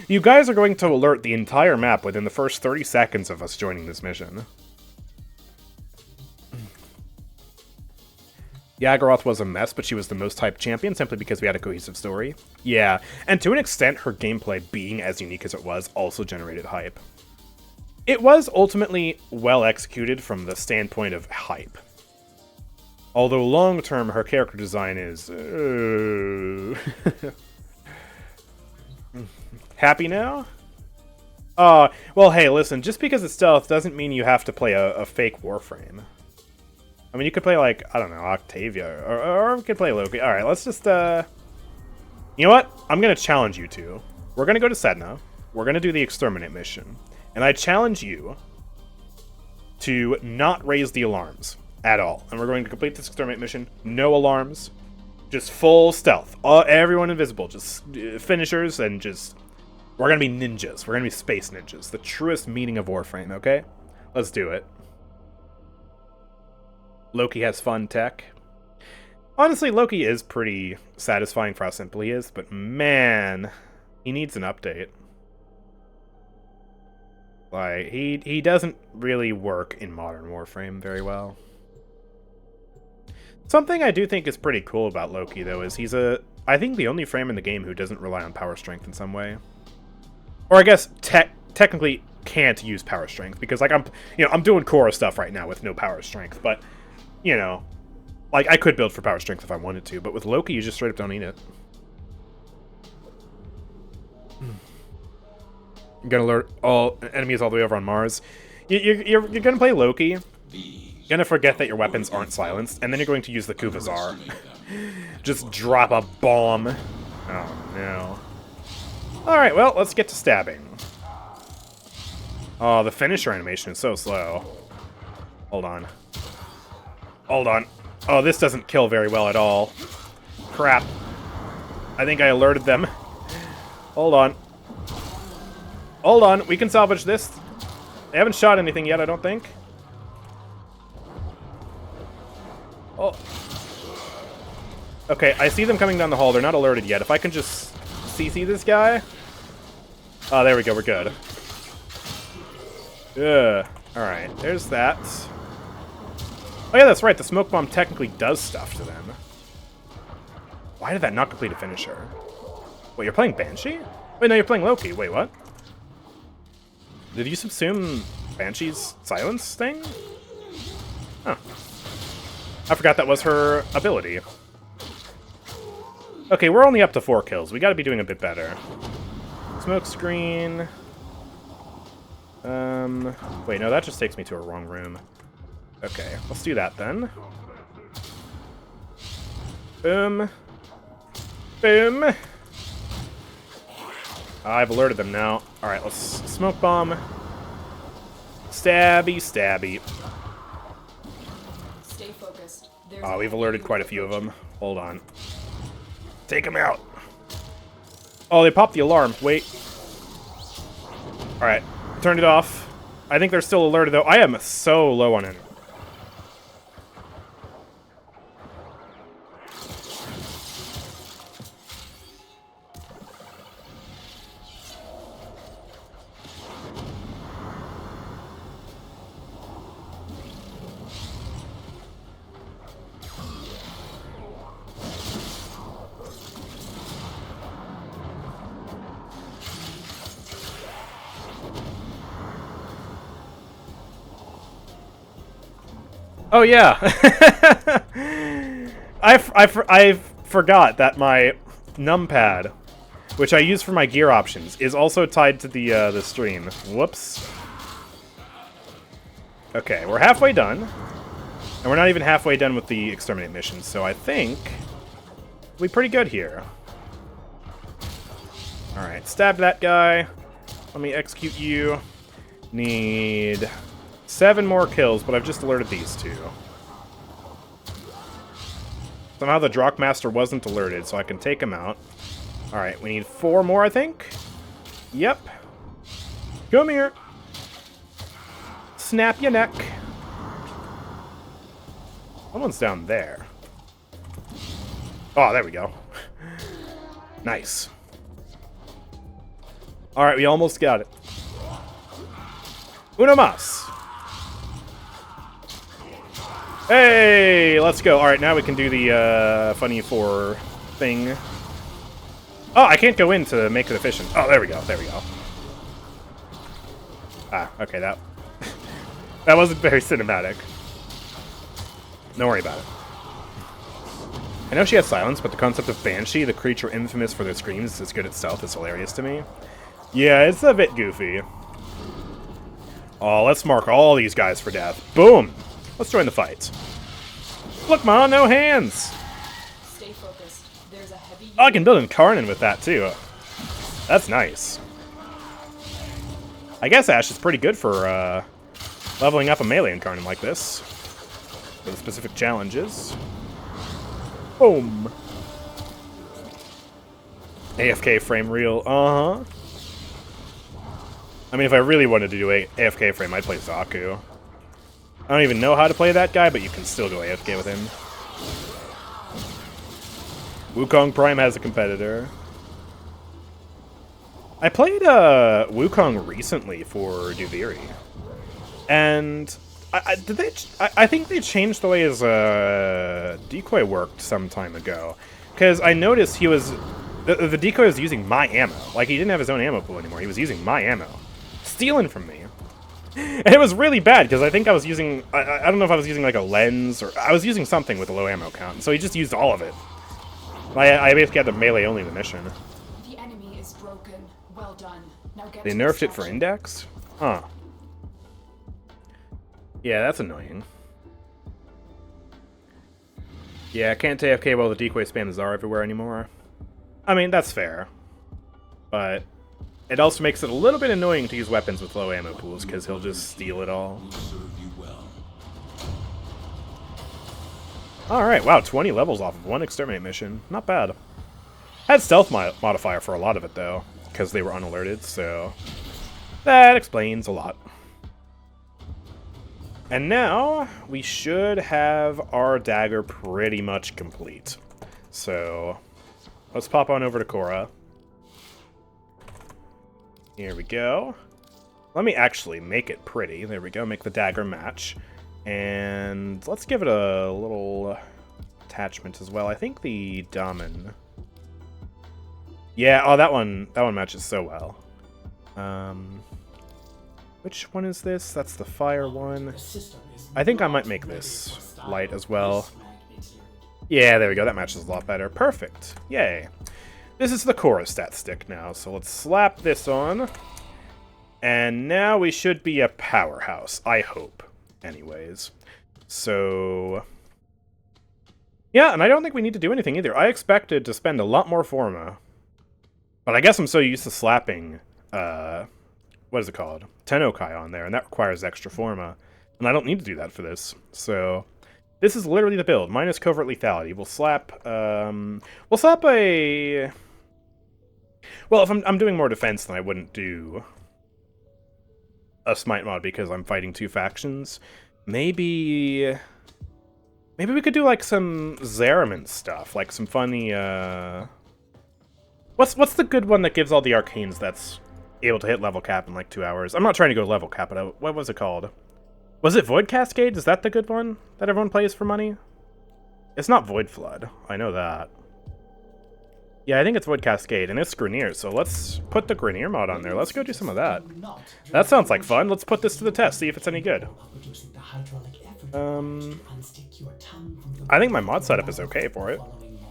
You guys are going to alert the entire map within the first 30 seconds of us joining this mission. Yagharoth was a mess, but she was the most hyped champion simply because we had a cohesive story. Yeah, and to an extent, her gameplay being as unique as it was also generated hype. It was ultimately well executed from the standpoint of hype. Although long-term, her character design is... Happy now? Well, hey, listen, just because it's stealth doesn't mean you have to play a fake Warframe. I mean, you could play, like, I don't know, Octavia, or we could play Loki. Alright, let's just, You know what? I'm gonna challenge you two. We're gonna go to Sedna. We're gonna do the Exterminate mission. And I challenge you to not raise the alarms at all. And we're going to complete this Exterminate mission. No alarms. Just full stealth. Everyone invisible. Just finishers and just... We're gonna be ninjas. We're gonna be space ninjas. The truest meaning of Warframe, okay? Let's do it. Loki has fun tech. Honestly, Loki is pretty satisfying for how simple he is, but man, he needs an update. Like, he doesn't really work in modern Warframe very well. Something I do think is pretty cool about Loki, though, is he's I think the only frame in the game who doesn't rely on power strength in some way. Or I guess technically can't use power strength, because like I'm doing Kora stuff right now with no power strength, but you know, like I could build for power strength if I wanted to, but with Loki you just straight up don't need it. I'm gonna alert all enemies all the way over on Mars. You're gonna play Loki. You're gonna forget that your weapons aren't silenced, and then you're going to use the Kuvazar. Just drop a bomb. Oh no. Alright, well, let's get to stabbing. Oh, the finisher animation is so slow. Hold on. Hold on. Oh, this doesn't kill very well at all. Crap. I think I alerted them. Hold on. Hold on, we can salvage this. They haven't shot anything yet, I don't think. Oh. Okay, I see them coming down the hall. They're not alerted yet. If I can just CC this guy. Oh, there we go. We're good. Ugh. Alright, there's that. Oh yeah, that's right. The smoke bomb technically does stuff to them. Why did that not complete a finisher? Wait, you're playing Banshee? Wait, no, you're playing Loki. Wait, what? Did you subsume Banshee's silence thing? Huh. I forgot that was her ability. Okay, we're only up to 4 kills. We gotta be doing a bit better. Smoke screen. Wait, no, that just takes me to a wrong room. Okay, let's do that then. Boom. Boom. I've alerted them now. Alright, let's smoke bomb. Stabby, stabby. Stay focused. Oh, we've alerted quite a few of them. Hold on. Take them out. Oh, they popped the alarm. Wait. Alright, turned it off. I think they're still alerted, though. I am so low on it. Oh yeah, I forgot that my numpad, which I use for my gear options, is also tied to the stream. Whoops. Okay, we're halfway done, and we're not even halfway done with the exterminate mission. So I think we'll be pretty good here. All right, stab that guy. Let me execute you. Need 7 more kills, but I've just alerted these 2. Somehow the Drockmaster wasn't alerted, so I can take him out. Alright, we need 4 more, I think. Yep. Come here. Snap your neck. Someone's down there. Oh, there we go. Nice. Alright, we almost got it. Uno mas. Hey, let's go. All right, now we can do the funny 4 thing. Oh, I can't go in to make it efficient. Oh, there we go. There we go. Ah, okay, that wasn't very cinematic. Don't worry about it. I know she has silence, but the concept of Banshee, the creature infamous for their screams, is good itself. It's hilarious to me. Yeah, it's a bit goofy. Oh, let's mark all these guys for death. Boom! Let's join the fight. Look, Ma, no hands! Stay focused. There's a heavy. Oh, I can build Incarnon with that, too. That's nice. I guess Ash is pretty good for leveling up a melee Incarnon like this. For the specific challenges. Boom! AFK frame reel, uh-huh. I mean, if I really wanted to do AFK frame, I'd play Zaku. I don't even know how to play that guy, but you can still go AFK with him. Wukong Prime has a competitor. I played Wukong recently for Duviri. And I think they changed the way his decoy worked some time ago. Because I noticed he was... The decoy was using my ammo. Like, he didn't have his own ammo pool anymore. He was using my ammo. Stealing from me. And it was really bad, because I think I was using... I don't know if I was using, like, a lens, or... I was using something with a low ammo count, so he just used all of it. I basically had the melee only the mission. The enemy is broken. Well done. Now get They to nerfed it for destruction. index? Huh. Yeah, that's annoying. Yeah, I can't AFK while the decoy spams are everywhere anymore. I mean, that's fair. But it also makes it a little bit annoying to use weapons with low ammo pools, because he'll just steal it all. Alright, wow, 20 levels off of one exterminate mission. Not bad. Had stealth modifier for a lot of it, though, because they were unalerted, so that explains a lot. And now, we should have our dagger pretty much complete. So, let's pop on over to Kora. Here we go. Let me actually make it pretty. There we go, make the dagger match. And let's give it a little attachment as well. I think the Damen. Yeah, oh, that one matches so well. Which one is this? That's the fire one. I think I might make this light as well. Yeah, there we go. That matches a lot better. Perfect. Yay. This is the Kora stat stick now, so let's slap this on. And now we should be a powerhouse, I hope. Anyways. So... yeah, and I don't think we need to do anything either. I expected to spend a lot more Forma. But I guess I'm so used to slapping, what is it called? Tennokai on there, and that requires extra Forma. And I don't need to do that for this. So, this is literally the build. Minus covert lethality. We'll slap a... well, if I'm doing more defense, then I wouldn't do a smite mod because I'm fighting two factions. Maybe we could do, like, some Zeraman stuff. Like, some funny, What's the good one that gives all the arcanes that's able to hit level cap in, like, 2 hours? I'm not trying to go level cap, but what was it called? Was it Void Cascade? Is that the good one that everyone plays for money? It's not Void Flood. I know that. Yeah, I think it's Void Cascade, and it's Grineer, so let's put the Grineer mod on there. Let's go do some of that. That sounds like fun. Let's put this to the test, see if it's any good. I think my mod setup is okay for it.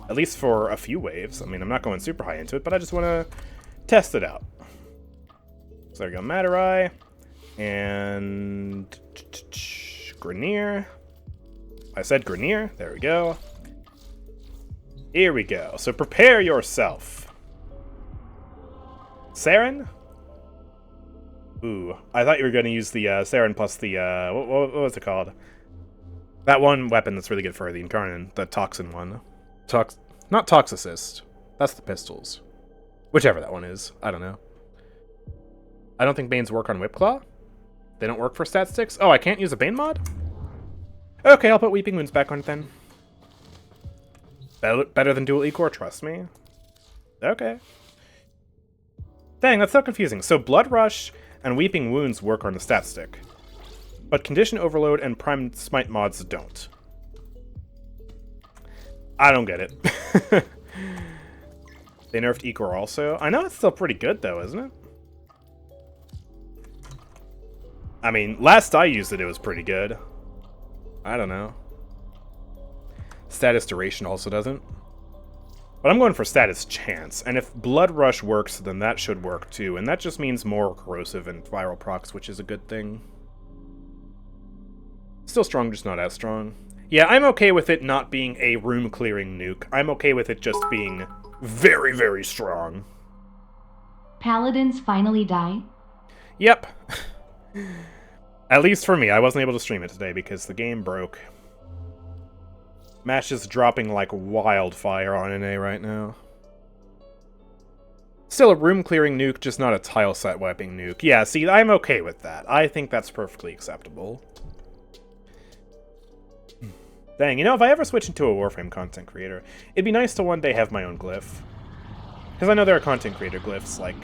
At least for a few waves. I mean, I'm not going super high into it, but I just want to test it out. So there we go, Matter Eye. And... Grineer. I said Grineer. There we go. Here we go. So prepare yourself. Saren? Ooh, I thought you were going to use the Saren plus the, what was it called? That one weapon that's really good for the Incarnon, the Toxin one. Not Toxicist. That's the pistols. Whichever that one is. I don't know. I don't think Banes work on Whipclaw. They don't work for stat sticks. Oh, I can't use a Bane mod? Okay, I'll put Weeping Wounds back on it then. Better than dual E-Core, trust me. Okay. Dang, that's so confusing. So Blood Rush and Weeping Wounds work on the stat stick. But Condition Overload and Prime Smite mods don't. I don't get it. They nerfed E-Core also. I know it's still pretty good though, isn't it? I mean, last I used it, it was pretty good. I don't know. Status duration also doesn't. But I'm going for status chance, and if Blood Rush works, then that should work too, and that just means more corrosive and viral procs, which is a good thing. Still strong, just not as strong. Yeah, I'm okay with it not being a room-clearing nuke. I'm okay with it just being very, very strong. Paladins finally die? Yep. At least for me, I wasn't able to stream it today because the game broke. Match is dropping like wildfire on NA right now. Still a room-clearing nuke, just not a tile-set wiping nuke. Yeah, see, I'm okay with that. I think that's perfectly acceptable. Dang, you know, if I ever switch into a Warframe content creator, it'd be nice to one day have my own glyph. Because I know there are content creator glyphs, like,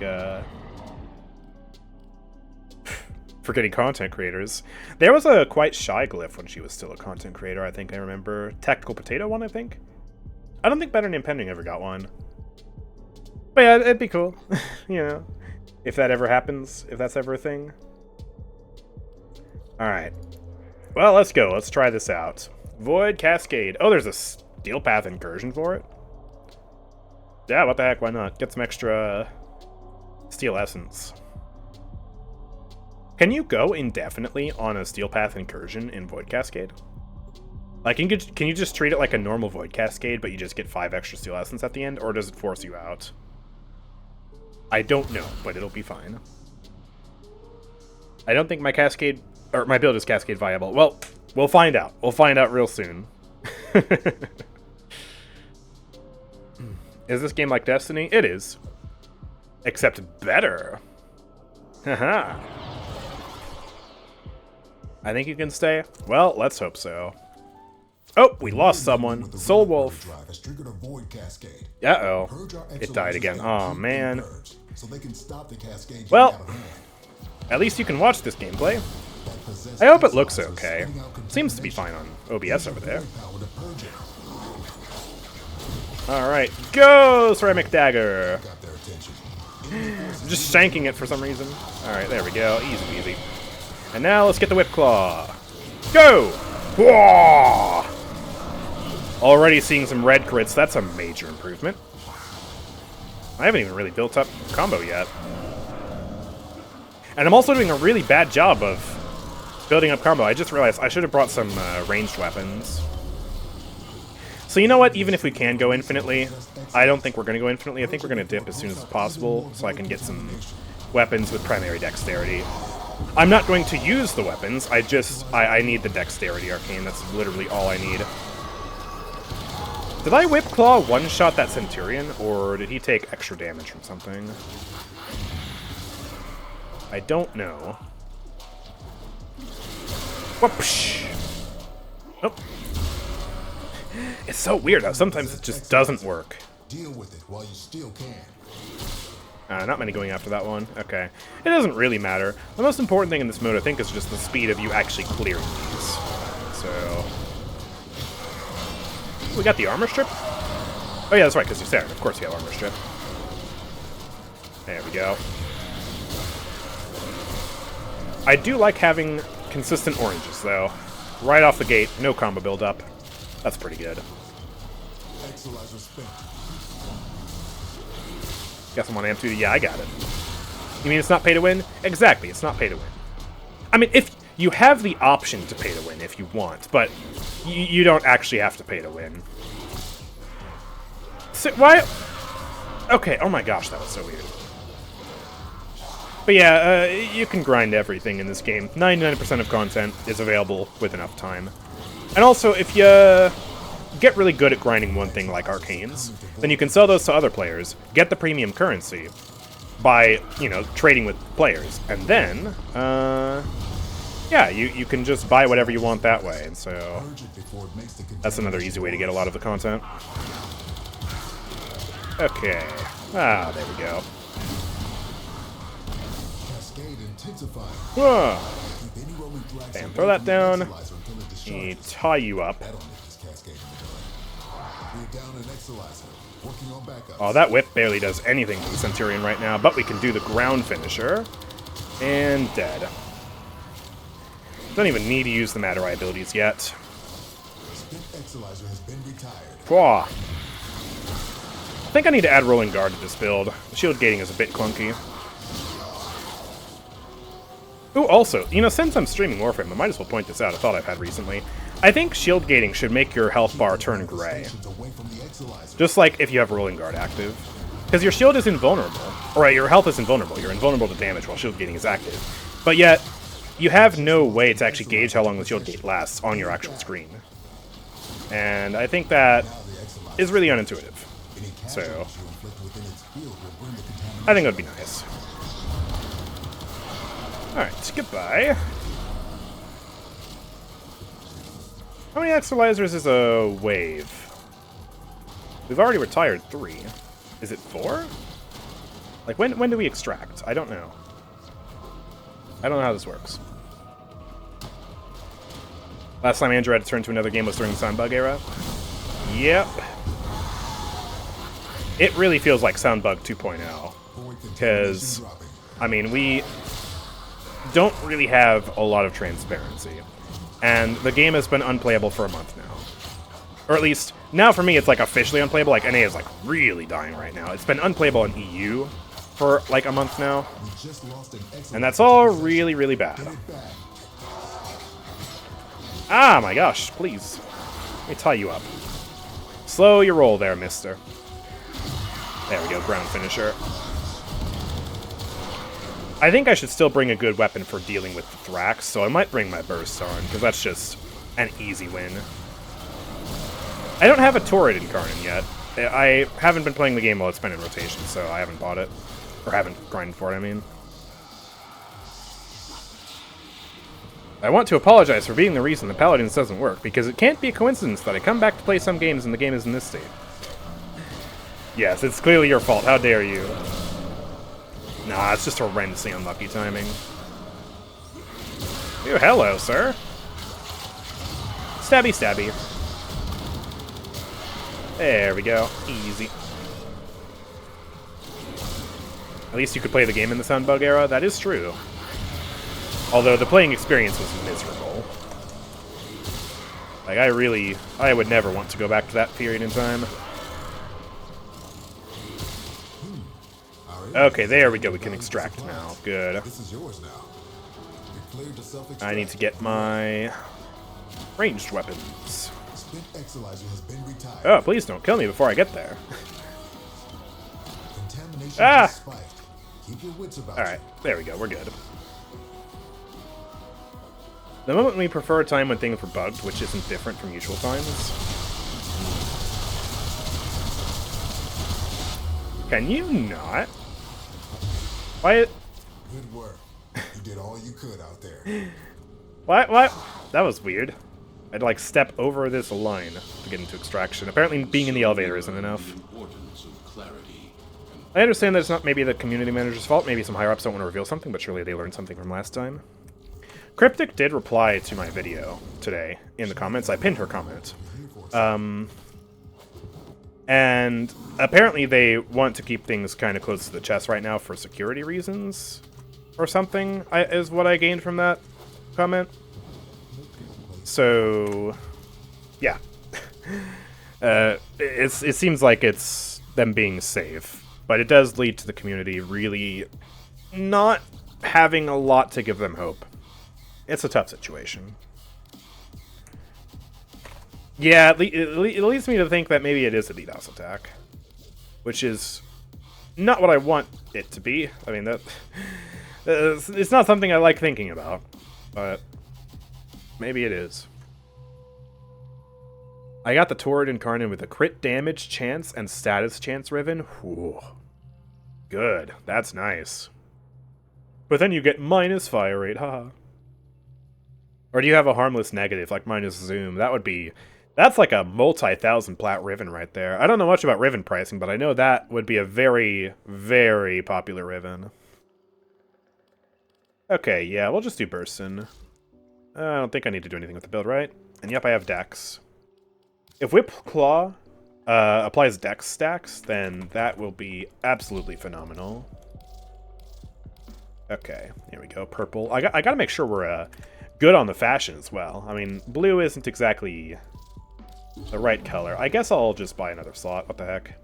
forgetting content creators. There was a quite shy glyph when she was still a content creator, I think I remember. Tactical Potato one, I think? I don't think Better Name Pending ever got one. But yeah, it'd be cool, you know, if that ever happens, if that's ever a thing. Alright. Well, let's go. Let's try this out. Void Cascade. Oh, there's a Steel Path incursion for it? Yeah, what the heck, why not? Get some extra Steel Essence. Can you go indefinitely on a Steel Path incursion in Void Cascade? Like, can you just treat it like a normal Void Cascade, but you just get 5 extra Steel Essence at the end, or does it force you out? I don't know, but it'll be fine. I don't think my Cascade, or my build is Cascade viable. Well, we'll find out. We'll find out real soon. Is this game like Destiny? It is. Except better. Haha. I think you can stay. Well, let's hope so. Oh, we lost someone. Soul Wolf. Uh-oh. It died again. Oh, man. Well, at least you can watch this gameplay. I hope it looks okay. Seems to be fine on OBS over there. Alright, go, Ceramic Dagger! Just shanking it for some reason. Alright, there we go. Easy peasy. And now let's get the Whip Claw. Go! Whoa! Already seeing some red crits. That's a major improvement. I haven't even really built up combo yet. And I'm also doing a really bad job of building up combo. I just realized I should have brought some ranged weapons. So you know what? Even if we can go infinitely, I don't think we're going to go infinitely. I think we're going to dip as soon as possible so I can get some weapons with primary dexterity. I'm not going to use the weapons. I need the dexterity arcane. That's literally all I need. Did I Whip Claw one-shot that Centurion, or did he take extra damage from something? I don't know. Whoopsh! Oh. It's so weird how sometimes it just doesn't work. Deal with it while you still can. Not many going after that one. Okay. It doesn't really matter. The most important thing in this mode, I think, is just the speed of you actually clearing these. So... we got the armor strip? Oh yeah, that's right, because you're Saren. Of course you have armor strip. There we go. I do like having consistent oranges, though. Right off the gate, no combo build-up. That's pretty good. Got someone amp 2? Yeah, I got it. You mean it's not pay to win? Exactly, it's not pay to win. I mean, if you have the option to pay to win if you want, but you don't actually have to pay to win. So, why? Okay, oh my gosh, that was so weird. But yeah, you can grind everything in this game. 99% of content is available with enough time. And also, if you get really good at grinding one thing like arcanes, then you can sell those to other players, get the premium currency by, you know, trading with players. And then, yeah, you can just buy whatever you want that way. And so, that's another easy way to get a lot of the content. Okay. Ah, there we go. Whoa. Bam, throw that down. Tie you up. Oh, that whip barely does anything to the Centurion right now, but we can do the ground finisher. And dead. Don't even need to use the Matter-Eye abilities yet. Exalizer has been retired. Pwah. I think I need to add Rolling Guard to this build. Shield gating is a bit clunky. Ooh, also, you know, since I'm streaming Warframe, I might as well point this out, a thought I've had recently. I think shield gating should make your health bar turn gray. Away from the Exalizer. Just like if you have Rolling Guard active. Because your shield is invulnerable. Or your health is invulnerable. You're invulnerable to damage while shield gating is active. But yet, you have no way to actually gauge how long the shield gate lasts on your actual screen. And I think that is really unintuitive. So, I think it would be nice. Alright, goodbye. How many Exalizers is a wave? We've already retired 3. Is it 4? Like, when do we extract? I don't know. I don't know how this works. Last time Andrew had to turn to another game was during the Soundbug era. Yep. It really feels like Soundbug 2.0. Because, I mean, we don't really have a lot of transparency. And the game has been unplayable for a month now. Or at least, now for me it's like officially unplayable. Like, NA is like really dying right now. It's been unplayable in EU for like a month now. And that's all really, really bad. Ah, my gosh, please. Let me tie you up. Slow your roll there, mister. There we go, ground finisher. I think I should still bring a good weapon for dealing with the Thrax, so I might bring my burst on, because that's just an easy win. I don't have a turret in Karnan yet. I haven't been playing the game while it's been in rotation, so I haven't bought it. Or haven't grinded for it, I mean. I want to apologize for being the reason the Paladins doesn't work, because it can't be a coincidence that I come back to play some games and the game is in this state. Yes, it's clearly your fault. How dare you? Nah, it's just horrendously unlucky timing. Oh, hello, sir. Stabby, stabby. There we go. Easy. At least you could play the game in the Soundbug era. That is true. Although the playing experience was miserable. Like, I would never want to go back to that period in time. Okay, there we go. We can extract now. Good. This is yours now. You're cleared to self-extract. I need to get my ranged weapons. Spent Exalizer has been retired. Oh, please don't kill me before I get there. Contamination Ah! just spiked. Keep your wits about Alright, there we go. We're good. The moment we prefer a time when things were bugged, which isn't different from usual times. Can you not? Why? Good work. You did all you could out there. What? That was weird. I'd like step over this line to get into extraction. Apparently being in the elevator isn't enough. I understand that it's not maybe the community manager's fault. Maybe some higher-ups don't want to reveal something, but surely they learned something from last time. Cryptic did reply to my video today in the comments. I pinned her comment. And apparently they want to keep things kind of close to the chest right now for security reasons or something, is what I gained from that comment. So, yeah. It seems like it's them being safe, but it does lead to the community really not having a lot to give them hope. It's a tough situation. Yeah, it leads me to think that maybe it is a DDoS attack, which is not what I want it to be. I mean, it's not something I like thinking about, but maybe it is. I got the turret in Karnan with a crit damage chance and status chance riven. Whew. Good. That's nice. But then you get minus fire rate, haha. Or do you have a harmless negative, like minus zoom? That would be... That's like a multi-thousand plat Riven right there. I don't know much about Riven pricing, but I know that would be a very, very popular Riven. Okay, yeah, we'll just do Bursten. I don't think I need to do anything with the build, right? And yep, I have Dex. If Whip Claw applies Dex stacks, then that will be absolutely phenomenal. Okay, here we go. Purple. I gotta make sure we're good on the fashion as well. I mean, blue isn't exactly The right color. I guess I'll just buy another slot. What the heck?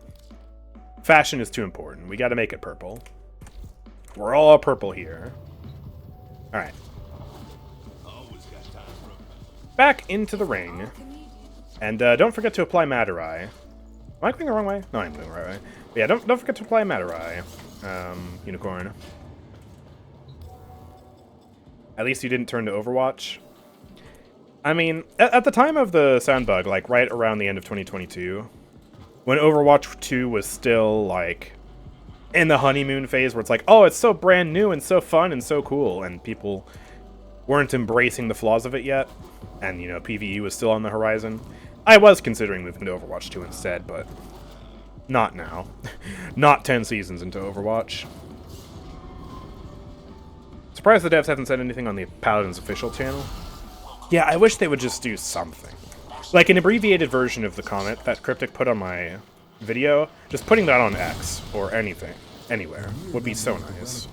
Fashion is too important. We gotta make it purple. We're all purple here. Alright. Back into the ring. And don't forget to apply Madurai. Am I going the wrong way? No, I'm going the right way. But yeah, don't forget to apply Madurai. Unicorn. At least you didn't turn to Overwatch. I mean, at the time of the sound bug, like right around the end of 2022, when Overwatch 2 was still like in the honeymoon phase where it's like, oh, it's so brand new and so fun and so cool, and people weren't embracing the flaws of it yet, and, you know, PvE was still on the horizon, I was considering moving to Overwatch 2 instead, but not now. Not 10 seasons into Overwatch. Surprised the devs haven't said anything on the Paladins official channel. Yeah, I wish they would just do something. Like an abbreviated version of the comment that Cryptic put on my video, just putting that on X, or anything, anywhere, would be so nice.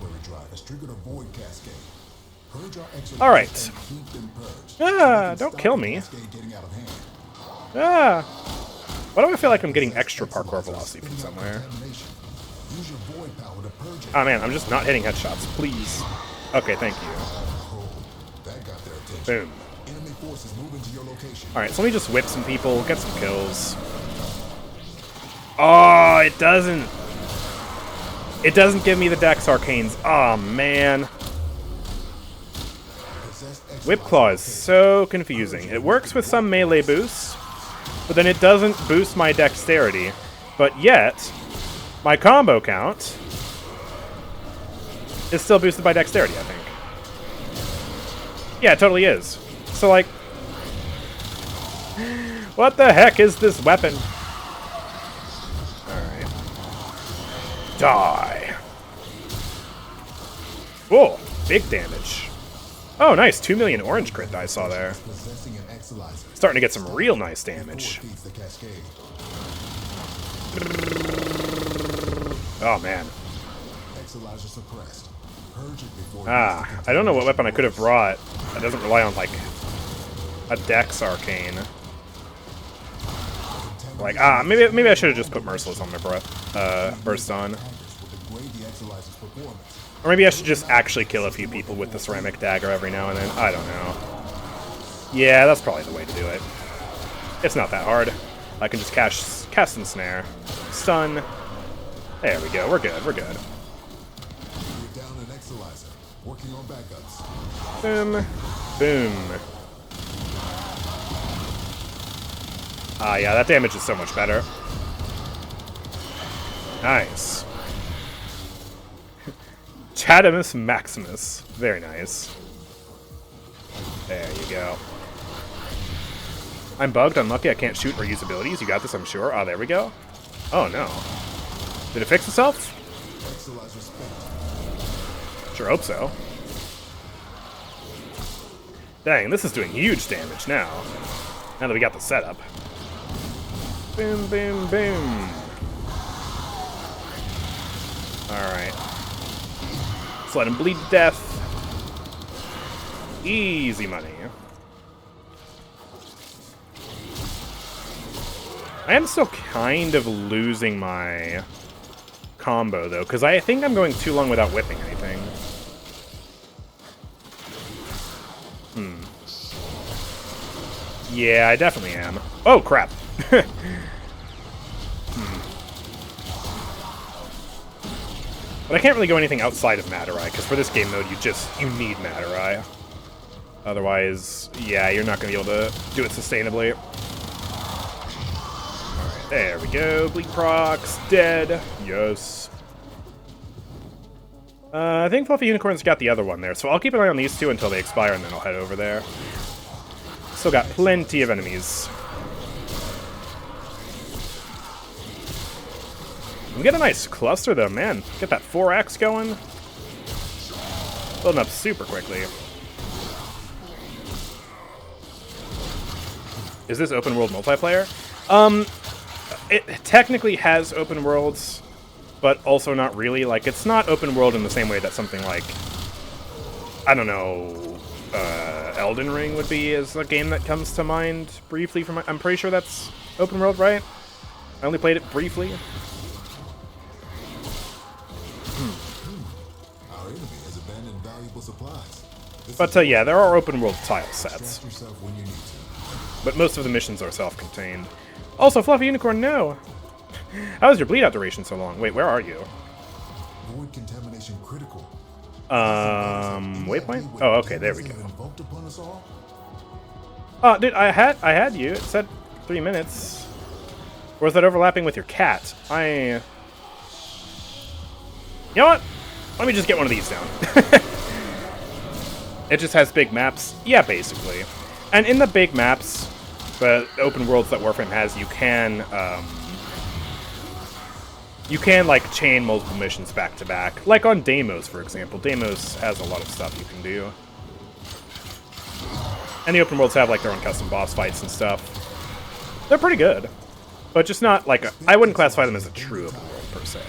Alright. Ah, don't kill me. Ah! Why do I feel like I'm getting extra parkour velocity from somewhere? Oh man, I'm just not hitting headshots, please. Okay, thank you. Boom. Alright, so let me just whip some people, get some kills. Oh, it doesn't. It doesn't give me the Dex Arcanes. Oh, man. Whip Claw is so confusing. It works with some melee boosts, but then it doesn't boost my dexterity. But yet, my combo count is still boosted by dexterity, I think. Yeah, it totally is. So, like, what the heck is this weapon? Alright. Die. Whoa, big damage. Oh, nice. 2 million orange crit I saw there. Starting to get some real nice damage. Oh, man. Ah, I don't know what weapon I could have brought that doesn't rely on, like, a Dex Arcane. Like, maybe I should have just put Merciless on my burst on. Or maybe I should just actually kill a few people with the Ceramic Dagger every now and then. I don't know. Yeah, that's probably the way to do it. It's not that hard. I can just cast and snare. Stun. There we go. We're good. We're good. Boom. Boom. Ah, yeah, that damage is so much better. Nice. Chadamus Maximus. Very nice. There you go. I'm bugged, unlucky, I can't shoot or use abilities. You got this, I'm sure. Oh, there we go. Oh, no. Did it fix itself? Sure hope so. Dang, this is doing huge damage now. Now that we got the setup. Boom, boom, boom. Alright. Let's let him bleed to death. Easy money. I am still kind of losing my combo, though, because I think I'm going too long without whipping anything. Yeah, I definitely am. Oh, crap. But I can't really go anything outside of Madurai, because for this game mode, you need Madurai. Otherwise, yeah, you're not going to be able to do it sustainably. Alright, there we go. Bleak procs, dead. Yes. I think Fluffy Unicorn's got the other one there, so I'll keep an eye on these two until they expire, and then I'll head over there. Still got plenty of enemies. We get a nice cluster, though, man. Get that 4x going. Building up super quickly. Is this open world multiplayer? It technically has open worlds, but also not really. Like, it's not open world in the same way that something like, I don't know, Elden Ring would be as a game that comes to mind briefly from I'm pretty sure that's open world, right? I only played it briefly. Our enemy has abandoned valuable supplies. But yeah, there are open world tile sets. Distract yourself when you need to. But most of the missions are self-contained. Also, Fluffy Unicorn, no! How was your bleed out duration so long? Wait, where are you? Void contamination critical. Waypoint? Oh, okay, there we go. Invoked upon us all? Oh, dude, I had you. It said 3 minutes. Or is that overlapping with your cat? You know what? Let me just get one of these down. It just has big maps. Yeah, basically. And in the big maps, the open worlds that Warframe has, you can like chain multiple missions back to back. Like on Deimos, for example. Deimos has a lot of stuff you can do. And the open worlds have like their own custom boss fights and stuff. They're pretty good. But just not like I wouldn't classify them as a true open world per se.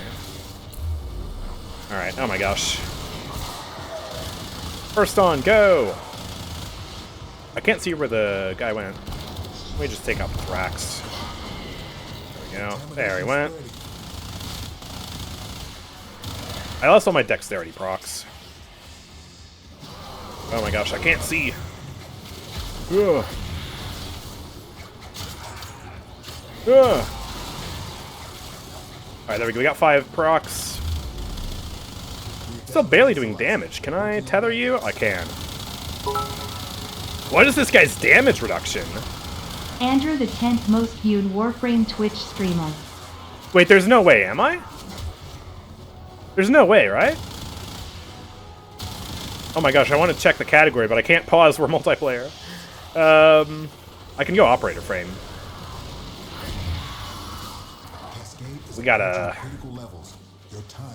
Alright, oh my gosh. First on, go! I can't see where the guy went. Let me just take out the Thrax. There we go. There he went. I lost all my dexterity procs. Oh my gosh, I can't see. Ugh. Ugh. Alright, there we go. We got 5 procs. Still barely doing damage. Can I tether you? I can. What is this guy's damage reduction? Andrew, the 10th most viewed Warframe Twitch streamer. Wait, there's no way, am I? There's no way, right? Oh my gosh, I want to check the category, but I can't pause for multiplayer. I can go operator frame.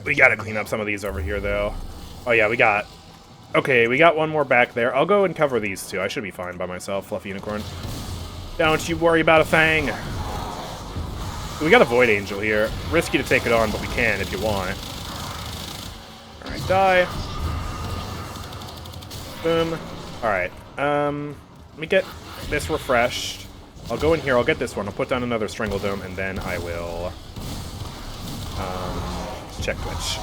We gotta clean up some of these over here, though. Oh yeah, we got one more back there. I'll go and cover these two. I should be fine by myself, Fluffy Unicorn. Don't you worry about a thing. We got a Void Angel here. Risky to take it on, but we can if you want. Alright, die. Boom. Alright, let me get this refreshed. I'll go in here, I'll get this one, I'll put down another Strangle Dome, and then I will check Twitch.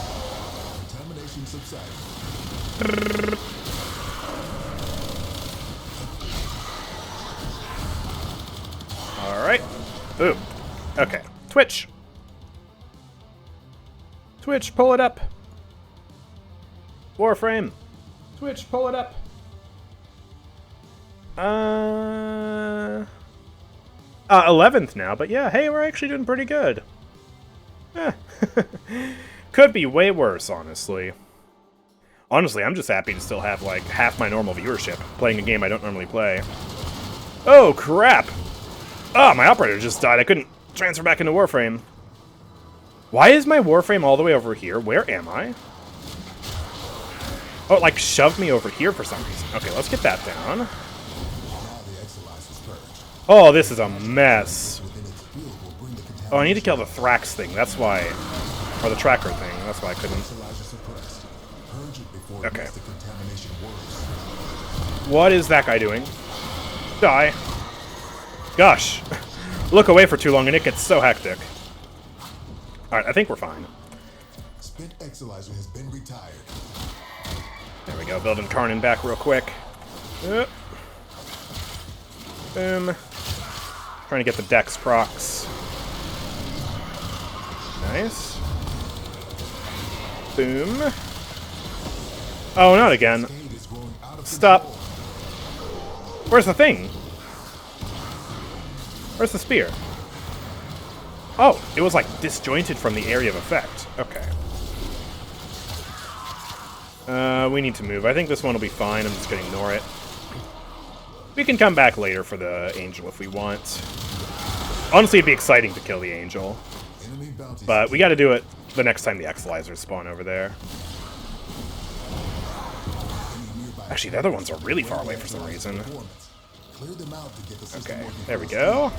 Contamination subsided. Alright. Boom. Okay. Twitch. Twitch, pull it up. Warframe. Twitch, pull it up. 11th now, but yeah, hey, we're actually doing pretty good. Eh. Could be way worse, honestly. Honestly, I'm just happy to still have, like, half my normal viewership, playing a game I don't normally play. Oh, crap! Oh, my operator just died. I couldn't transfer back into Warframe. Why is my Warframe all the way over here? Where am I? Oh, it, like, shoved me over here for some reason. Okay, let's get that down. Oh, this is a mess. Oh, I need to kill the Thrax thing. That's why. Or the tracker thing. That's why I couldn't. Okay. What is that guy doing? Die. Gosh. Look away for too long and it gets so hectic. Alright, I think we're fine. Spent Exilizer has been retired. There we go. Building Karnan back real quick. Boom. Trying to get the Dex procs. Nice. Boom. Oh, not again. Stop. Where's the thing? Where's the spear? Oh, it was like disjointed from the area of effect. Okay. We need to move. I think this one will be fine. I'm just gonna ignore it. We can come back later for the angel if we want. Honestly, it'd be exciting to kill the angel. But we gotta do it the next time the Exilizers spawn over there. Actually, the other ones are really far away for some reason. Okay, there we go.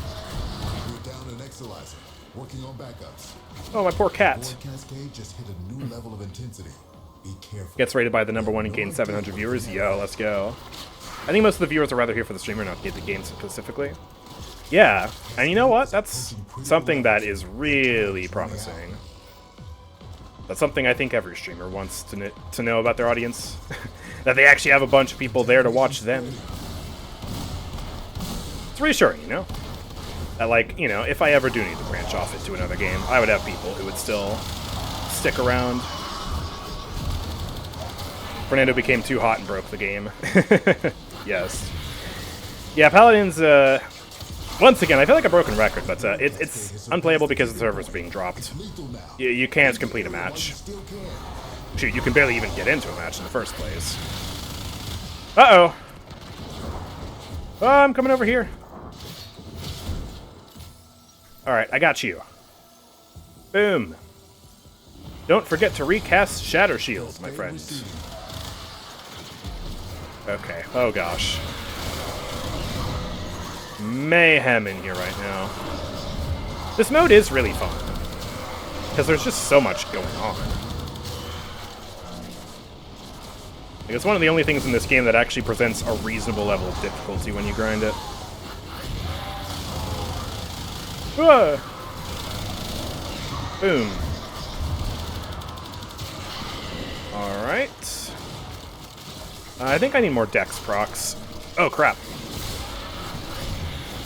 Oh, my poor cat. Cascade just hit a new level of intensity. Be careful. Gets rated by the #1 and gains 700 viewers. Yo, let's go. I think most of the viewers are rather here for the streamer, not the game specifically. Yeah, and you know what? That's something that is really promising. That's something I think every streamer wants to know about their audience. That they actually have a bunch of people there to watch them. It's reassuring, you know? That, like, you know, if I ever do need to branch off into another game, I would have people who would still stick around. Fernando became too hot and broke the game. Yes. Yeah, Paladins, once again, I feel like a broken record, but it's unplayable because the servers are being dropped. You can't complete a match. Shoot, you can barely even get into a match in the first place. Uh-oh. Oh, I'm coming over here. Alright, I got you. Boom. Don't forget to recast Shatter Shield, my friend. Okay, oh gosh. Mayhem in here right now. This mode is really fun. Because there's just so much going on. Like, it's one of the only things in this game that actually presents a reasonable level of difficulty when you grind it. Ah! Boom. Alright. I think I need more dex procs. Oh, crap.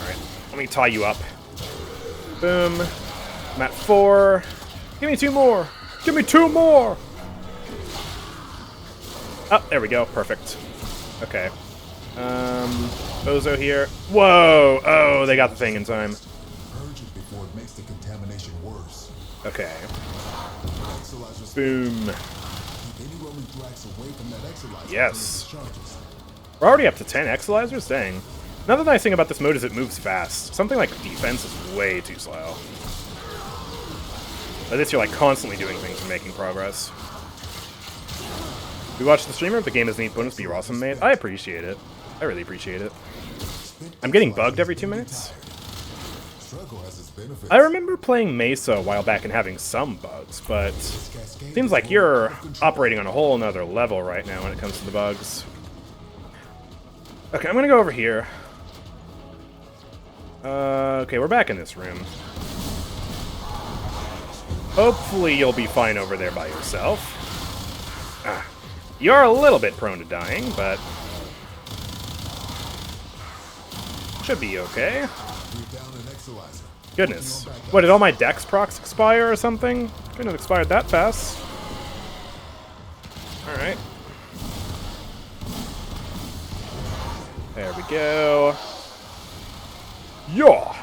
Alright, let me tie you up. Boom. I'm at 4. Give me 2 more! Give me 2 more! Oh, there we go. Perfect. Okay. Bozo here. Whoa! Oh, they got the thing in time. Before it makes the contamination worse. Okay. Boom. Yes. We're already up to 10 Exilizers? Dang. Another nice thing about this mode is it moves fast. Something like defense is way too slow. At least you're like constantly doing things and making progress. We watch the streamer. If the game has any bonus, but you're awesome, mate. I appreciate it. I really appreciate it. I'm getting bugged every 2 minutes. I remember playing Mesa a while back and having some bugs, but it seems like you're operating on a whole nother level right now when it comes to the bugs. Okay, I'm gonna go over here. Okay, we're back in this room. Hopefully you'll be fine over there by yourself. You're a little bit prone to dying, but should be okay. Goodness. What, did all my dex procs expire or something? Couldn't have expired that fast. Alright. There we go. Yeah!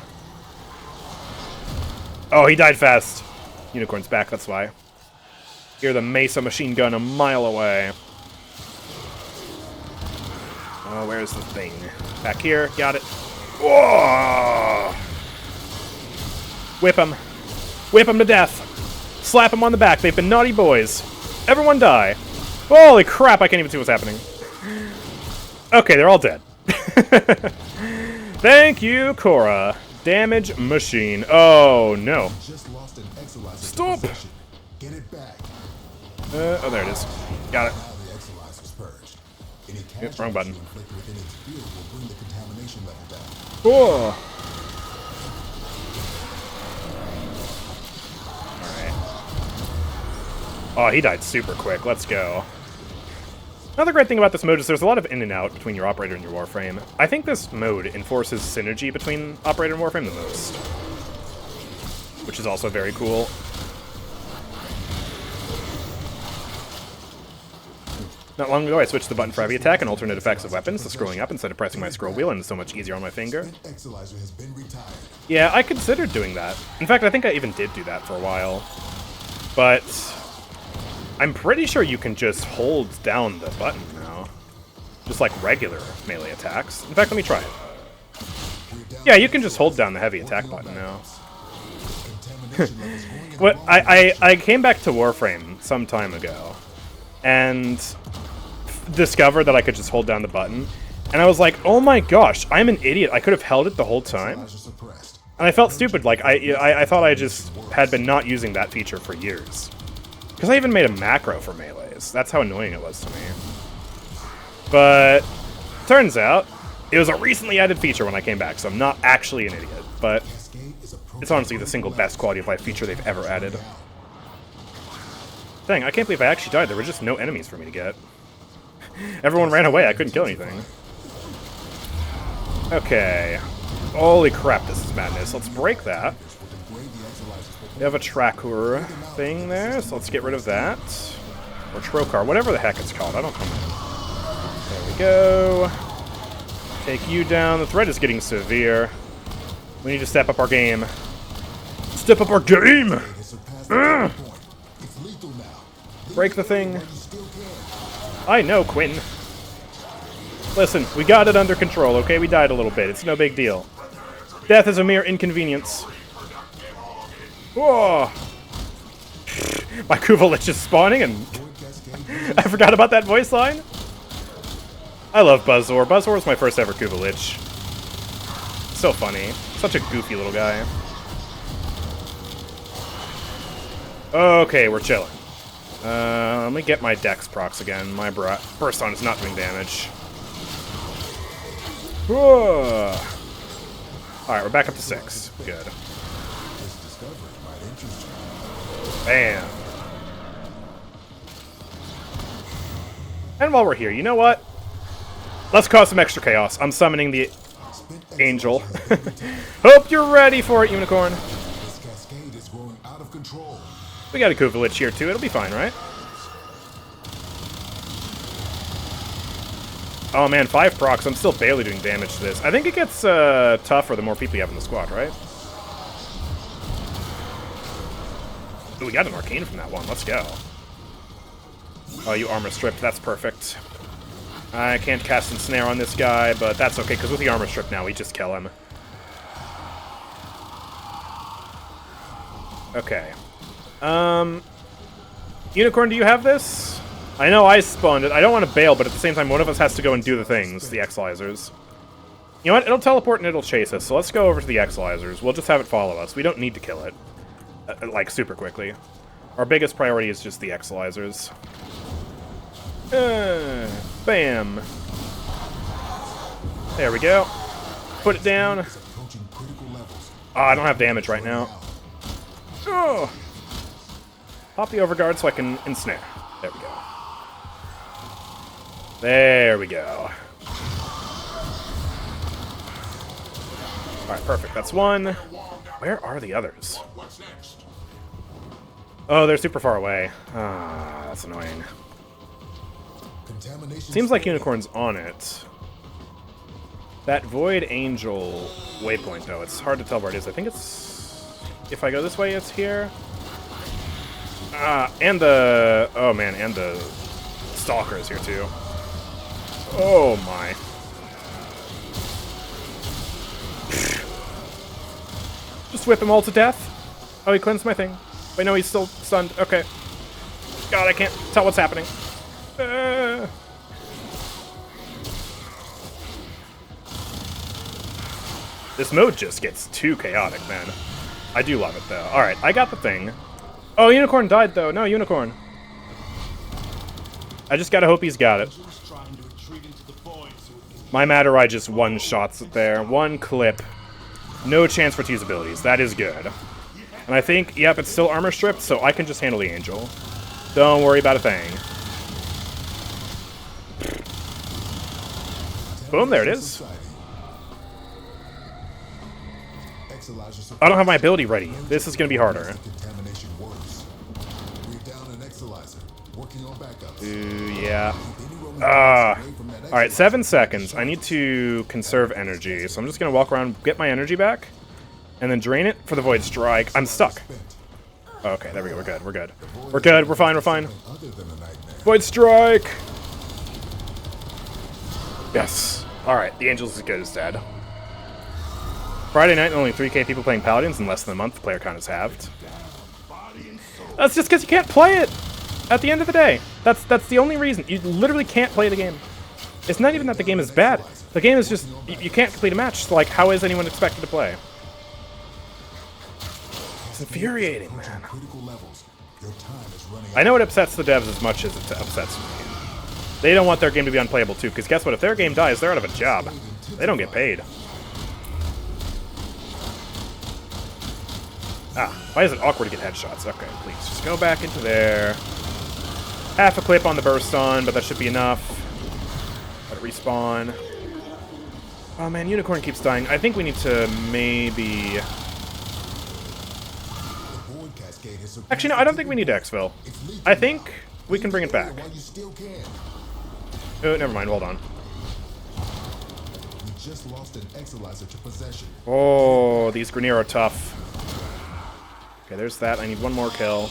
Oh, he died fast. Unicorn's back, that's why. Hear the Mesa machine gun a mile away. Oh, where's the thing? Back here, got it. Whoa! Whip him. Whip him to death. Slap him on the back. They've been naughty boys. Everyone die. Holy crap, I can't even see what's happening. Okay, they're all dead. Thank you, Kora. Damage machine. Oh, no. Stop! Get it back. Oh, there it is. Got it. Yep, wrong button. Cool. Oh, he died super quick. Let's go. Another great thing about this mode is there's a lot of in and out between your Operator and your Warframe. I think this mode enforces synergy between Operator and Warframe the most, which is also very cool. Not long ago, I switched the button for heavy attack and alternate effects of weapons to scrolling up instead of pressing my scroll wheel, and it's so much easier on my finger. Yeah, I considered doing that. In fact, I think I even did do that for a while. But I'm pretty sure you can just hold down the button now. Just like regular melee attacks. In fact, let me try it. Yeah, you can just hold down the heavy attack button now. What I came back to Warframe some time ago and discovered that I could just hold down the button. And I was like, oh my gosh, I'm an idiot. I could have held it the whole time. And I felt stupid, like, I thought I just had been not using that feature for years. Because I even made a macro for melees. That's how annoying it was to me. But Turns out, it was a recently added feature when I came back, so I'm not actually an idiot, but it's honestly the single best quality of life feature they've ever added. Dang, I can't believe I actually died. There were just no enemies for me to get. Everyone ran away. I couldn't kill anything. Okay. Holy crap, this is madness. Let's break that. We have a tracker thing there, so let's get rid of that. Or trocar, whatever the heck it's called. I don't know. There we go. Take you down. The threat is getting severe. We need to step up our game. Step up our game! Ugh. Break the thing. I know, Quinn. Listen, we got it under control, okay? We died a little bit. It's no big deal. Death is a mere inconvenience. Whoa! My Kuvalich is spawning, and I forgot about that voice line. I love Buzzor. Buzzor was my first ever Kuvalich. So funny. Such a goofy little guy. Okay, we're chilling. Let me get my Dex procs again. My Burst on is not doing damage. Alright, we're back up to 6. Good. Bam. And while we're here, you know what? Let's cause some extra chaos. I'm summoning the Angel. Hope you're ready for it, Unicorn. This Cascade is growing out of control. We got a Kuvalich here, too. It'll be fine, right? Oh, man, 5 procs. I'm still barely doing damage to this. I think it gets tougher the more people you have in the squad, right? Ooh, we got an Arcane from that one. Let's go. Oh, you armor stripped. That's perfect. I can't cast Ensnare on this guy, but that's okay, because with the armor strip now, we just kill him. Okay. Unicorn, do you have this? I know I spawned it. I don't want to bail, but at the same time, one of us has to go and do the things, the Exilizers. You know what? It'll teleport and it'll chase us, so let's go over to the Exilizers. We'll just have it follow us. We don't need to kill it, like, super quickly. Our biggest priority is just the Exilizers. Bam. There we go. Put it down. Oh, I don't have damage right now. Oh. Pop the Overguard so I can ensnare. There we go. There we go. Alright, perfect. That's one. Where are the others? Oh, they're super far away. Ah, that's annoying. Seems like Unicorn's on it. That Void Angel waypoint, though, it's hard to tell where it is. I think it's... If I go this way, it's here. And the... Oh, man, and the Stalker is here, too. Oh, my. Just whip them all to death. Oh, he cleansed my thing. Wait, no, he's still stunned. Okay. God, I can't tell what's happening. This mode just gets too chaotic, man. I do love it, though. Alright, I got the thing. Oh, Unicorn died, though. No, Unicorn. I just gotta hope he's got it. My Matarai just one-shots it there. One clip. No chance for to use abilities. That is good. And I think, yep, it's still armor stripped, so I can just handle the Angel. Don't worry about a thing. Boom, there it is. I don't have my ability ready. This is going to be harder. Ooh, yeah. Alright, 7 seconds. I need to conserve energy, so I'm just going to walk around, get my energy back, and then drain it for the Void Strike. I'm stuck. Okay, there we go. We're good. We're good. We're good. We're fine. We're fine. Void Strike! Yes. Alright, the Angel's as good as dead. Friday night, only 3K people playing Paladins. In less than a month, the player count is halved. That's just because you can't play it! At the end of the day. That's the only reason. You literally can't play the game. It's not even that the game is bad. The game is just... You can't complete a match, so, like, how is anyone expected to play? It's infuriating, man. I know it upsets the devs as much as it upsets me. They don't want their game to be unplayable too, because guess what? If their game dies, they're out of a job. They don't get paid. Ah, why is it awkward to get headshots? Okay, please, just go back into there. Half a clip on the burst on, but that should be enough. Let it respawn. Oh man, Unicorn keeps dying. I think we need to maybe... Actually, no, I don't think we need to exfil. I think we can bring it back. Oh, never mind, hold on. Oh, these Grenier are tough. Okay, there's that. I need one more kill.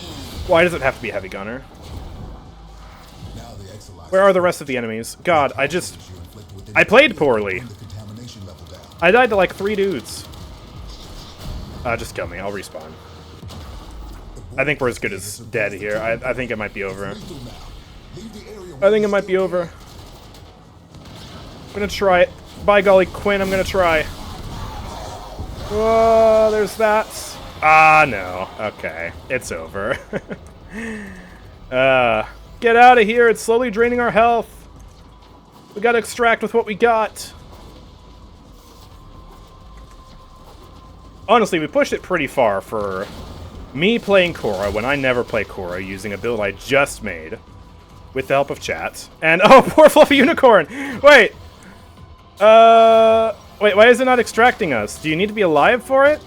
Why does it have to be a heavy gunner? Where are the rest of the enemies? God, I played poorly. I died to like 3 dudes. Just kill me. I'll respawn. I think we're as good as dead here. I think it might be over. I think it might be over. I'm gonna try it. By golly, Quinn, I'm gonna try. Whoa, there's that. Ah, no. Okay. It's over. Get out of here. It's slowly draining our health. We gotta extract with what we got. Honestly, we pushed it pretty far for me playing Kora when I never play Kora using a build I just made with the help of chat. And, oh, poor Fluffy Unicorn! Wait! Wait, why is it not extracting us? Do you need to be alive for it?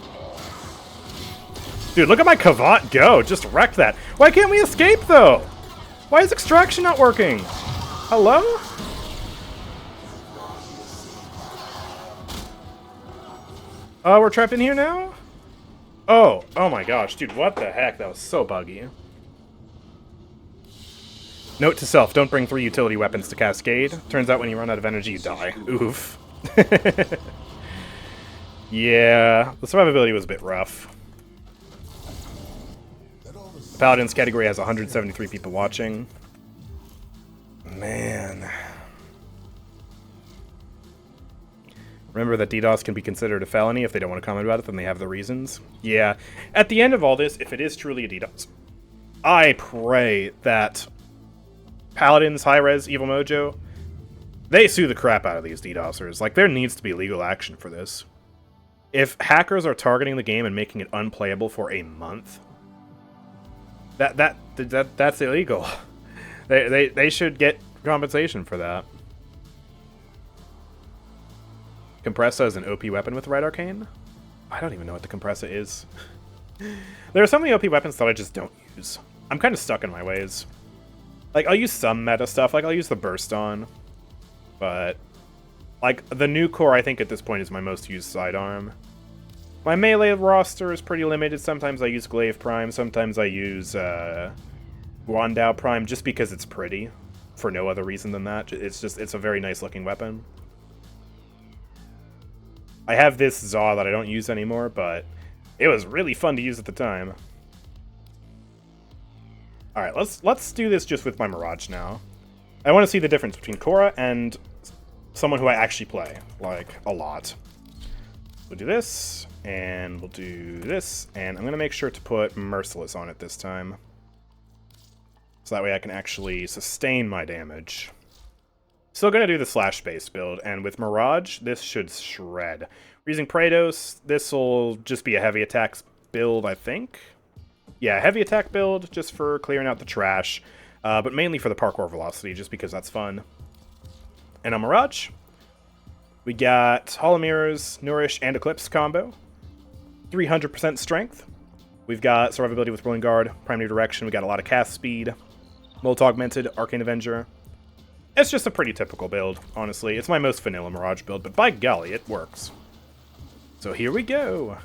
Dude, look at my Kavat go! Just wrecked that. Why can't we escape, though? Why is extraction not working? Hello? We're trapped in here now? Oh my gosh, dude, what the heck? That was so buggy. Note to self, don't bring 3 utility weapons to Cascade. Turns out when you run out of energy, you die. Oof. Yeah, the survivability was a bit rough. The Paladins category has 173 people watching. Man. Remember that DDoS can be considered a felony if they don't want to comment about it, then they have the reasons. Yeah. At the end of all this, if it is truly a DDoS, I pray that Paladins, High-Res, Evil Mojo, they sue the crap out of these DDoSers. Like, there needs to be legal action for this. If hackers are targeting the game and making it unplayable for a month, that's illegal. They should get compensation for that. Compressa is an OP weapon with Right Arcane? I don't even know what the Compressa is. There are so many OP weapons that I just don't use. I'm kind of stuck in my ways. Like, I'll use some meta stuff, like I'll use the Burst on. But, like, the new core I think at this point is my most used sidearm. My melee roster is pretty limited. Sometimes I use Glaive Prime, sometimes I use Guandao Prime just because it's pretty. For no other reason than that. It's a very nice looking weapon. I have this Zaw that I don't use anymore, but it was really fun to use at the time. Alright, let's do this just with my Mirage now. I want to see the difference between Kora and someone who I actually play, like, a lot. We'll do this, and we'll do this, and I'm going to make sure to put Merciless on it this time. So that way I can actually sustain my damage. Still going to do the slash-based build, and with Mirage, this should shred. We're using Praetos. This will just be a heavy attacks build, I think. Yeah, heavy attack build, just for clearing out the trash, but mainly for the parkour velocity, just because that's fun. And on Mirage, we got Hollow Mirrors, Nourish, and Eclipse combo. 300% strength. We've got survivability with Rolling Guard, Prime New Direction. We got a lot of cast speed. Molt Augmented, Arcane Avenger. It's just a pretty typical build, honestly. It's my most vanilla Mirage build, but by golly, it works. So here we go.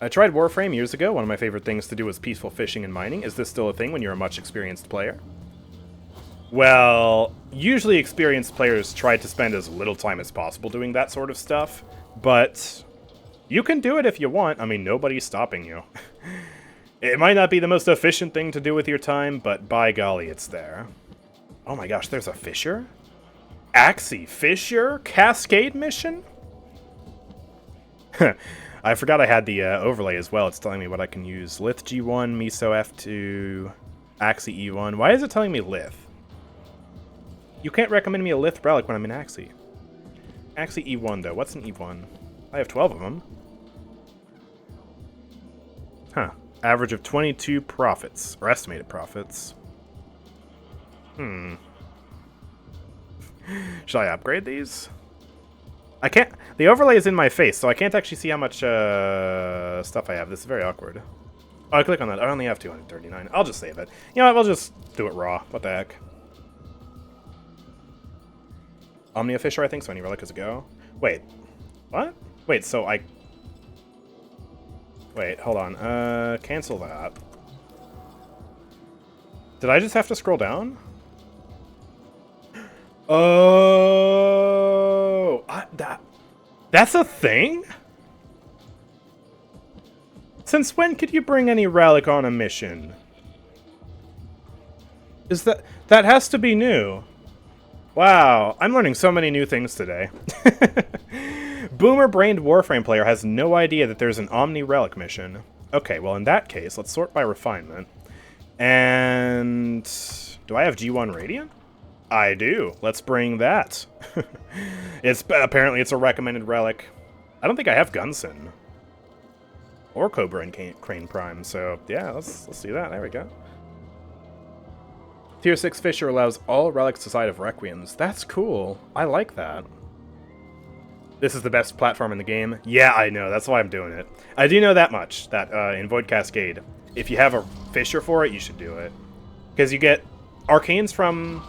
I tried Warframe years ago. One of my favorite things to do was peaceful fishing and mining. Is this still a thing when you're a much experienced player? Well, usually experienced players try to spend as little time as possible doing that sort of stuff, but you can do it if you want. I mean, nobody's stopping you. It might not be the most efficient thing to do with your time, but by golly, it's there. Oh my gosh, there's a Fisher? Axie Fisher? Cascade mission? I forgot I had the overlay as well. It's telling me what I can use. Lith G1, Miso F2, Axie E1. Why is it telling me Lith? You can't recommend me a Lith relic when I'm in Axie. Axie E1, though. What's an E1? I have 12 of them. Huh. Average of 22 profits, or estimated profits. Should I upgrade these? I can't. The overlay is in my face, so I can't actually see how much stuff I have. This is very awkward. Oh, I click on that. I only have 239. I'll just save it. You know what? We'll just do it raw. What the heck? Omnia Fisher, I think, so any relic is a go. Wait. What? Wait, so I... Wait, hold on. Cancel that. Did I just have to scroll down? Oh... That's a thing? Since when could you bring any relic on a mission? Is that... That has to be new. Wow, I'm learning so many new things today. Boomer-brained Warframe player has no idea that there's an Omni Relic mission. Okay, well in that case, let's sort by refinement. And... do I have G1 Radiant? I do. Let's bring that. Apparently it's a recommended relic. I don't think I have Gunson. Or Cobra and Crane Prime, so yeah, let's do that. There we go. Tier 6 Fisher allows all relics to side of Requiems. That's cool. I like that. This is the best platform in the game. Yeah, I know. That's why I'm doing it. I do know that much, that in Void Cascade, if you have a Fisher for it, you should do it. Because you get Arcanes from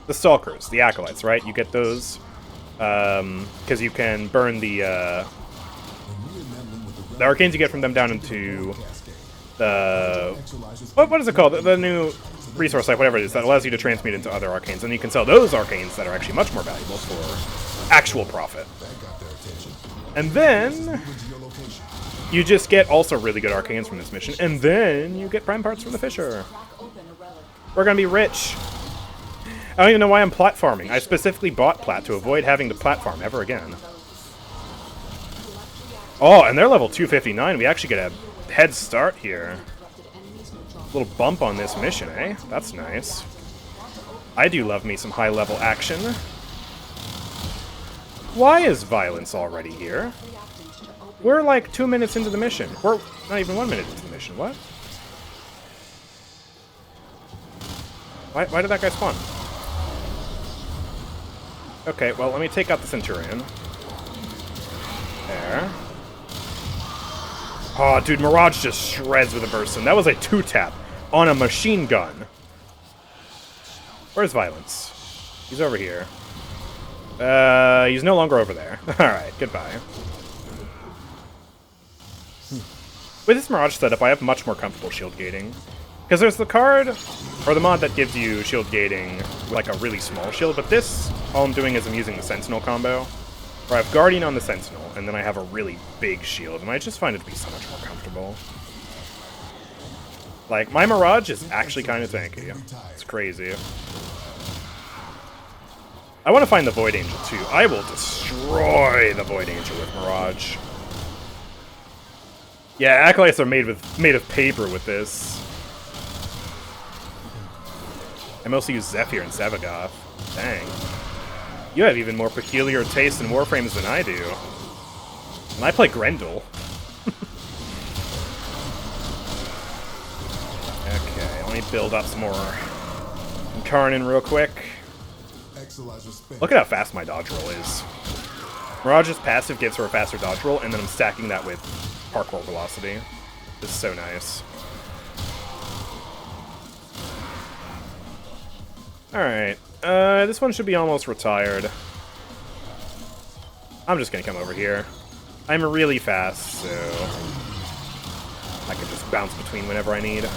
the Stalkers, the Acolytes, right? You get those because you can burn the Arcanes you get from them down into the... What is it called? The new... resource site, whatever it is, that allows you to transmute into other arcanes, and you can sell those arcanes that are actually much more valuable for actual profit. And then you just get also really good arcanes from this mission, and then you get prime parts from the Fisher. We're gonna be rich. I don't even know why I'm platforming. I specifically bought plat to avoid having to platform ever again. Oh, and they're level 259. We actually get a head start here. Little bump on this mission, eh? That's nice. I do love me some high-level action. Why is violence already here? We're like 2 minutes into the mission. We're not even 1 minute into the mission. What? Why did that guy spawn? Okay, well, let me take out the Centurion. There. Oh, dude, Mirage just shreds with a Burson. That was a 2-tap on a machine gun. Where's Violence? He's over here. He's no longer over there. Alright, goodbye. With this Mirage setup, I have much more comfortable shield gating. Because there's the card, or the mod that gives you shield gating with like a really small shield, but this, all I'm doing is I'm using the Sentinel combo. Where I have Guardian on the Sentinel, and then I have a really big shield, and I just find it to be so much more comfortable. Like, my Mirage is actually kind of tanky. It's crazy. I want to find the Void Angel, too. I will destroy the Void Angel with Mirage. Yeah, Acolytes are made of paper with this. I mostly use Zephyr and Sevagoth. Dang. You have even more peculiar taste in Warframes than I do. And I play Grendel. Okay, let me build up some more Karnan real quick. Look at how fast my dodge roll is. Mirage's passive gives her a faster dodge roll, and then I'm stacking that with parkour velocity. This is so nice. Alright. This one should be almost retired. I'm just gonna come over here. I'm really fast, so I can just bounce between whenever I need.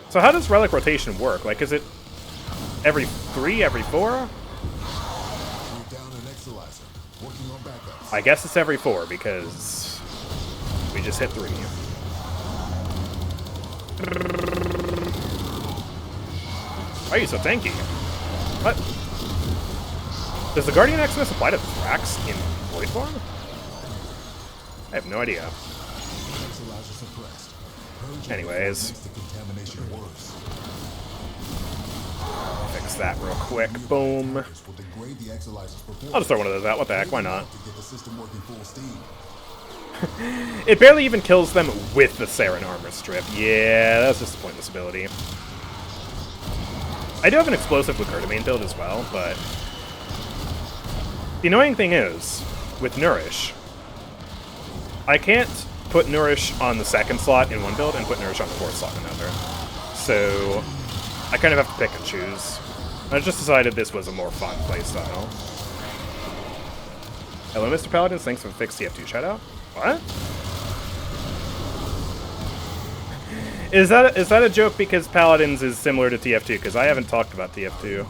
So how does relic rotation work? Like, is it every 3, every 4? I guess it's every 4, because we just hit 3. Why are you so tanky? What? Does the Guardian Xmas apply to Thrax in Void form? I have no idea. fix that real quick. Boom. Will degrade the Exolyzer's performance I'll just throw one of those out. What the heck? Why not? to get the system working full steam. It barely even kills them with the Saren armor strip. Yeah, that's just a pointless ability. I do have an explosive Glucosamine build as well, but the annoying thing is, with Nourish, I can't put Nourish on the second slot in one build and put Nourish on the fourth slot in another. So I kind of have to pick and choose. I just decided this was a more fun playstyle. Hello, Mr. Paladins. Thanks for the fixed TF2 shoutout. What? Is that a joke because Paladins is similar to TF2? Because I haven't talked about TF2.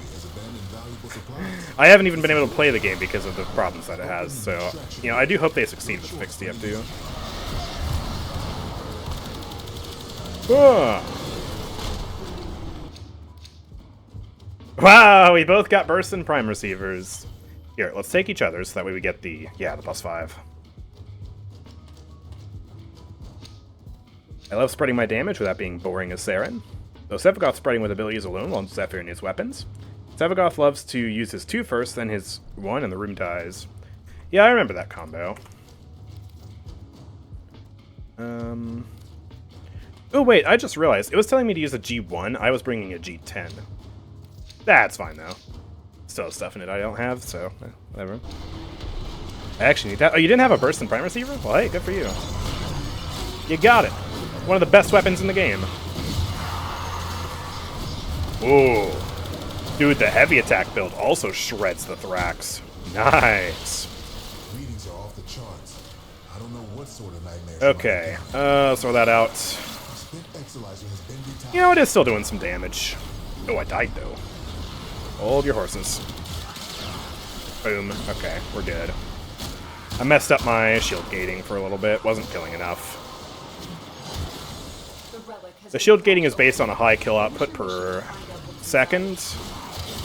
I haven't even been able to play the game because of the problems that it has. So, you know, I do hope they succeed with fixed TF2. Wow, we both got burst and prime receivers. Here, let's take each other's so that way we get the +5. I love spreading my damage without being boring as Saren. Though Sevagoth spreading with abilities alone while Zephyr and his weapons. Sevagoth loves to use his 2 first, then his 1, and the room ties. Yeah, I remember that combo. Oh wait, I just realized. It was telling me to use a G1. I was bringing a G10. That's fine, though. Still have stuff in it I don't have, so whatever. I actually need that. Oh, you didn't have a burst and prime receiver? Well, hey, good for you. You got it. One of the best weapons in the game. Ooh. Dude, the heavy attack build also shreds the Thrax. Nice. Readings are off the charts. I don't know what sort of nightmares. Okay, throw that out. You know, it is still doing some damage. Oh, I died, though. Hold your horses. Boom. Okay, we're good. I messed up my shield gating for a little bit. Wasn't killing enough. The shield gating is based on a high kill output per second,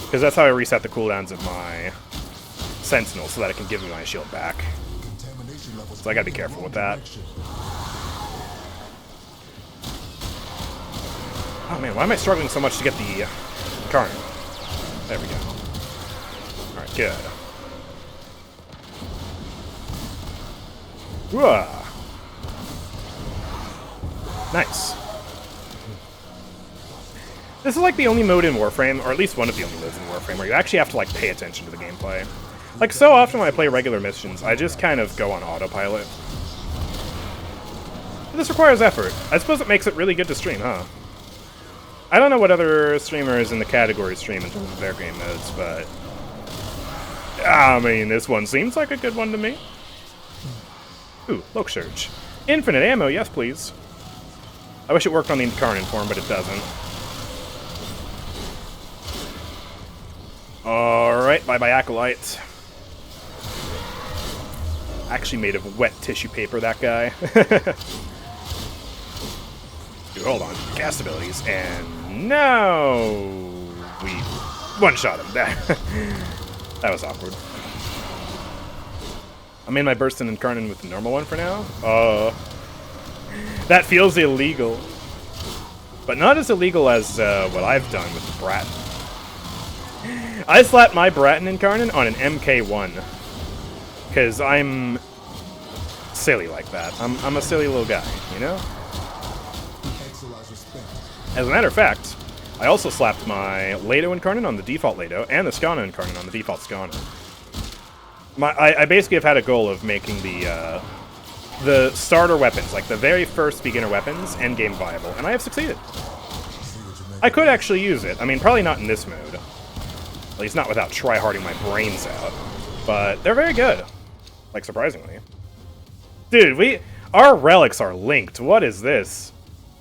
because that's how I reset the cooldowns of my Sentinel, so that I can give me my shield back. So I gotta be careful with that. Oh man, why am I struggling so much to get the Karn? There we go. Alright, good. Whoa. Nice. This is like the only mode in Warframe, or at least one of the only modes in Warframe, where you actually have to like pay attention to the gameplay. Like, so often when I play regular missions, I just kind of go on autopilot. But this requires effort. I suppose it makes it really good to stream, huh? I don't know what other streamers in the category stream in terms of their game modes, but I mean, this one seems like a good one to me. Ooh, Loke Surge. Infinite ammo, yes please. I wish it worked on the Incarnate form, but it doesn't. Alright, bye-bye Acolyte. Actually made of wet tissue paper, that guy. Dude, hold on. Cast abilities, and no! We one-shot him. That was awkward. I made my burst and Incarnate with the normal one for now. That feels illegal. But not as illegal as what I've done with the Bratton. I slapped my Bratton Incarnate on an MK1. Because I'm silly like that. I'm a silly little guy, you know? As a matter of fact, I also slapped my Lado Incarnate on the default Lado and the Skana Incarnate on the default Skana. I basically have had a goal of making the starter weapons, like the very first beginner weapons, endgame viable, and I have succeeded. I could actually use it. I mean, probably not in this mode. At least not without try-harding my brains out. But they're very good. Like, surprisingly. Dude, our relics are linked. What is this?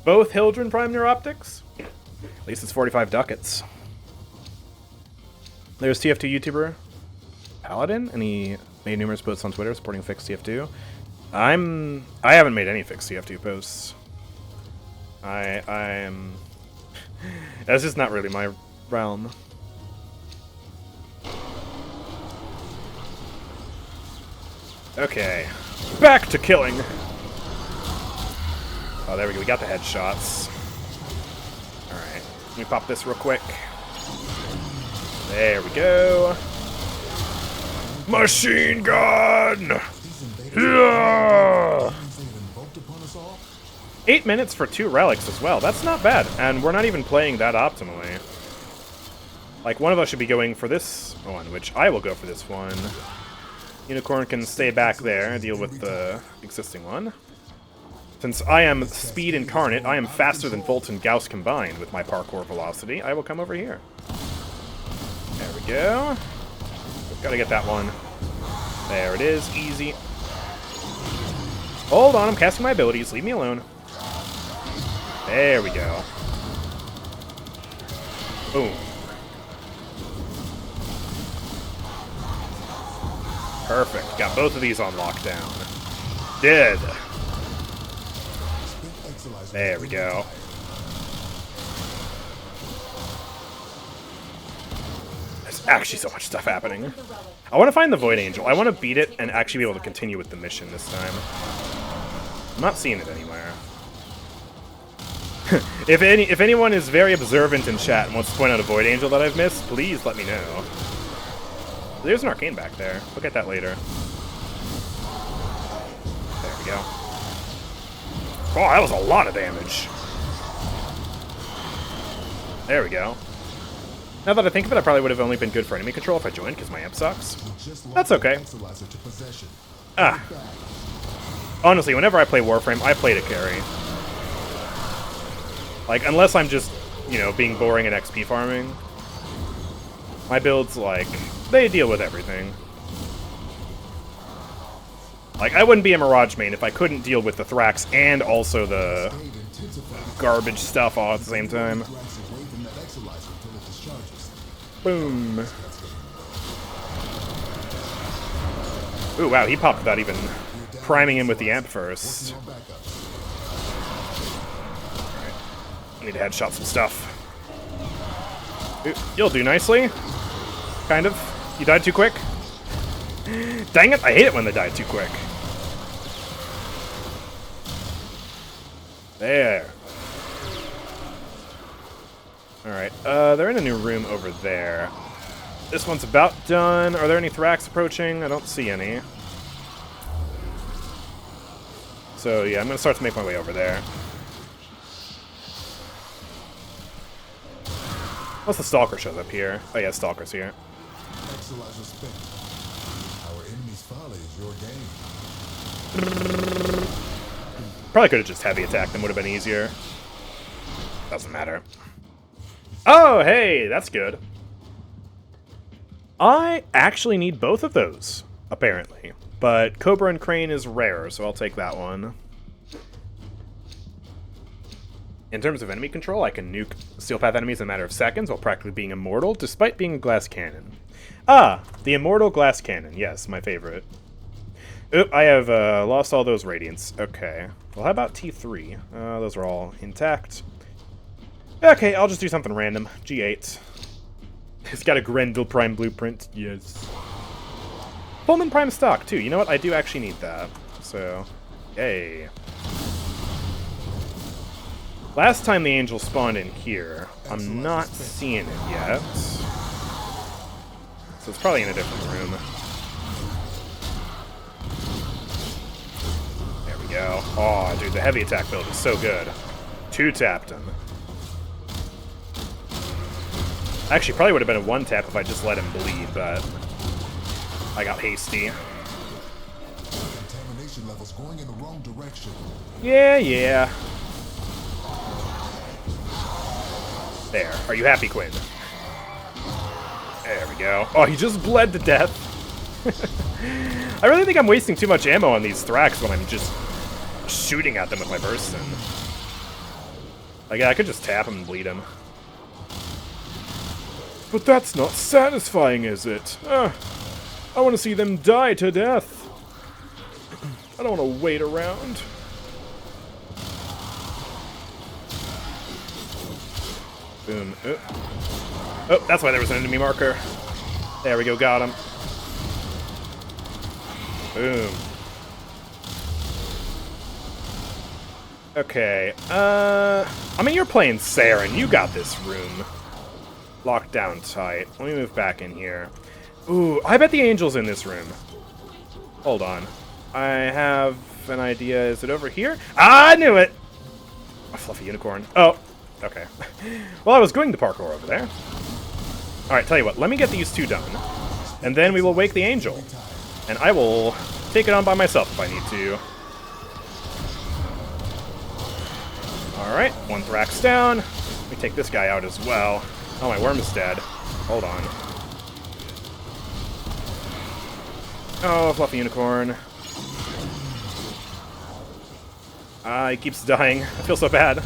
Both Hildren Prime Neuroptics? At least it's 45 ducats. There's TF2 YouTuber Paladin, and he made numerous posts on Twitter supporting fixed TF2. I haven't made any fixed TF2 posts. I'm that's just not really my realm. Okay, back to killing. Oh, there we go. We got the headshots. All right, let me pop this real quick. There we go. Machine gun! Yeah! 8 minutes for 2 relics as well. That's not bad. And we're not even playing that optimally. Like, one of us should be going for this one, which I will go for this one. Unicorn can stay back there and deal with the existing one. Since I am speed incarnate, I am faster than Volt and Gauss combined with my parkour velocity. I will come over here. There we go. Gotta get that one. There it is. Easy. Hold on, I'm casting my abilities. Leave me alone. There we go. Boom. Perfect. Got both of these on lockdown. Dead. There we go. There's actually so much stuff happening. I want to find the Void Angel. I want to beat it and actually be able to continue with the mission this time. I'm not seeing it anywhere. If anyone is very observant in chat and wants to point out a Void Angel that I've missed, please let me know. There's an Arcane back there. Look at that later. There we go. Oh, that was a lot of damage. There we go. Now that I think of it, I probably would have only been good for enemy control if I joined, because my amp sucks. That's okay. Ah. Honestly, whenever I play Warframe, I play to carry. Like, unless I'm just, you know, being boring and XP farming. My builds, like, they deal with everything. Like, I wouldn't be a Mirage main if I couldn't deal with the Thrax and also the garbage stuff all at the same time. Boom. Ooh, wow, he popped without even priming him with the amp first. Alright. I need to headshot some stuff. Ooh, you'll do nicely. Kind of. You died too quick. Dang it, I hate it when they die too quick. There. Alright, they're in a new room over there. This one's about done. Are there any Thrax approaching? I don't see any. So, yeah, I'm gonna start to make my way over there. Unless the Stalker shows up here. Oh yeah, Stalker's here. Probably could have just heavy attacked them, would have been easier. Doesn't matter. Oh, hey, that's good. I actually need both of those, apparently. But Cobra and Crane is rare, so I'll take that one. In terms of enemy control, I can nuke Steel Path enemies in a matter of seconds while practically being immortal, despite being a glass cannon. Ah, the immortal glass cannon. Yes, my favorite. Oop, I have lost all those radiants. Okay. Well, how about T3? Those are all intact. Okay, I'll just do something random. G8. It's got a Grendel Prime blueprint. Yes. Pullman Prime stock, too. You know what? I do actually need that. So, yay. Last time the angel spawned in here, I'm not seeing it yet. So it's probably in a different room. There we go. Oh, dude, the heavy attack build is so good. 2-tapped him. Actually, probably would have been a 1-tap if I just let him bleed, but I got hasty. Contamination levels going in the wrong direction. Yeah. There. Are you happy, Quinn? There we go. Oh, he just bled to death. I really think I'm wasting too much ammo on these Thrax when I'm just shooting at them with my Burstin. Like, I could just tap him and bleed him. But that's not satisfying, is it? I want to see them die to death. I don't want to wait around. Boom. Oh, that's why there was an enemy marker. There we go, got him. Boom. Okay, I mean, you're playing Saren. You got this room. locked down tight. Let me move back in here. Ooh, I bet the angel's in this room. Hold on. I have an idea. Is it over here? Ah, I knew it! A fluffy unicorn. Oh, okay. Well, I was going to parkour over there. Alright, tell you what. Let me get these two done. And then we will wake the angel. And I will take it on by myself if I need to. Alright, one Thrax down. Let me take this guy out as well. Oh, my worm is dead. Hold on. Oh, fluffy unicorn. He keeps dying. I feel so bad.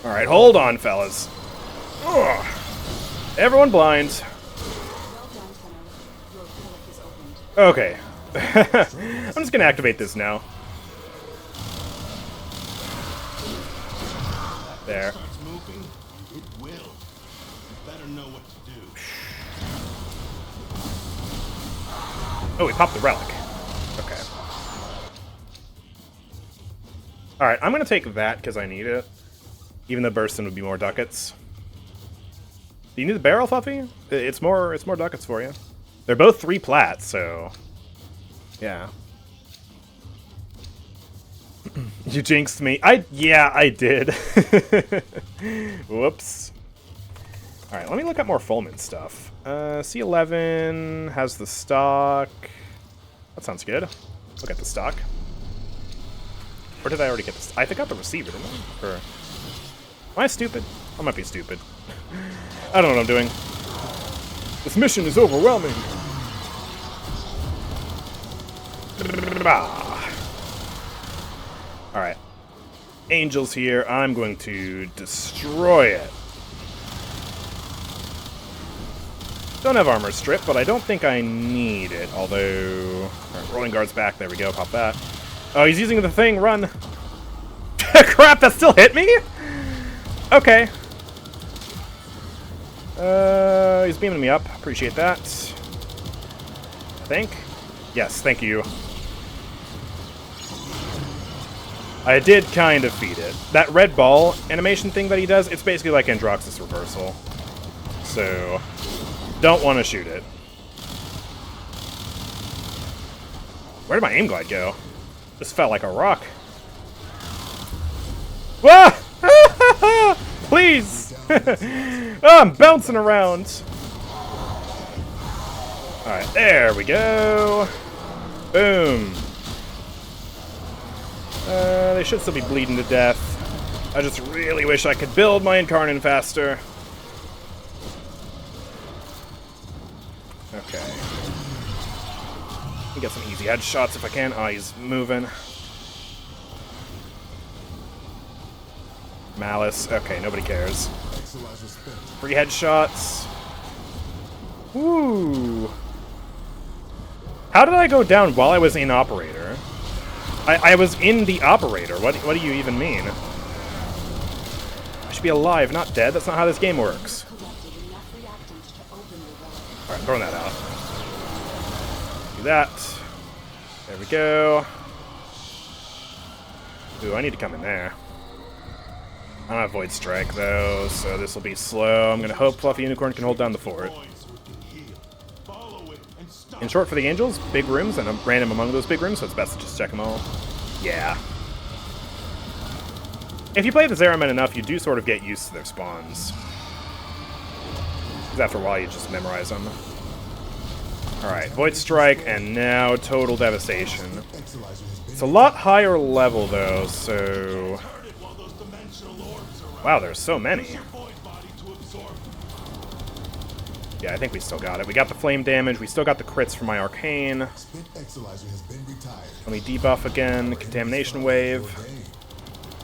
Alright, hold on, fellas. Ugh. Everyone blind. Okay. I'm just gonna activate this now. There. Oh, we popped the relic. Okay. Alright, I'm gonna take that because I need it. Even though Burstin would be more ducats. Do you need the barrel, Fluffy? It's more ducats for you. They're both 3 plats, so... yeah. You jinxed me. Yeah, I did. Whoops. Alright, let me look up more Fulmin stuff. C11 has the stock. That sounds good. Look at the stock. Or did I already get this? I think I got the receiver, didn't I? Or... am I stupid? I might be stupid. I don't know what I'm doing. This mission is overwhelming. Alright. Angel's here. I'm going to destroy it. Don't have armor strip, but I don't think I need it. Although... alright, rolling guard's back. There we go. Pop that. Oh, he's using the thing. Run. Crap, that still hit me? Okay. He's beaming me up. Appreciate that. I think. Yes, thank you. I did kind of feed it. That red ball animation thing that he does, it's basically like Androxus reversal. So, don't want to shoot it. Where did my aim glide go? This felt like a rock. Whoa! Please! Oh, I'm bouncing around. Alright, there we go. Boom. They should still be bleeding to death. I just really wish I could build my Incarnate faster. Okay. Let me get some easy headshots if I can. Oh, he's moving. Malice. Okay, nobody cares. Free headshots. Woo! How did I go down while I was in Operator? I was in the Operator. What do you even mean? I should be alive, not dead. That's not how this game works. Alright, throwing that out. Do that. There we go. Ooh, I need to come in there. I don't have Void Strike, though, so this will be slow. I'm going to hope Fluffy Unicorn can hold down the fort. In short, for the Angels, big rooms, and I'm random among those big rooms, so it's best to just check them all. Yeah. If you play the Zeramen enough, you do sort of get used to their spawns. Because after a while, you just memorize them. Alright, Void Strike, and now Total Devastation. It's a lot higher level, though, so... wow, there's so many. Yeah, I think we still got it. We got the flame damage. We still got the crits from my arcane. Let me debuff again. Contamination wave.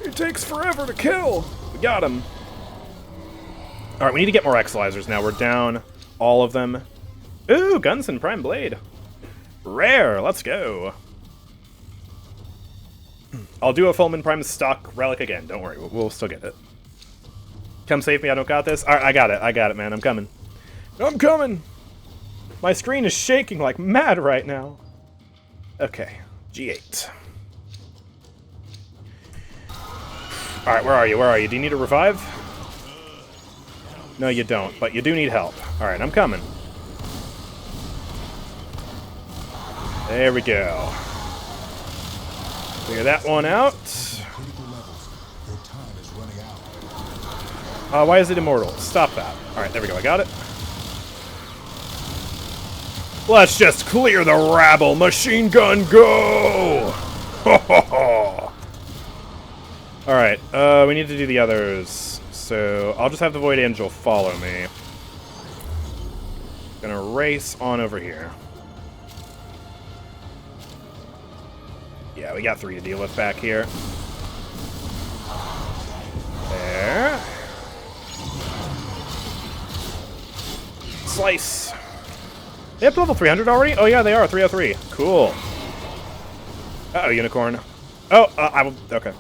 It takes forever to kill. We got him. All right, we need to get more Exilizers now. We're down all of them. Ooh, Gunson Prime Blade. Rare. Let's go. I'll do a Fulmin Prime stock relic again. Don't worry. We'll still get it. Come save me. I don't got this. All right, I got it. I got it, man. I'm coming. I'm coming! My screen is shaking like mad right now. Okay, G8. Alright, where are you? Where are you? Do you need a revive? No, you don't, but you do need help. Alright, I'm coming. There we go. Figure that one out. Critical levels. Your time is running out. Why is it immortal? Stop that. Alright, there we go. I got it. Let's just clear the rabble. Machine gun, go! Ho ho ho! Alright, we need to do the others. So, I'll just have the Void Angel follow me. Gonna race on over here. Yeah, we got 3 to deal with back here. There. Slice. They have level 300 already? Oh yeah, they are. 303. Cool. Uh-oh, unicorn. Oh, I will... Okay.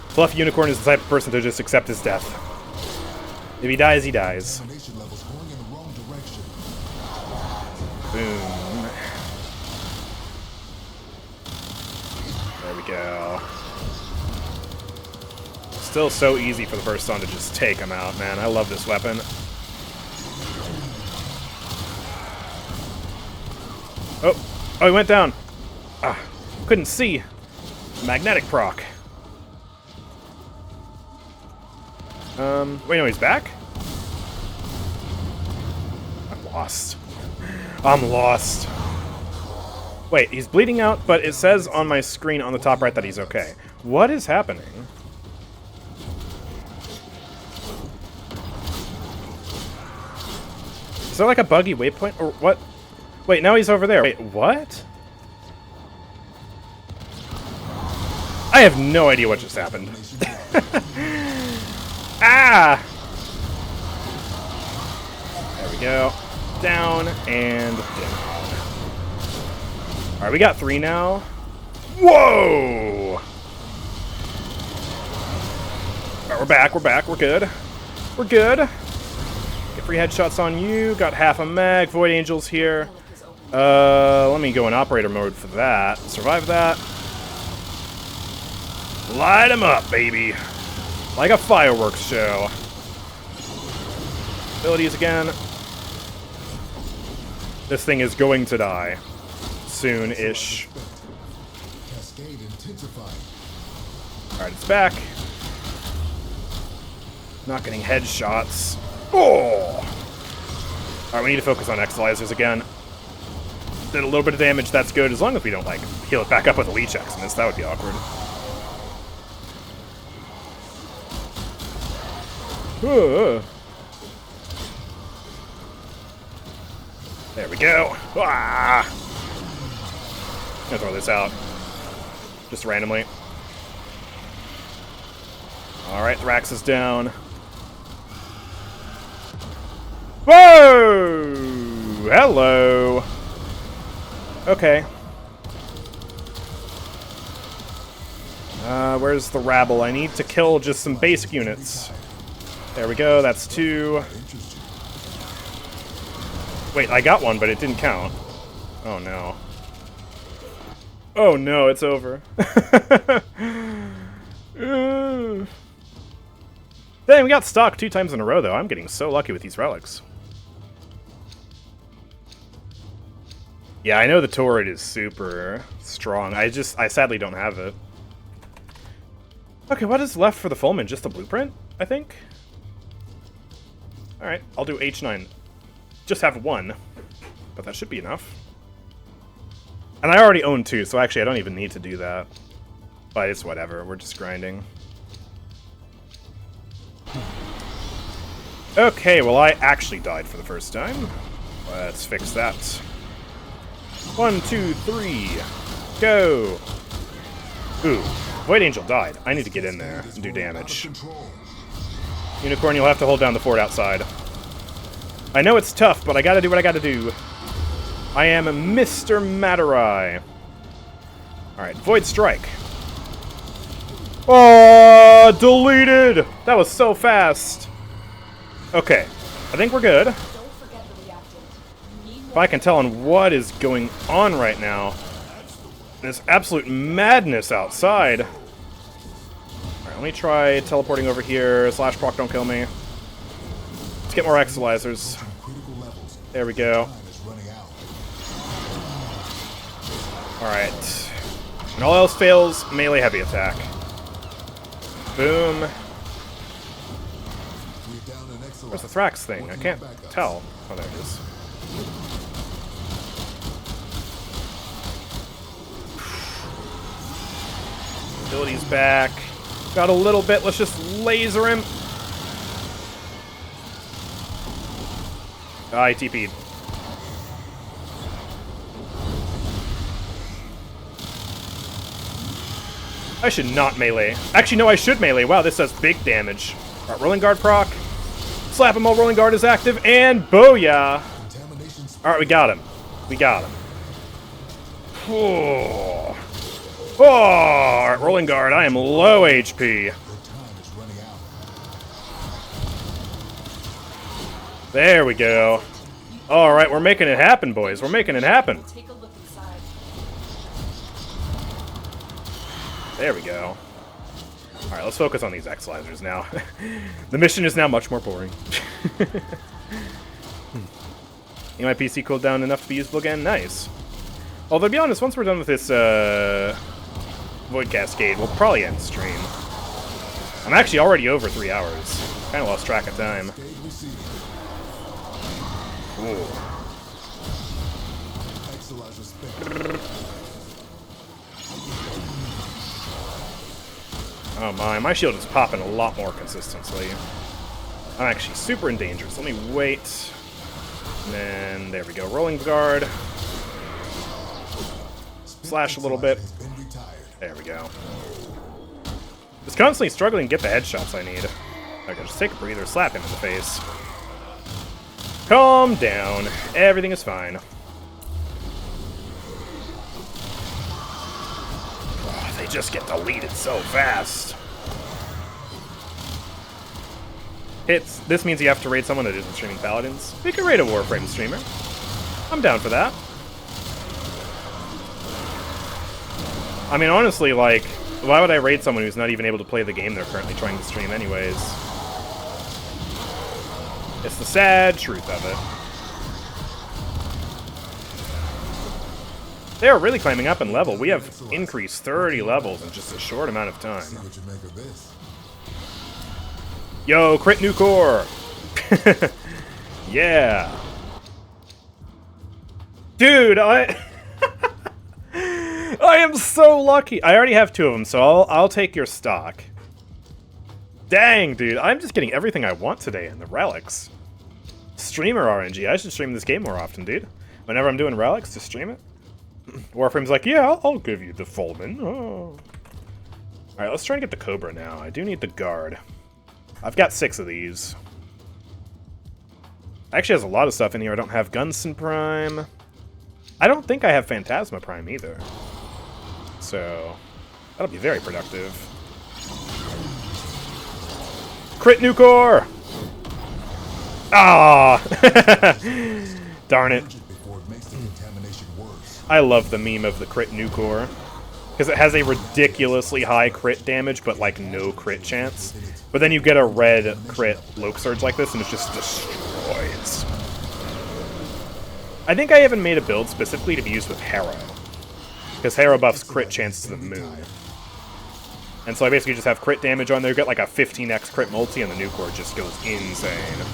Fluffy Unicorn is the type of person to just accept his death. If he dies, he dies. Coordination levels going in the wrong direction. Boom. There we go. Still so easy for the first one to just take him out, man. I love this weapon. Oh, he went down. Ah, couldn't see. Magnetic proc. Wait, no, he's back? I'm lost. I'm lost. Wait, he's bleeding out, but it says on my screen on the top right that he's okay. What is happening? Is there like a buggy waypoint, or what? Wait, now he's over there. Wait, what? I have no idea what just happened. Ah! There we go. Down and down. Alright, we got 3 now. Whoa! Alright, we're back, we're back, we're good. We're good. Get 3 headshots on you. Got half a mag. Void Angel's here. Let me go in operator mode for that. Survive that. Light 'em up, baby. Like a fireworks show. Abilities again. This thing is going to die. Soon-ish. Cascade intensified. Alright, it's back. Not getting headshots. Oh! Alright, we need to focus on Exilizers again. Did a little bit of damage, that's good, as long as we don't, like, heal it back up with a Leech Exodus. That would be awkward. There we go. Ah! I'm gonna throw this out. Just randomly. Alright, Thrax is down. Whoa! Hello! Okay. Where's the rabble? I need to kill just some basic units. There we go, that's 2. Wait, I got one, but it didn't count. Oh no. Oh no, it's over. Dang, we got stock 2 times in a row, though. I'm getting so lucky with these relics. Yeah, I know the turret is super strong. I sadly don't have it. Okay, what is left for the Fulman? Just a blueprint, I think? Alright, I'll do H9. Just have 1. But that should be enough. And I already own 2, so actually I don't even need to do that. But it's whatever, we're just grinding. Okay, well I actually died for the first time. Let's fix that. 1, 2, 3. Go! Ooh, Void Angel died. I need to get in there and do damage. Unicorn, you'll have to hold down the fort outside. I know it's tough, but I gotta do what I gotta do. I am Mr. Materai. Alright, Void Strike. Oh, deleted! That was so fast. Okay, I think we're good. If I can tell on what is going on right now. This absolute madness outside. Let me try teleporting over here. Slash proc, don't kill me. Let's get more Exolizers. There we go. Alright. When all else fails, melee heavy attack. Boom. Where's the Thrax thing? I can't tell. Oh, there it is. Ability's back. Got a little bit. Let's just laser him. I TP'd. I should not melee. Actually, no, I should melee. Wow, this does big damage. Alright, Rolling Guard proc. Slap him while Rolling Guard is active, and booyah! Alright, we got him. We got him. Oh. Oh, alright, Rolling Guard, I am low HP. There we go. Alright, we're making it happen, boys. We're making it happen. Take a look inside. There we go. Alright, let's focus on these Exolizers now. The mission is now much more boring. My PC cooled down enough to be usable again? Nice. Although, to be honest, once we're done with this Void Cascade, we'll probably end stream. I'm actually already over 3 hours. Kind of lost track of time. Ooh. Oh my shield is popping a lot more consistently. I'm actually super in danger, so let me wait. And then, there we go, Rolling Guard. Slash a little bit. There we go. Just constantly struggling to get the headshots I need. Okay, just take a breather, slap him in the face. Calm down. Everything is fine. Oh, they just get deleted so fast. This means you have to raid someone that isn't streaming Paladins. We could raid a Warframe streamer. I'm down for that. I mean, honestly, like, why would I raid someone who's not even able to play the game they're currently trying to stream anyways? It's the sad truth of it. They are really climbing up in level. We have increased 30 levels in just a short amount of time. Yo, crit new core! Yeah! Dude, I am so lucky! I already have 2 of them, so I'll take your stock. Dang, dude, I'm just getting everything I want today in the relics. Streamer RNG. I should stream this game more often, dude. Whenever I'm doing relics, to stream it. Warframe's like, yeah, I'll give you the Fulman. Oh. Alright, let's try and get the Cobra now. I do need the Guard. I've got 6 of these. Actually has a lot of stuff in here. I don't have Gunson Prime. I don't think I have Phantasma Prime either. So, that'll be very productive. Crit new core! Ah! Darn it. I love the meme of the crit new core. Because it has a ridiculously high crit damage, but like no crit chance. But then you get a red crit Loke Surge like this, and it just destroys. I think I even made a build specifically to be used with Harrow. Because Harrow buffs crit chance to the moon. And so I basically just have crit damage on there, you get like a 15x crit multi, and the new core just goes insane.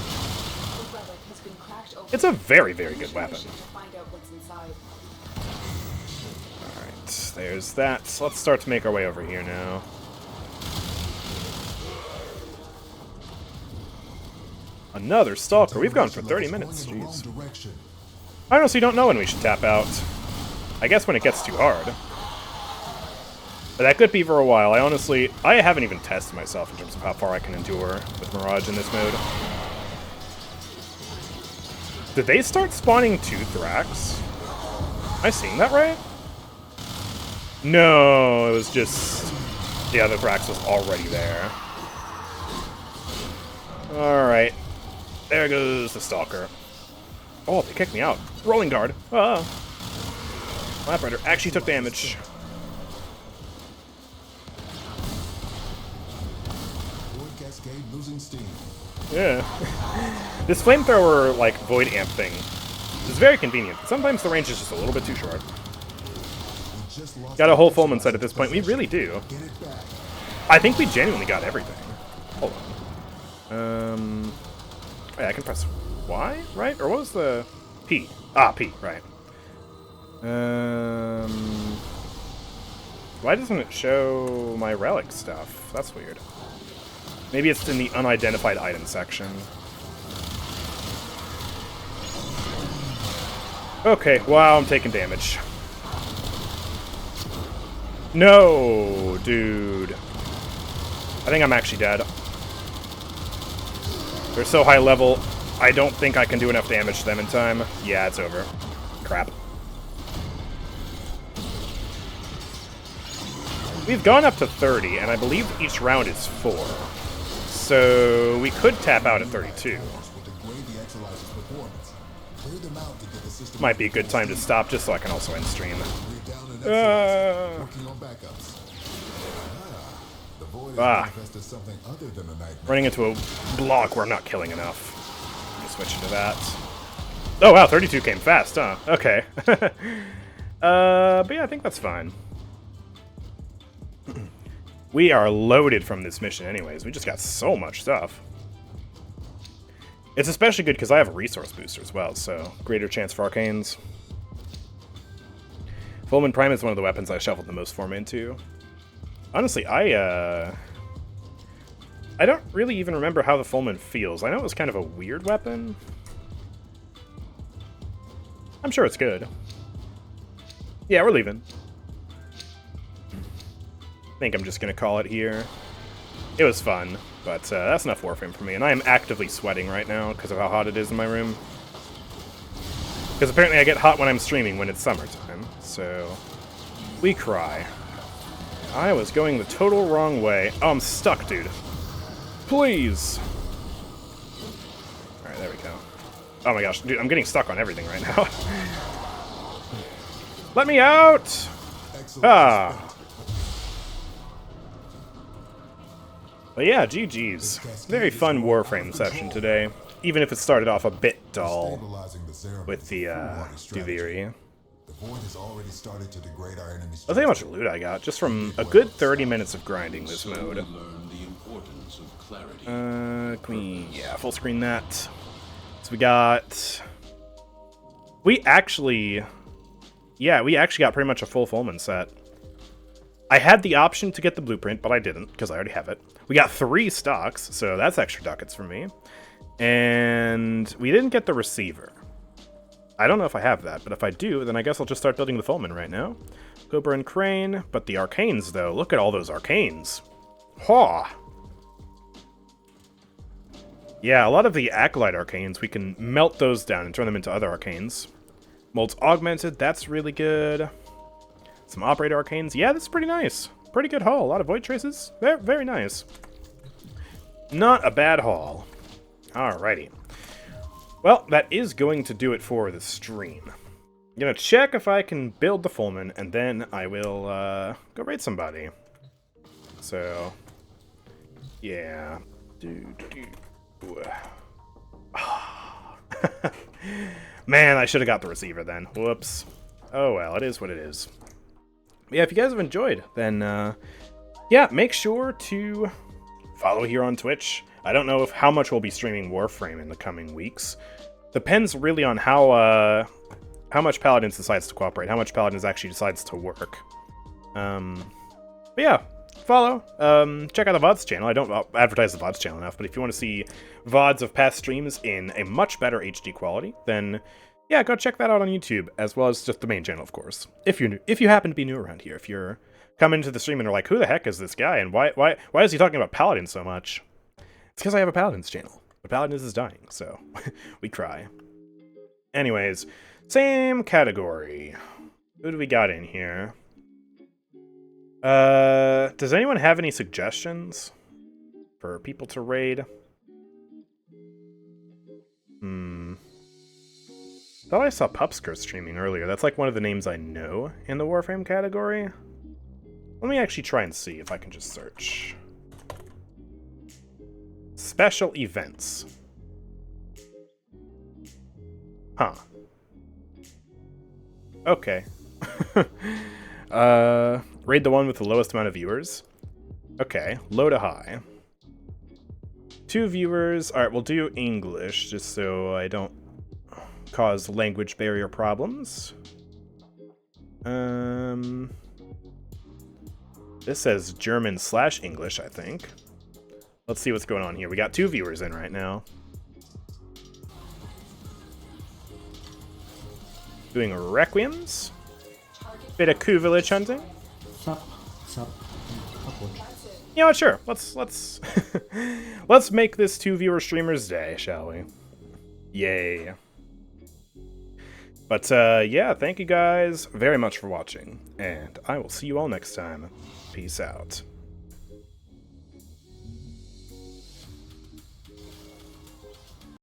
It's a very, very good weapon. Alright, there's that. So let's start to make our way over here now. Another Stalker. We've gone for 30 minutes. Jeez. I honestly don't know when we should tap out. I guess when it gets too hard. But that could be for a while. I haven't even tested myself in terms of how far I can endure with Mirage in this mode. Did they start spawning 2 Thrax? Am I seeing that right? No, it was just the other Thrax was already there. Alright. There goes the Stalker. Oh, they kicked me out. Rolling Guard. Ah. Lap Rider actually took damage. Cascade losing steam. Yeah. This flamethrower, like, void amp thing is very convenient. Sometimes the range is just a little bit too short. We just lost Got a whole Fulman set at this point. We really do. Get it back. I think we genuinely got everything. Hold on. Yeah, I can press Y, right? Or what was the P? Ah, P, right. Why doesn't it show my relic stuff? That's weird. Maybe it's in the unidentified item section. Okay, wow, I'm taking damage. No, dude. I think I'm actually dead. They're so high level, I don't think I can do enough damage to them in time. Yeah, it's over. Crap. We've gone up to 30, and I believe each round is 4. So we could tap out at 32. Might be a good time to stop, just so I can also end stream. Running into a block where I'm not killing enough. Let me switch into that. Oh wow, 32 came fast, huh? Okay. But yeah, I think that's fine. We are loaded from this mission anyways. We just got so much stuff. It's especially good because I have a resource booster as well, so greater chance for arcanes. Fulman Prime is one of the weapons I shuffled the most form into. Honestly, I don't really even remember how the Fulman feels. I know it was kind of a weird weapon. I'm sure it's good. Yeah, we're leaving. I think I'm just going to call it here. It was fun, but that's enough Warframe for me. And I am actively sweating right now because of how hot it is in my room. Because apparently I get hot when I'm streaming when it's summertime. So, we cry. I was going the total wrong way. Oh, I'm stuck, dude. Please. Alright, there we go. Oh my gosh, dude, I'm getting stuck on everything right now. Let me out! Ah. But yeah, GG's. Very fun Warframe session today. Even if it started off a bit dull with the Duviri. I'll tell you how much loot I got, just from a good 30 minutes of grinding this mode. Can we, yeah, full screen that. So we got... We actually got pretty much a full Fulman set. I had the option to get the blueprint, but I didn't, because I already have it. We got 3 stocks, so that's extra ducats for me. And we didn't get the receiver. I don't know if I have that, but if I do, then I guess I'll just start building the Fulman right now. Cobra and Crane, but the arcanes, though. Look at all those arcanes. Ha! Yeah, a lot of the Acolyte arcanes, we can melt those down and turn them into other arcanes. Molds Augmented, that's really good. Some Operator arcanes. Yeah, that's pretty nice. Pretty good haul. A lot of Void Traces. Very, very nice. Not a bad haul. Alrighty. Well, that is going to do it for the stream. I'm gonna check if I can build the Fulman, and then I will go raid somebody. So, yeah. Man, I should have got the receiver then. Whoops. Oh well, it is what it is. Yeah, if you guys have enjoyed, then yeah, make sure to follow here on Twitch. I don't know how much we'll be streaming Warframe in the coming weeks. Depends really on how much Paladins decides to cooperate, how much Paladins actually decides to work. But yeah, follow. Check out the VODs channel. I don't advertise the VODs channel enough, but if you want to see VODs of past streams in a much better HD quality, then yeah, go check that out on YouTube, as well as just the main channel, of course. If you happen to be new around here, if you're coming into the stream and are like, who the heck is this guy, and why is he talking about Paladins so much? It's because I have a Paladins channel. But Paladins is dying, so we cry. Anyways, same category. Who do we got in here? Does anyone have any suggestions for people to raid? Thought I saw Pupsker streaming earlier. That's like one of the names I know in the Warframe category. Let me actually try and see if I can just search. Special events. Huh. Okay. Raid the one with the lowest amount of viewers. Okay, low to high. 2 viewers. Alright, we'll do English, just so I don't cause language barrier problems. This says German/English, I think. Let's see what's going on here. We got 2 viewers in right now. Doing Requiems. Bit of Ku village hunting. Sup, upward. You know what, sure. Let's let's make this 2 viewer streamer's day, shall we? Yay. But yeah, thank you guys very much for watching, and I will see you all next time. Peace out.